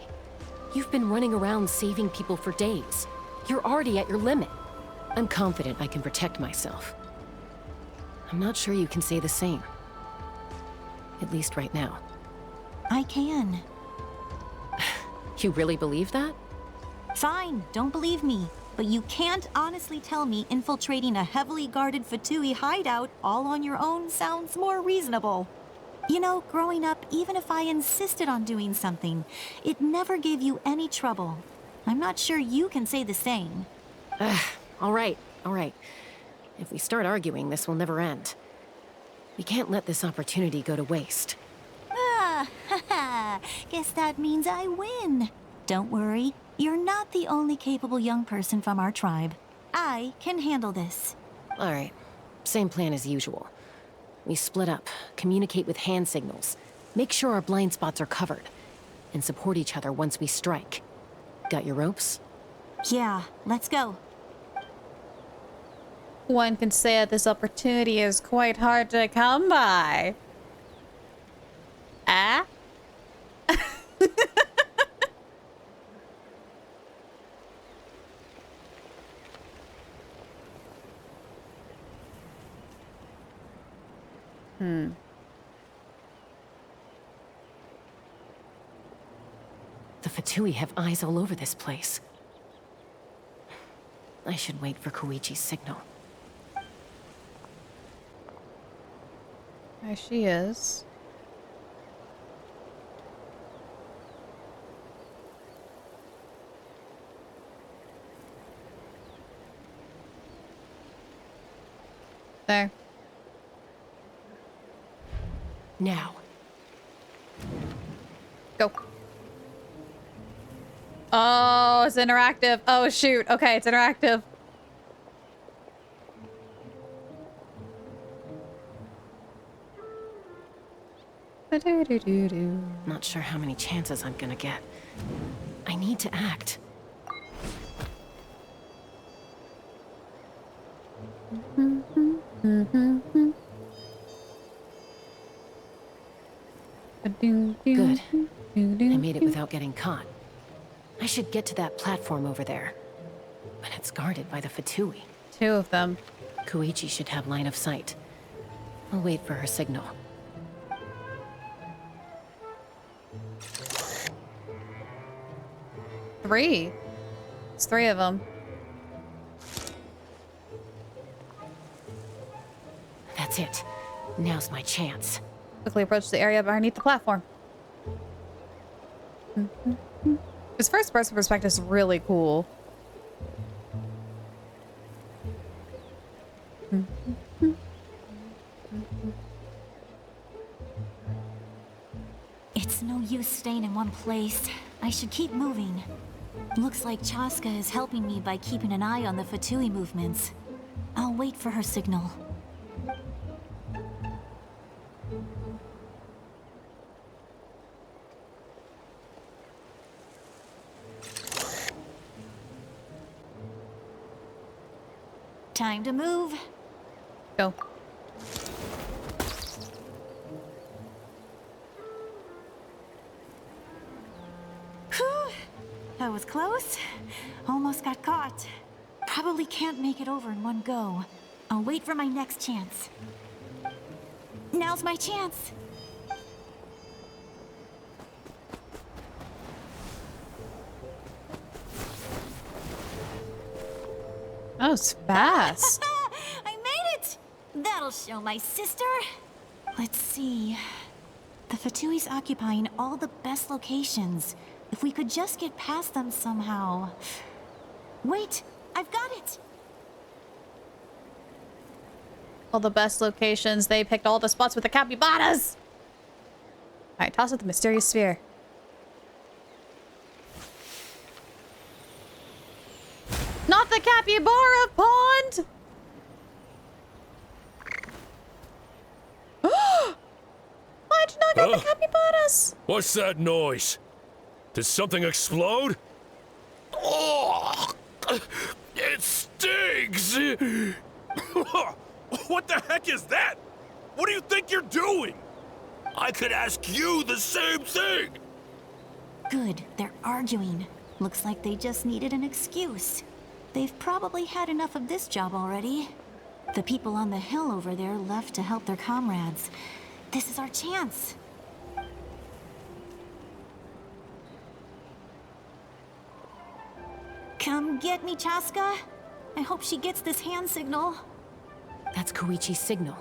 You've been running around saving people for days. You're already at your limit. I'm confident I can protect myself. I'm not sure you can say the same. At least right now. I can. You really believe that? Fine, don't believe me. But you can't honestly tell me infiltrating a heavily guarded Fatui hideout all on your own sounds more reasonable. You know, growing up, even if I insisted on doing something, it never gave you any trouble. I'm not sure you can say the same. All right. If we start arguing, this will never end. We can't let this opportunity go to waste. Guess that means I win. Don't worry, you're not the only capable young person from our tribe. I can handle this. All right, same plan as usual. We split up, communicate with hand signals, make sure our blind spots are covered, and support each other once we strike. Got your ropes? Yeah, let's go. One can say that this opportunity is quite hard to come by. Ah? The Fatui have eyes all over this place. I should wait for Koichi's signal. There she is. There. Now. Go. Oh, it's interactive. Oh, shoot. Okay, it's interactive. Not sure how many chances I'm gonna get. I need to act. Good. I made it without getting caught. I should get to that platform over there. But it's guarded by the Fatui. 2 of them. Koichi should have line of sight. I'll wait for her signal. Three. It's 3 of them. That's it. Now's my chance. Quickly approach the area underneath the platform. His first-person perspective is really cool. It's no use staying in one place. I should keep moving. Looks like Chaska is helping me by keeping an eye on the Fatui movements. I'll wait for her signal. Time to move. Go. Whew. That was close. Almost got caught. Probably can't make it over in one go. I'll wait for my next chance. Now's my chance. That was fast. I made it! That'll show my sister. Let's see. The Fatui's occupying all the best locations. If we could just get past them somehow. Wait, I've got it! All the best locations. They picked all the spots with the capybaras. Alright, toss out the mysterious sphere. Not the capybara pond! Why'd you not get the capybaras? What's that noise? Did something explode? Oh, it stinks! What the heck is that? What do you think you're doing? I could ask you the same thing! Good, they're arguing. Looks like they just needed an excuse. They've probably had enough of this job already. The people on the hill over there left to help their comrades. This is our chance. Come get me, Chaska. I hope she gets this hand signal. That's Koichi's signal.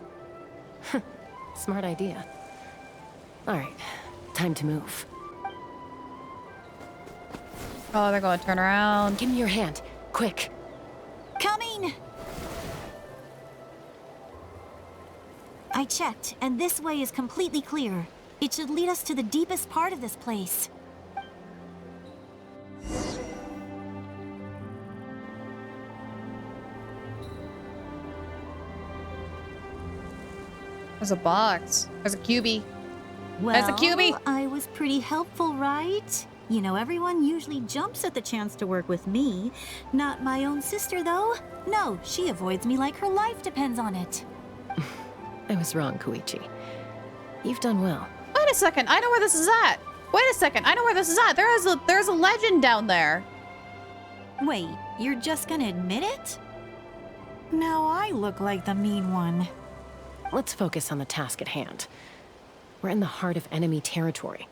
Smart idea. Alright, time to move. Oh, they're going to turn around. Give me your hand, quick. Coming! I checked, and this way is completely clear. It should lead us to the deepest part of this place. There's a box. There's a cubie. Well, There's a cubie. I was pretty helpful, right? You know, everyone usually jumps at the chance to work with me. Not my own sister, though. No, she avoids me like her life depends on it. I was wrong, Koichi. You've done well. Wait a second. I know where this is at. Wait a second. I know where this is at. There's a legend down there. Wait, you're just gonna admit it? Now I look like the mean one. Let's focus on the task at hand. We're in the heart of enemy territory.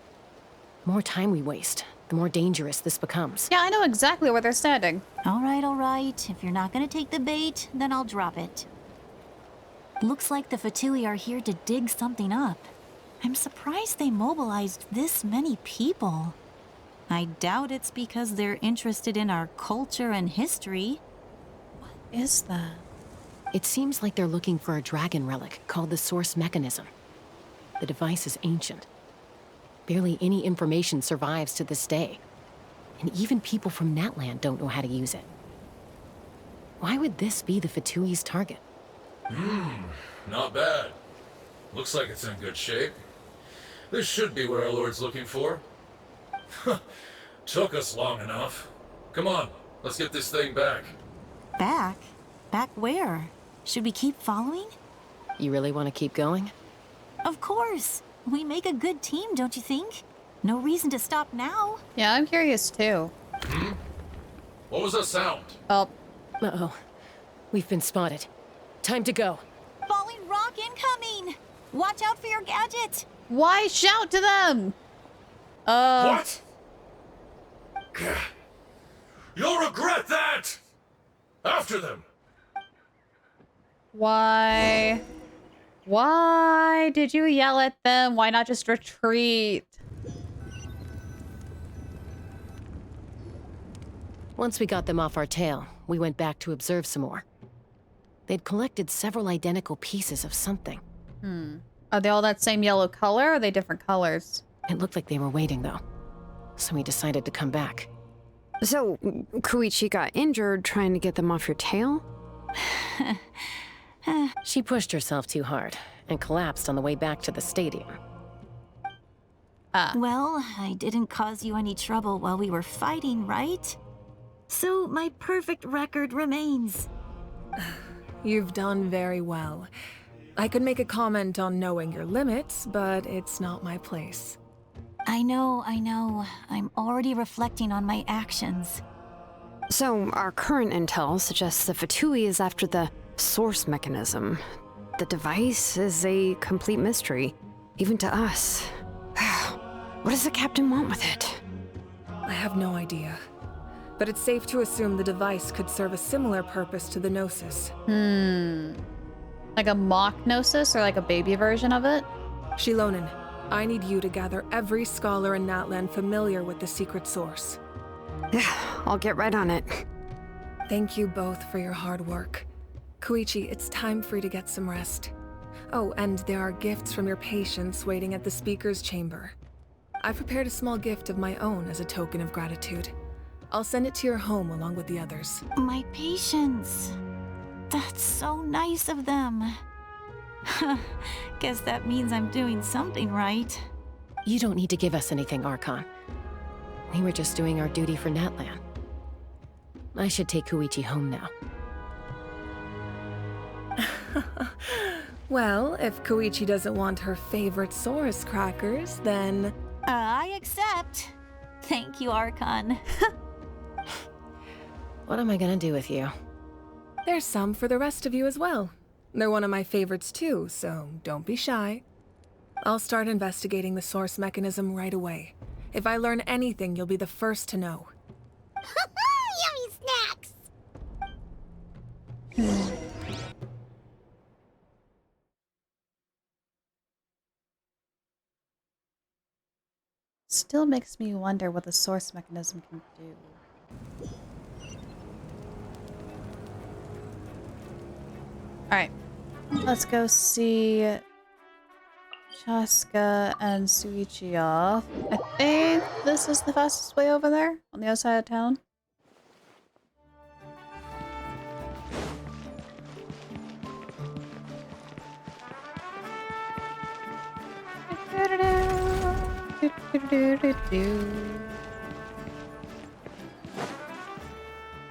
The more time we waste, the more dangerous this becomes. Yeah, I know exactly where they're standing. All right. If you're not gonna take the bait, then I'll drop it. Looks like the Fatui are here to dig something up. I'm surprised they mobilized this many people. I doubt it's because they're interested in our culture and history. What is that? It seems like they're looking for a dragon relic called the Source Mechanism. The device is ancient. Barely any information survives to this day. And even people from Natlan don't know how to use it. Why would this be the Fatui's target? Not bad. Looks like it's in good shape. This should be where our Lord's looking for. Took us long enough. Come on, let's get this thing back. Back? Back where? Should we keep following? You really want to keep going? Of course. We make a good team, don't you think? No reason to stop now. Yeah, I'm curious too. What was that sound? Oh. Uh-oh. We've been spotted. Time to go. Falling rock incoming! Watch out for your gadget! Why shout to them? What? You'll regret that! After them! Why? Why did you yell at them? Why not just retreat? Once we got them off our tail, we went back to observe some more. They'd collected several identical pieces of something. Are they all that same yellow color, or are they different colors? It looked like they were waiting, though. So we decided to come back. So, Koichi got injured trying to get them off your tail? She pushed herself too hard and collapsed on the way back to the stadium. Well, I didn't cause you any trouble while we were fighting, right? So my perfect record remains. You've done very well. I could make a comment on knowing your limits, but it's not my place. I know. I'm already reflecting on my actions. So, our current intel suggests the Fatui is after the source mechanism. The device is a complete mystery, even to us. What does the captain want with it? I have no idea. But it's safe to assume the device could serve a similar purpose to the Gnosis. Like a mock Gnosis or like a baby version of it? Shilonen, I need you to gather every scholar in Natlan familiar with the secret source. Yeah, I'll get right on it. Thank you both for your hard work. Koichi, it's time for you to get some rest. Oh, and there are gifts from your patients waiting at the speaker's chamber. I've prepared a small gift of my own as a token of gratitude. I'll send it to your home along with the others. My patients. That's so nice of them. Guess that means I'm doing something right. You don't need to give us anything, Archon. We were just doing our duty for Natlan. I should take Koichi home now. Well, if Koichi doesn't want her favorite Saurus crackers, then... I accept. Thank you, Archon. What am I gonna do with you? There's some for the rest of you as well. They're one of my favorites too, so don't be shy. I'll start investigating the source mechanism right away. If I learn anything, you'll be the first to know. Yummy snacks! Still makes me wonder what the source mechanism can do. Alright. Let's go see Chaska and Suichi off. I think this is the fastest way over there, on the other side of town.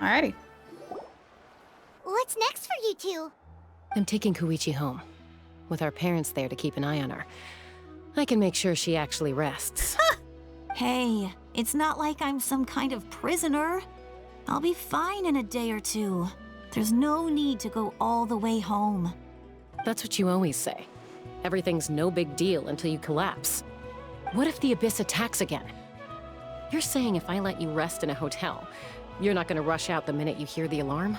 Alrighty. What's next for you two? I'm taking Koichi home. With our parents there to keep an eye on her, I can make sure she actually rests. Hey, it's not like I'm some kind of prisoner. I'll be fine in a day or two. There's no need to go all the way home. That's what you always say. Everything's no big deal until you collapse. What if the Abyss attacks again? You're saying if I let you rest in a hotel, you're not gonna rush out the minute you hear the alarm?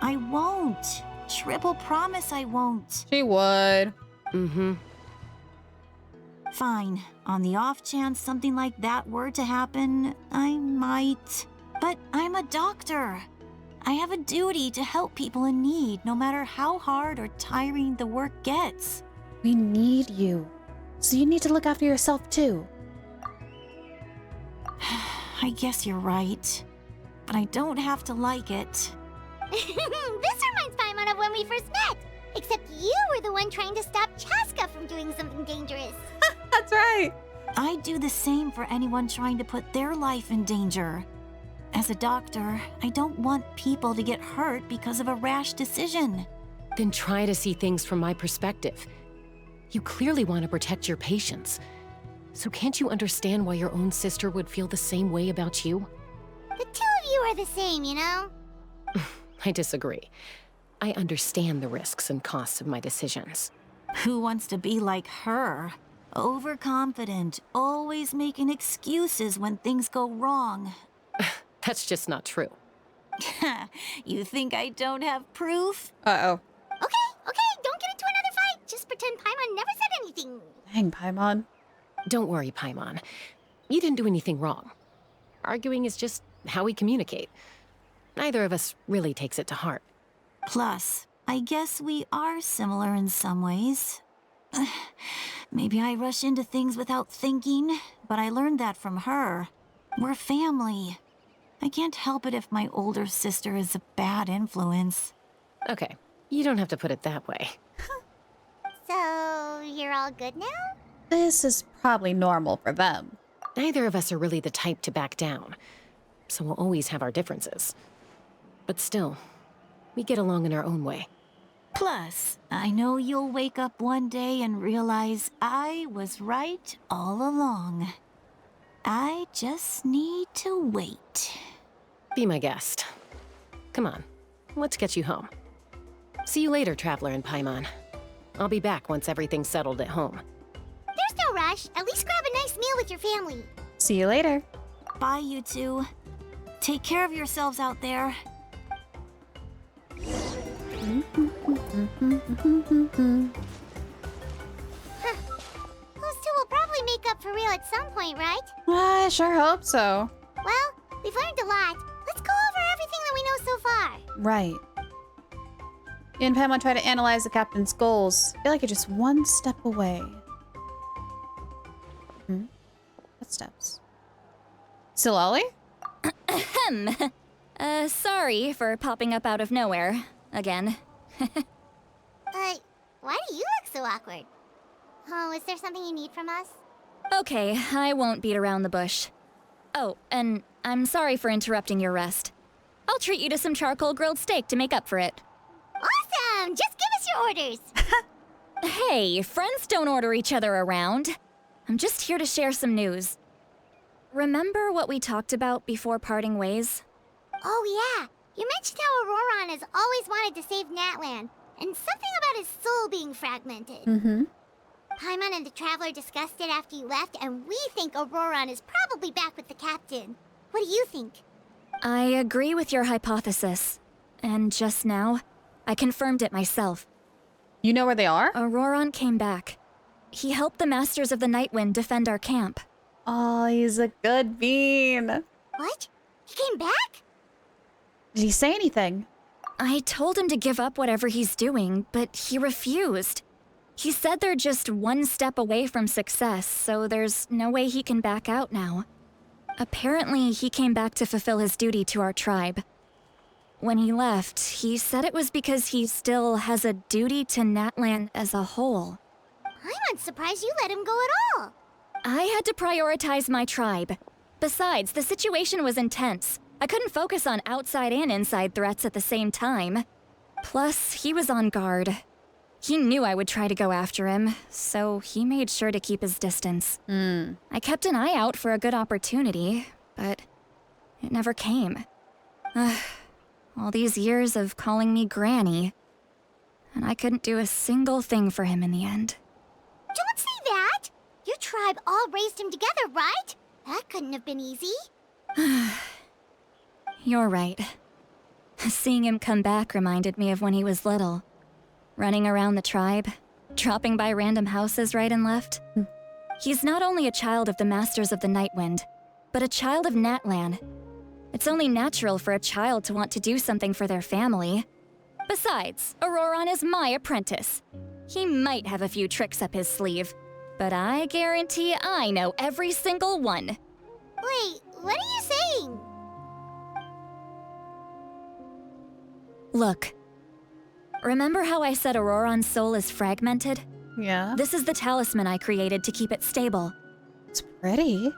I won't. Triple promise I won't. She would. Mm-hmm. Fine. On the off chance something like that were to happen, I might. But I'm a doctor. I have a duty to help people in need, no matter how hard or tiring the work gets. We need you. So you need to look after yourself too. I guess you're right. But I don't have to like it. This reminds Paimon of when we first met. Except you were the one trying to stop Chaska from doing something dangerous. That's right. I'd do the same for anyone trying to put their life in danger. As a doctor, I don't want people to get hurt because of a rash decision. Then try to see things from my perspective. You clearly want to protect your patients. So can't you understand why your own sister would feel the same way about you? The two of you are the same, you know? I disagree. I understand the risks and costs of my decisions. Who wants to be like her? Overconfident, always making excuses when things go wrong. That's just not true. You think I don't have proof? Uh-oh. Okay, don't get into another fight. Just pretend Paimon never said anything. Dang, Paimon. Don't worry, Paimon. You didn't do anything wrong. Arguing is just how we communicate. Neither of us really takes it to heart. Plus, I guess we are similar in some ways. Maybe I rush into things without thinking, but I learned that from her. We're family. I can't help it if my older sister is a bad influence. Okay, you don't have to put it that way. So, you're all good now? This is probably normal for them. Neither of us are really the type to back down, so we'll always have our differences. But still, we get along in our own way. Plus, I know you'll wake up one day and realize I was right all along. I just need to wait. Be my guest. Come on, let's get you home. See you later, Traveler and Paimon. I'll be back once everything's settled at home. There's no rush. At least grab a nice meal with your family. See you later. Bye, you two. Take care of yourselves out there. Those two will probably make up for real at some point, right? I sure hope so. Well, we've learned a lot. Let's go over everything that we know so far. Right. You and Paimon try to analyze the captain's goals. I feel like you're just one step away. Footsteps. Silali? Ahem. Sorry for popping up out of nowhere. Again. Why do you look so awkward? Oh, is there something you need from us? Okay, I won't beat around the bush. Oh, and I'm sorry for interrupting your rest. I'll treat you to some charcoal grilled steak to make up for it. Awesome! Just give us your orders! Hey, friends don't order each other around. I'm just here to share some news. Remember what we talked about before parting ways? Oh yeah, you mentioned how Auroron has always wanted to save Natlan, and something about his soul being fragmented. Mm-hmm. Paimon and the Traveler discussed it after you left, and we think Auroron is probably back with the captain. What do you think? I agree with your hypothesis. And just now, I confirmed it myself. You know where they are? Auroron came back. He helped the Masters of the Nightwind defend our camp. Oh, he's a good bean. What? He came back? Did he say anything? I told him to give up whatever he's doing, but he refused. He said they're just one step away from success, so there's no way he can back out now. Apparently, he came back to fulfill his duty to our tribe. When he left, he said it was because he still has a duty to Natlan as a whole. I'm surprised you let him go at all. I had to prioritize my tribe. Besides, the situation was intense. I couldn't focus on outside and inside threats at the same time. Plus, he was on guard. He knew I would try to go after him, so he made sure to keep his distance. I kept an eye out for a good opportunity, but it never came. All these years of calling me Granny, and I couldn't do a single thing for him in the end. Don't say that! Your tribe all raised him together, right? That couldn't have been easy. You're right. Seeing him come back reminded me of when he was little. Running around the tribe, dropping by random houses right and left. He's not only a child of the Masters of the Nightwind, but a child of Natlan. It's only natural for a child to want to do something for their family. Besides, Auroron is my apprentice. He might have a few tricks up his sleeve, but I guarantee I know every single one. Wait, what are you saying? Look. Remember how I said Auroron's soul is fragmented? Yeah. This is the talisman I created to keep it stable. It's pretty.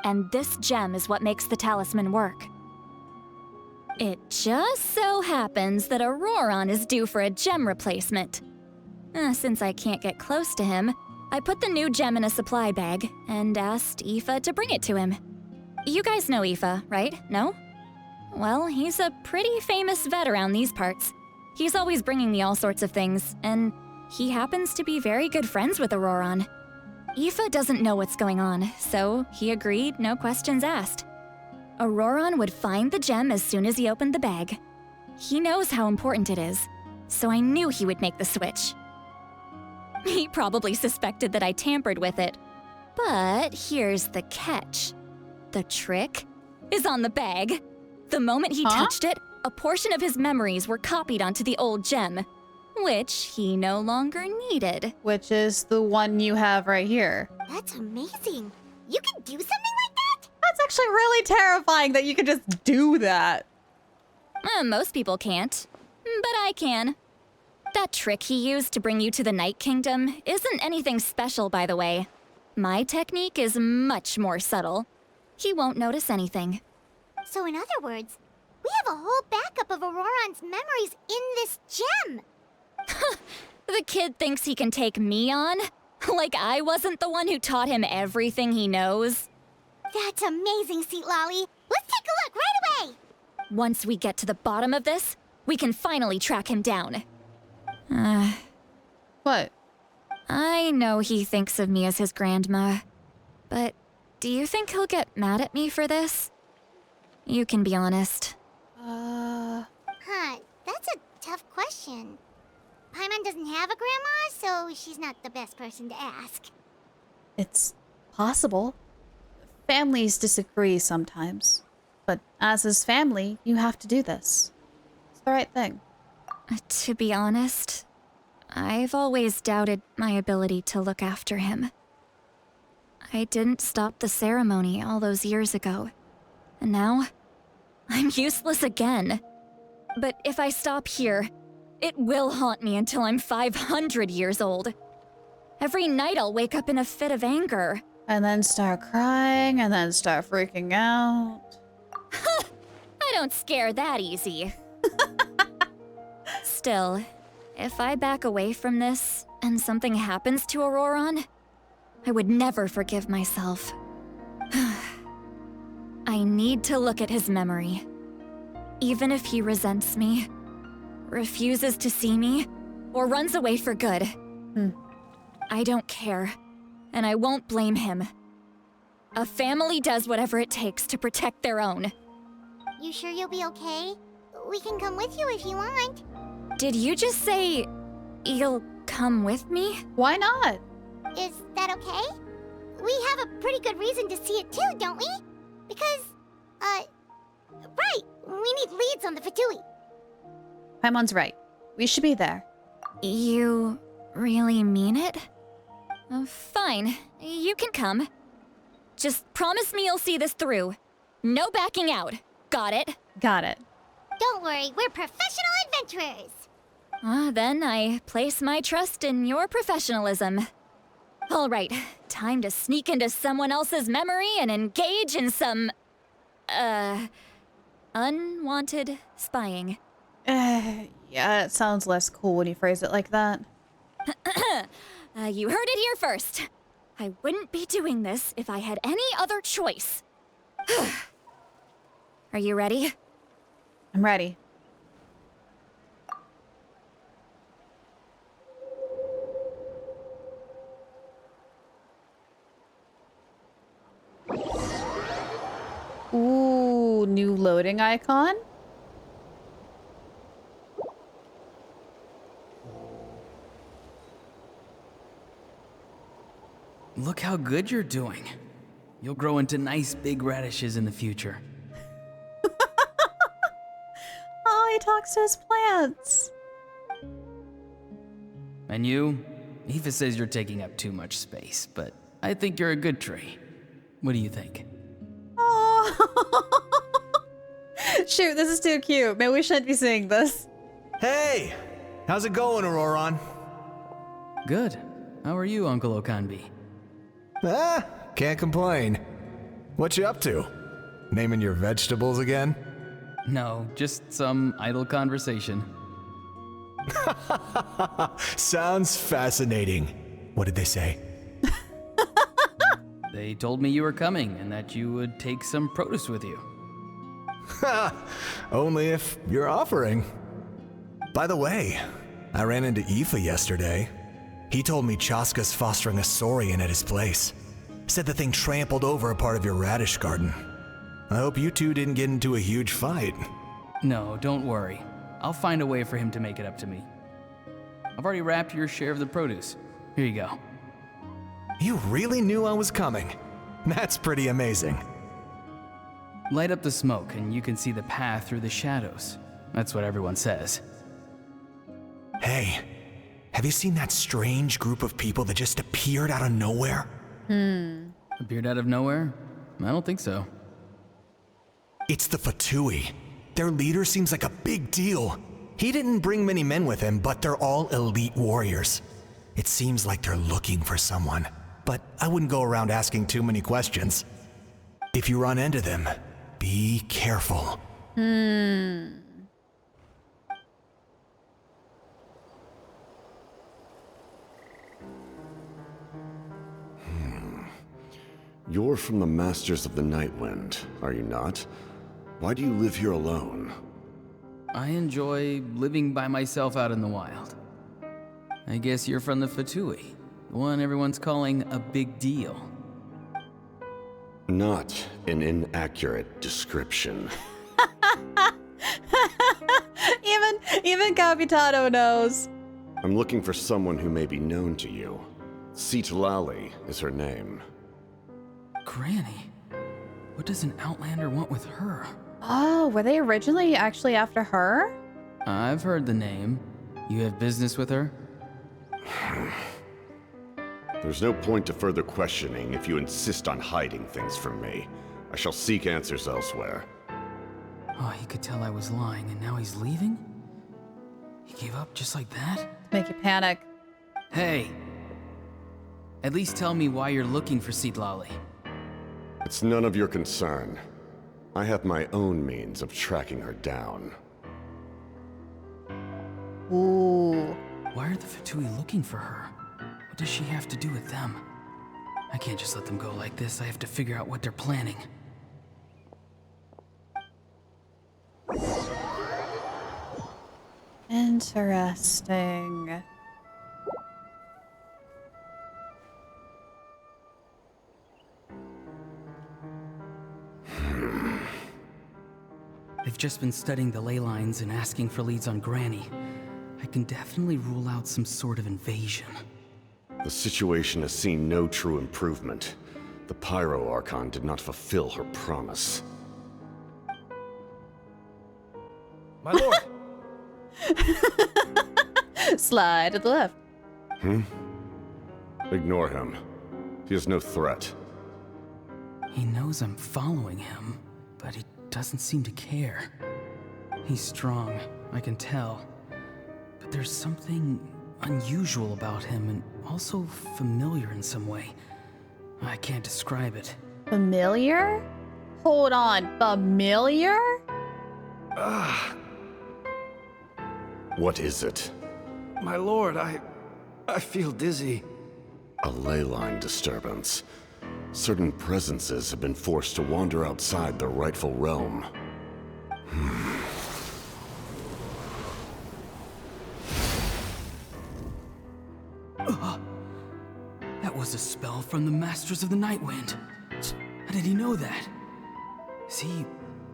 And this gem is what makes the talisman work. It just so happens that Auroron is due for a gem replacement. Since I can't get close to him, I put the new gem in a supply bag and asked Aoife to bring it to him. You guys know Aoife, right? No? Well, he's a pretty famous vet around these parts. He's always bringing me all sorts of things, and he happens to be very good friends with Auroron. Aoife doesn't know what's going on, so he agreed, no questions asked. Auroron would find the gem as soon as he opened the bag. He knows how important it is, so I knew he would make the switch. He probably suspected that I tampered with it. But here's the catch. The trick is on the bag. The moment he touched it, a portion of his memories were copied onto the old gem, which he no longer needed. Which is the one you have right here. That's amazing. You can do something like that? That's actually really terrifying that you can just do that. Most people can't, but I can. That trick he used to bring you to the Night Kingdom isn't anything special, by the way. My technique is much more subtle. He won't notice anything. So in other words, we have a whole backup of Auroron's memories in this gem. The kid thinks he can take me on? Like I wasn't the one who taught him everything he knows? That's amazing, Seat Lolly. Let's take a look right away. Once we get to the bottom of this, we can finally track him down. What? I know he thinks of me as his grandma, but do you think he'll get mad at me for this? You can be honest. Huh, that's a tough question. Paimon doesn't have a grandma, so she's not the best person to ask. It's possible. Families disagree sometimes. But as his family, you have to do this. It's the right thing. To be honest, I've always doubted my ability to look after him. I didn't stop the ceremony all those years ago, and now I'm useless again. But if I stop here, it will haunt me until I'm 500 years old. Every night I'll wake up in a fit of anger. And then start crying, and then start freaking out. I don't scare that easy. Still, if I back away from this and something happens to Auroron, I would never forgive myself. I need to look at his memory. Even if he resents me, refuses to see me, or runs away for good. I don't care, and I won't blame him. A family does whatever it takes to protect their own. You sure you'll be okay? We can come with you if you want. Did you just say you'll come with me? Why not? Is that okay? We have a pretty good reason to see it too, don't we? Because, right, we need leads on the Fatui. Paimon's right. We should be there. You really mean it? Fine, you can come. Just promise me you'll see this through. No backing out. Got it? Got it. Don't worry, we're professional adventurers. Then I place my trust in your professionalism. All right, time to sneak into someone else's memory and engage in some, unwanted spying. Yeah, it sounds less cool when you phrase it like that. You heard it here first. I wouldn't be doing this if I had any other choice. Are you ready? I'm ready. Ooh, new loading icon? Look how good you're doing. You'll grow into nice big radishes in the future. Oh, he talks to his plants. And you? Aoife says you're taking up too much space, but I think you're a good tree. What do you think? Oh. Shoot, this is too cute. Maybe we shouldn't be seeing this. Hey! How's it going, Auroron? Good. How are you, Uncle Okanbi? Can't complain. What you up to? Naming your vegetables again? No, just some idle conversation. Sounds fascinating. What did they say? They told me you were coming and that you would take some produce with you. Ha! Only if you're offering. By the way, I ran into Aoife yesterday. He told me Chaska's fostering a saurian at his place. Said the thing trampled over a part of your radish garden. I hope you two didn't get into a huge fight. No, don't worry. I'll find a way for him to make it up to me. I've already wrapped your share of the produce. Here you go. You really knew I was coming. That's pretty amazing. Light up the smoke and you can see the path through the shadows. That's what everyone says. Hey, have you seen that strange group of people that just appeared out of nowhere? Appeared out of nowhere? I don't think so. It's the Fatui. Their leader seems like a big deal. He didn't bring many men with him, but they're all elite warriors. It seems like they're looking for someone, but I wouldn't go around asking too many questions. If you run into them, be careful. You're from the Masters of the Nightwind, are you not? Why do you live here alone? I enjoy living by myself out in the wild. I guess you're from the Fatui, the one everyone's calling a big deal. Not an inaccurate description. Even Capitano knows. I'm looking for someone who may be known to you. Citlali is her name. Granny? What does an Outlander want with her? Oh, were they originally actually after her? I've heard the name. You have business with her? There's no point to further questioning if you insist on hiding things from me. I shall seek answers elsewhere. Oh, he could tell I was lying and now he's leaving? He gave up just like that? Make you panic. Hey! At least tell me why you're looking for Citlali. It's none of your concern. I have my own means of tracking her down. Ooh. Why are the Fatui looking for her? What does she have to do with them? I can't just let them go like this. I have to figure out what they're planning. Interesting. They've just been studying the ley lines and asking for leads on Granny. I can definitely rule out some sort of invasion. The situation has seen no true improvement. The Pyro Archon did not fulfill her promise. My lord! Slide to the left. Ignore him. He is no threat. He knows I'm following him, but he doesn't seem to care. He's strong, I can tell. But there's something unusual about him and also familiar in some way. I can't describe it. Familiar? Hold on, familiar? What is it? My lord, I feel dizzy. A ley line disturbance. Certain presences have been forced to wander outside their rightful realm. That was a spell from the Masters of the Nightwind. How did he know that? Is he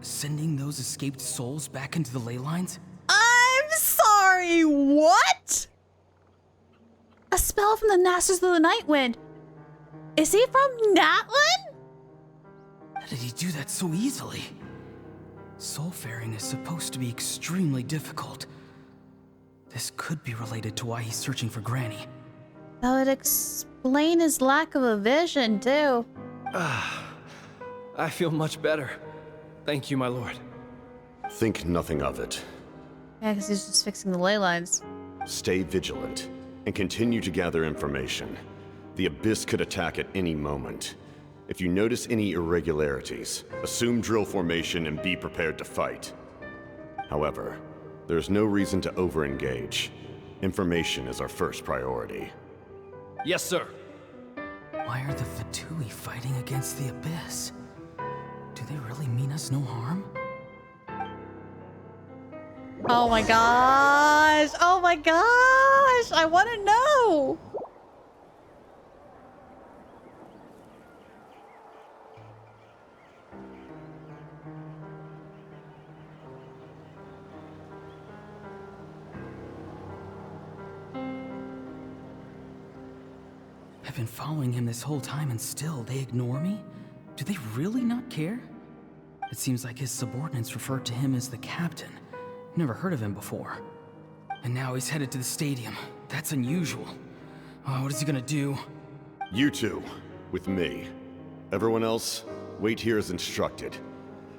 sending those escaped souls back into the ley lines? I'm sorry, what? A spell from the Masters of the Nightwind. Is he from Natlan? How did he do that so easily? Soulfaring is supposed to be extremely difficult. This could be related to why he's searching for Granny. That would explain his lack of a vision, too. I feel much better. Thank you, my lord. Think nothing of it. Yeah, because he's just fixing the ley lines. Stay vigilant and continue to gather information. The Abyss could attack at any moment. If you notice any irregularities, assume drill formation and be prepared to fight. However, There's no reason to overengage. Information is our first priority. Yes, sir. Why are the Fatui fighting against the Abyss? Do they really mean us no harm? Oh my gosh! Oh my gosh! I want to know! I've been following him this whole time and still they ignore me? Do they really not care? It seems like his subordinates refer to him as the captain. Never heard of him before. And now he's headed to the stadium. That's unusual. Oh, what is he gonna do? You two, with me. Everyone else, wait here as instructed.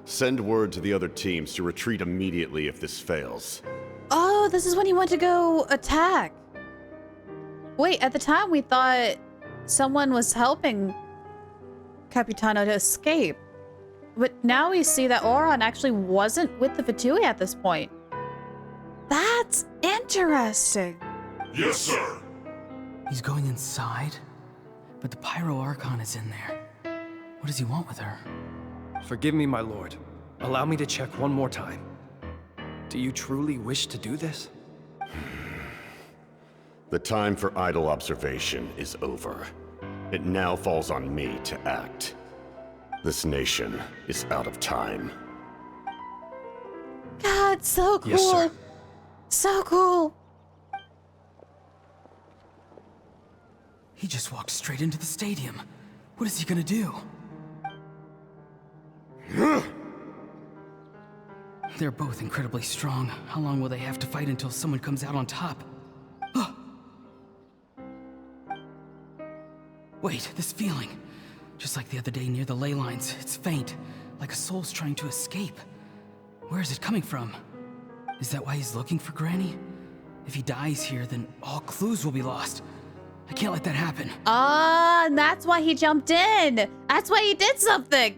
Send word to the other teams to retreat immediately if this fails. Oh, this is when he went to go attack. Wait, at the time we thought someone was helping Capitano to escape. But now we see that Oron actually wasn't with the Fatui at this point. That's interesting. Yes, sir. He's going inside? But the Pyro Archon is in there. What does he want with her? Forgive me, my lord. Allow me to check one more time. Do you truly wish to do this? The time for idle observation is over. It now falls on me to act. This nation is out of time. God, so cool. Yes, sir. So cool. He just walked straight into the stadium. What is he gonna do? They're both incredibly strong. How long will they have to fight until someone comes out on top? Wait, this feeling. Just like the other day near the ley lines, it's faint, like a soul's trying to escape. Where is it coming from? Is that why he's looking for Granny? If he dies here, then all clues will be lost. I can't let that happen. Ah, and that's why he jumped in. That's why he did something.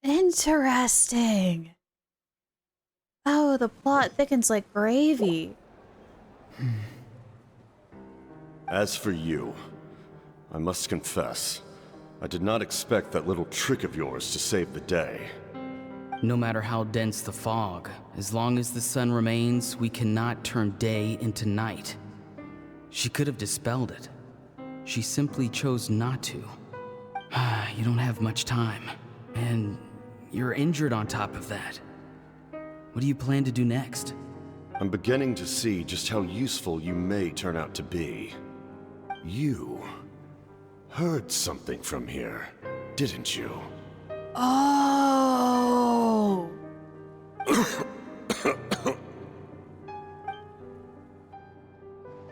Interesting. Oh, the plot thickens like gravy. As for you, I must confess, I did not expect that little trick of yours to save the day. No matter how dense the fog, as long as the sun remains, we cannot turn day into night. She could have dispelled it. She simply chose not to. You don't have much time, and you're injured on top of that. What do you plan to do next? I'm beginning to see just how useful you may turn out to be. You heard something from here, didn't you? Oh.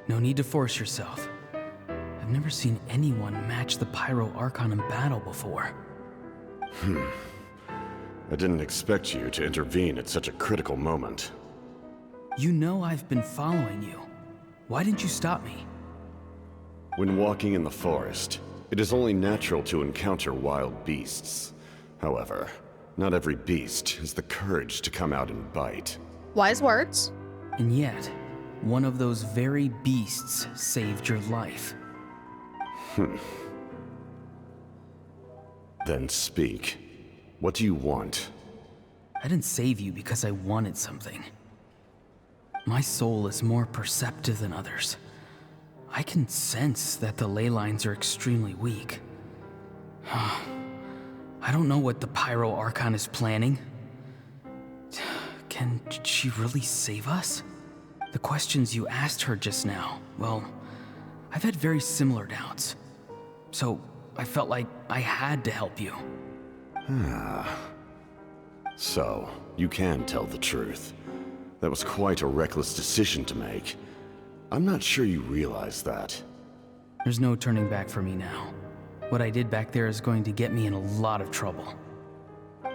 No need to force yourself. I've never seen anyone match the Pyro Archon in battle before. I didn't expect you to intervene at such a critical moment. You know I've been following you. Why didn't you stop me? When walking in the forest, it is only natural to encounter wild beasts. However, not every beast has the courage to come out and bite. Wise words. And yet, one of those very beasts saved your life. Then speak. What do you want? I didn't save you because I wanted something. My soul is more perceptive than others. I can sense that the ley lines are extremely weak. I don't know what the Pyro Archon is planning. Can she really save us? The questions you asked her just now, well, I've had very similar doubts. So I felt like I had to help you. So, you can tell the truth. That was quite a reckless decision to make. I'm not sure you realize that. There's no turning back for me now. What I did back there is going to get me in a lot of trouble.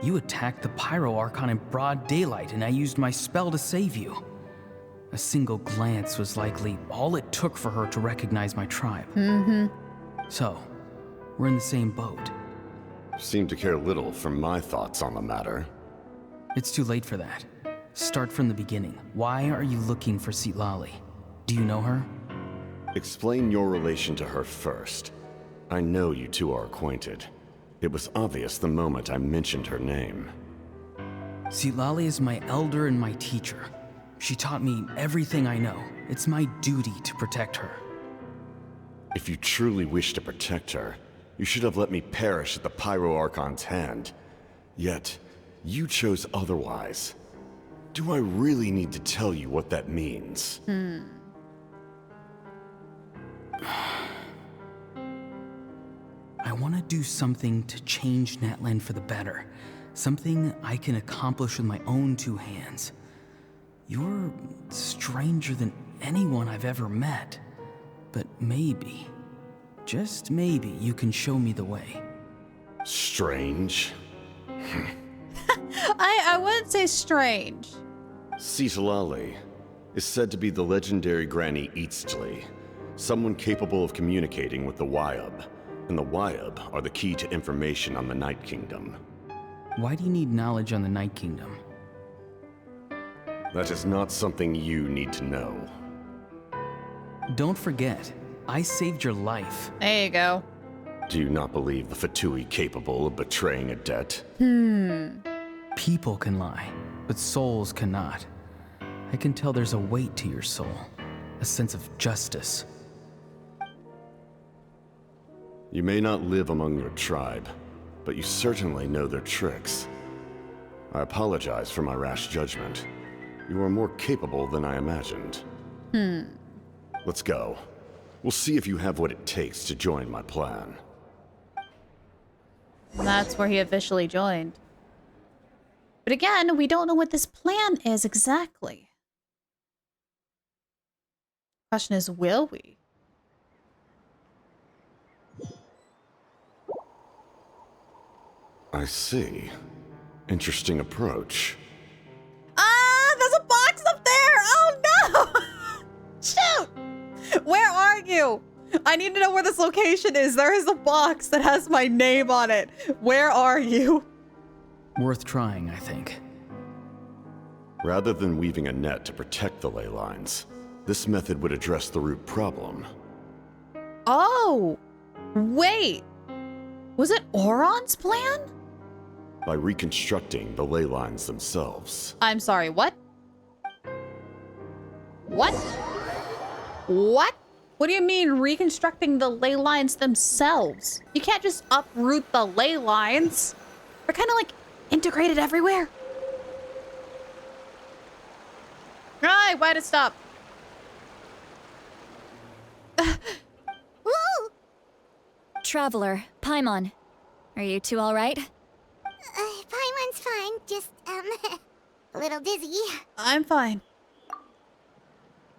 You attacked the Pyro Archon in broad daylight, and I used my spell to save you. A single glance was likely all it took for her to recognize my tribe. So, we're in the same boat. seem to care little for my thoughts on the matter. It's too late for that. Start from the beginning. Why are you looking for Citlali? Do you know her? Explain your relation to her first. I know you two are acquainted. It was obvious the moment I mentioned her name. Citlali is my elder and my teacher. She taught me everything I know. It's my duty to protect her. If you truly wish to protect her, you should have let me perish at the Pyro Archon's hand. Yet, you chose otherwise. Do I really need to tell you what that means? I want to do something to change Natlan for the better. Something I can accomplish with my own two hands. You're stranger than anyone I've ever met. But maybe, just maybe, you can show me the way. Strange? I wouldn't say strange. Citlali is said to be the legendary Granny Eastli, someone capable of communicating with the Wyub, and the Wyub are the key to information on the Night Kingdom. Why do you need knowledge on the Night Kingdom? That is not something you need to know. Don't forget, I saved your life. There you go. Do you not believe the Fatui capable of betraying a debt? People can lie, but souls cannot. I can tell there's a weight to your soul, a sense of justice. You may not live among your tribe, but you certainly know their tricks. I apologize for my rash judgment. You are more capable than I imagined. Let's go. We'll see if you have what it takes to join my plan. That's where he officially joined. But again, we don't know what this plan is exactly. Question is, will we? I see. Interesting approach. Ah, there's a box up there! Oh no! Shoot! Where are you? I need to know where this location is. There is a box that has my name on it. Where are you? Worth trying, I think. Rather than weaving a net to protect the ley lines, this method would address the root problem. Oh! Wait! Was it Oron's plan? By reconstructing the ley lines themselves. I'm sorry, what? What? What? What do you mean reconstructing the ley lines themselves? You can't just uproot the ley lines. They're kind of like integrated everywhere. Right, why'd it stop? Woo! Traveler, Paimon. Are you two all right? Paimon's fine, just, a little dizzy. I'm fine.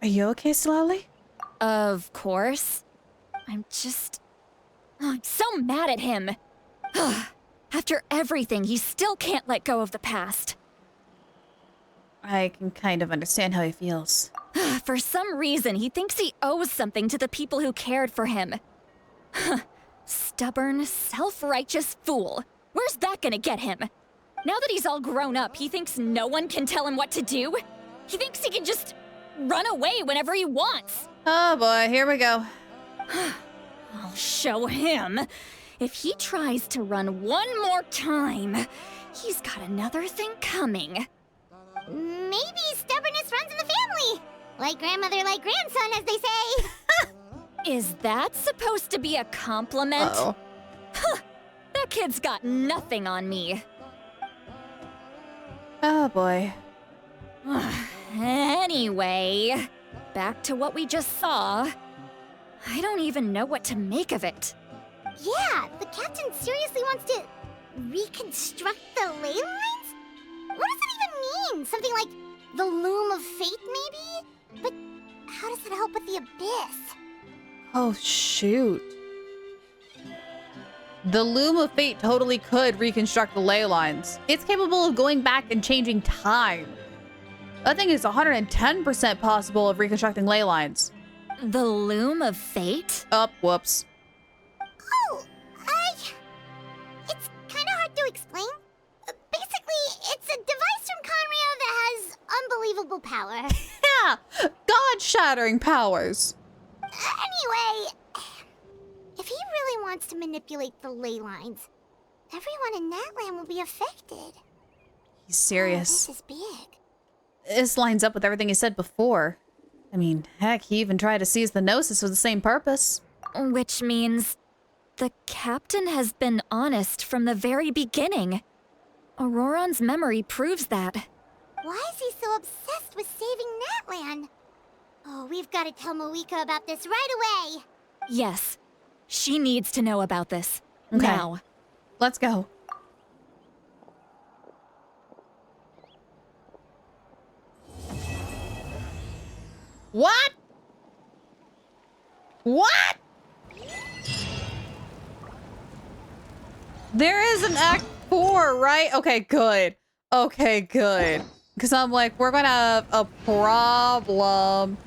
Are you okay, Citlali? Of course. I'm so mad at him. After everything, he still can't let go of the past. I can kind of understand how he feels. For some reason, he thinks he owes something to the people who cared for him. Stubborn, self-righteous fool. Where's that gonna get him? Now that he's all grown up, he thinks no one can tell him what to do? He thinks he can just run away whenever he wants. Oh boy, here we go. I'll show him. If he tries to run one more time, he's got another thing coming. Maybe stubbornness runs in the family. Like grandmother, like grandson, as they say. Is that supposed to be a compliment? Uh-oh. That kid's got nothing on me. Oh boy. Anyway, back to what we just saw. I don't even know what to make of it. Yeah, the captain seriously wants to reconstruct the ley lines? What does that even mean? Something like the loom of fate, maybe? But how does that help with the abyss? Oh shoot. The Loom of Fate totally could reconstruct the ley lines. It's capable of going back and changing time. That thing is 110% possible of reconstructing ley lines. The Loom of Fate? Oh, whoops. Oh, it's kind power. Yeah, God-shattering powers. Anyway, if he really wants to manipulate the ley lines, everyone in Natlan will be affected. He's serious. Oh, this is big. This lines up with everything he said before. I mean, heck, he even tried to seize the Gnosis for the same purpose. Which means the captain has been honest from the very beginning. Auroron's memory proves that. Why is he so obsessed with saving Natlan? Oh, we've got to tell Moeka about this right away. Yes, she needs to know about this. Okay. Now. Let's go. What? What? There is an Act 4, right? Okay, good. Okay, good. Because I'm like, we're gonna have a problem.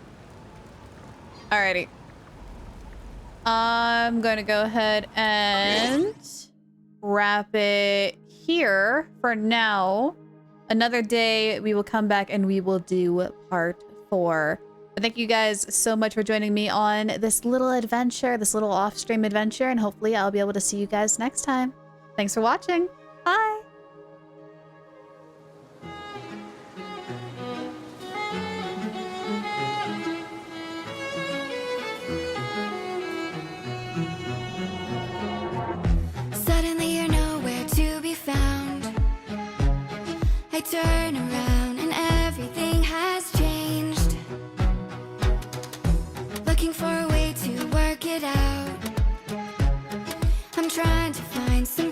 Alrighty. I'm gonna go ahead and wrap it here for now. Another day, we will come back and we will do part 4. But thank you guys so much for joining me on this little adventure, this little off-stream adventure, and hopefully I'll be able to see you guys next time. Thanks for watching. Bye! Suddenly you're nowhere to be found. I turn around and everything has changed. Looking for a way to work it out. I'm trying to find some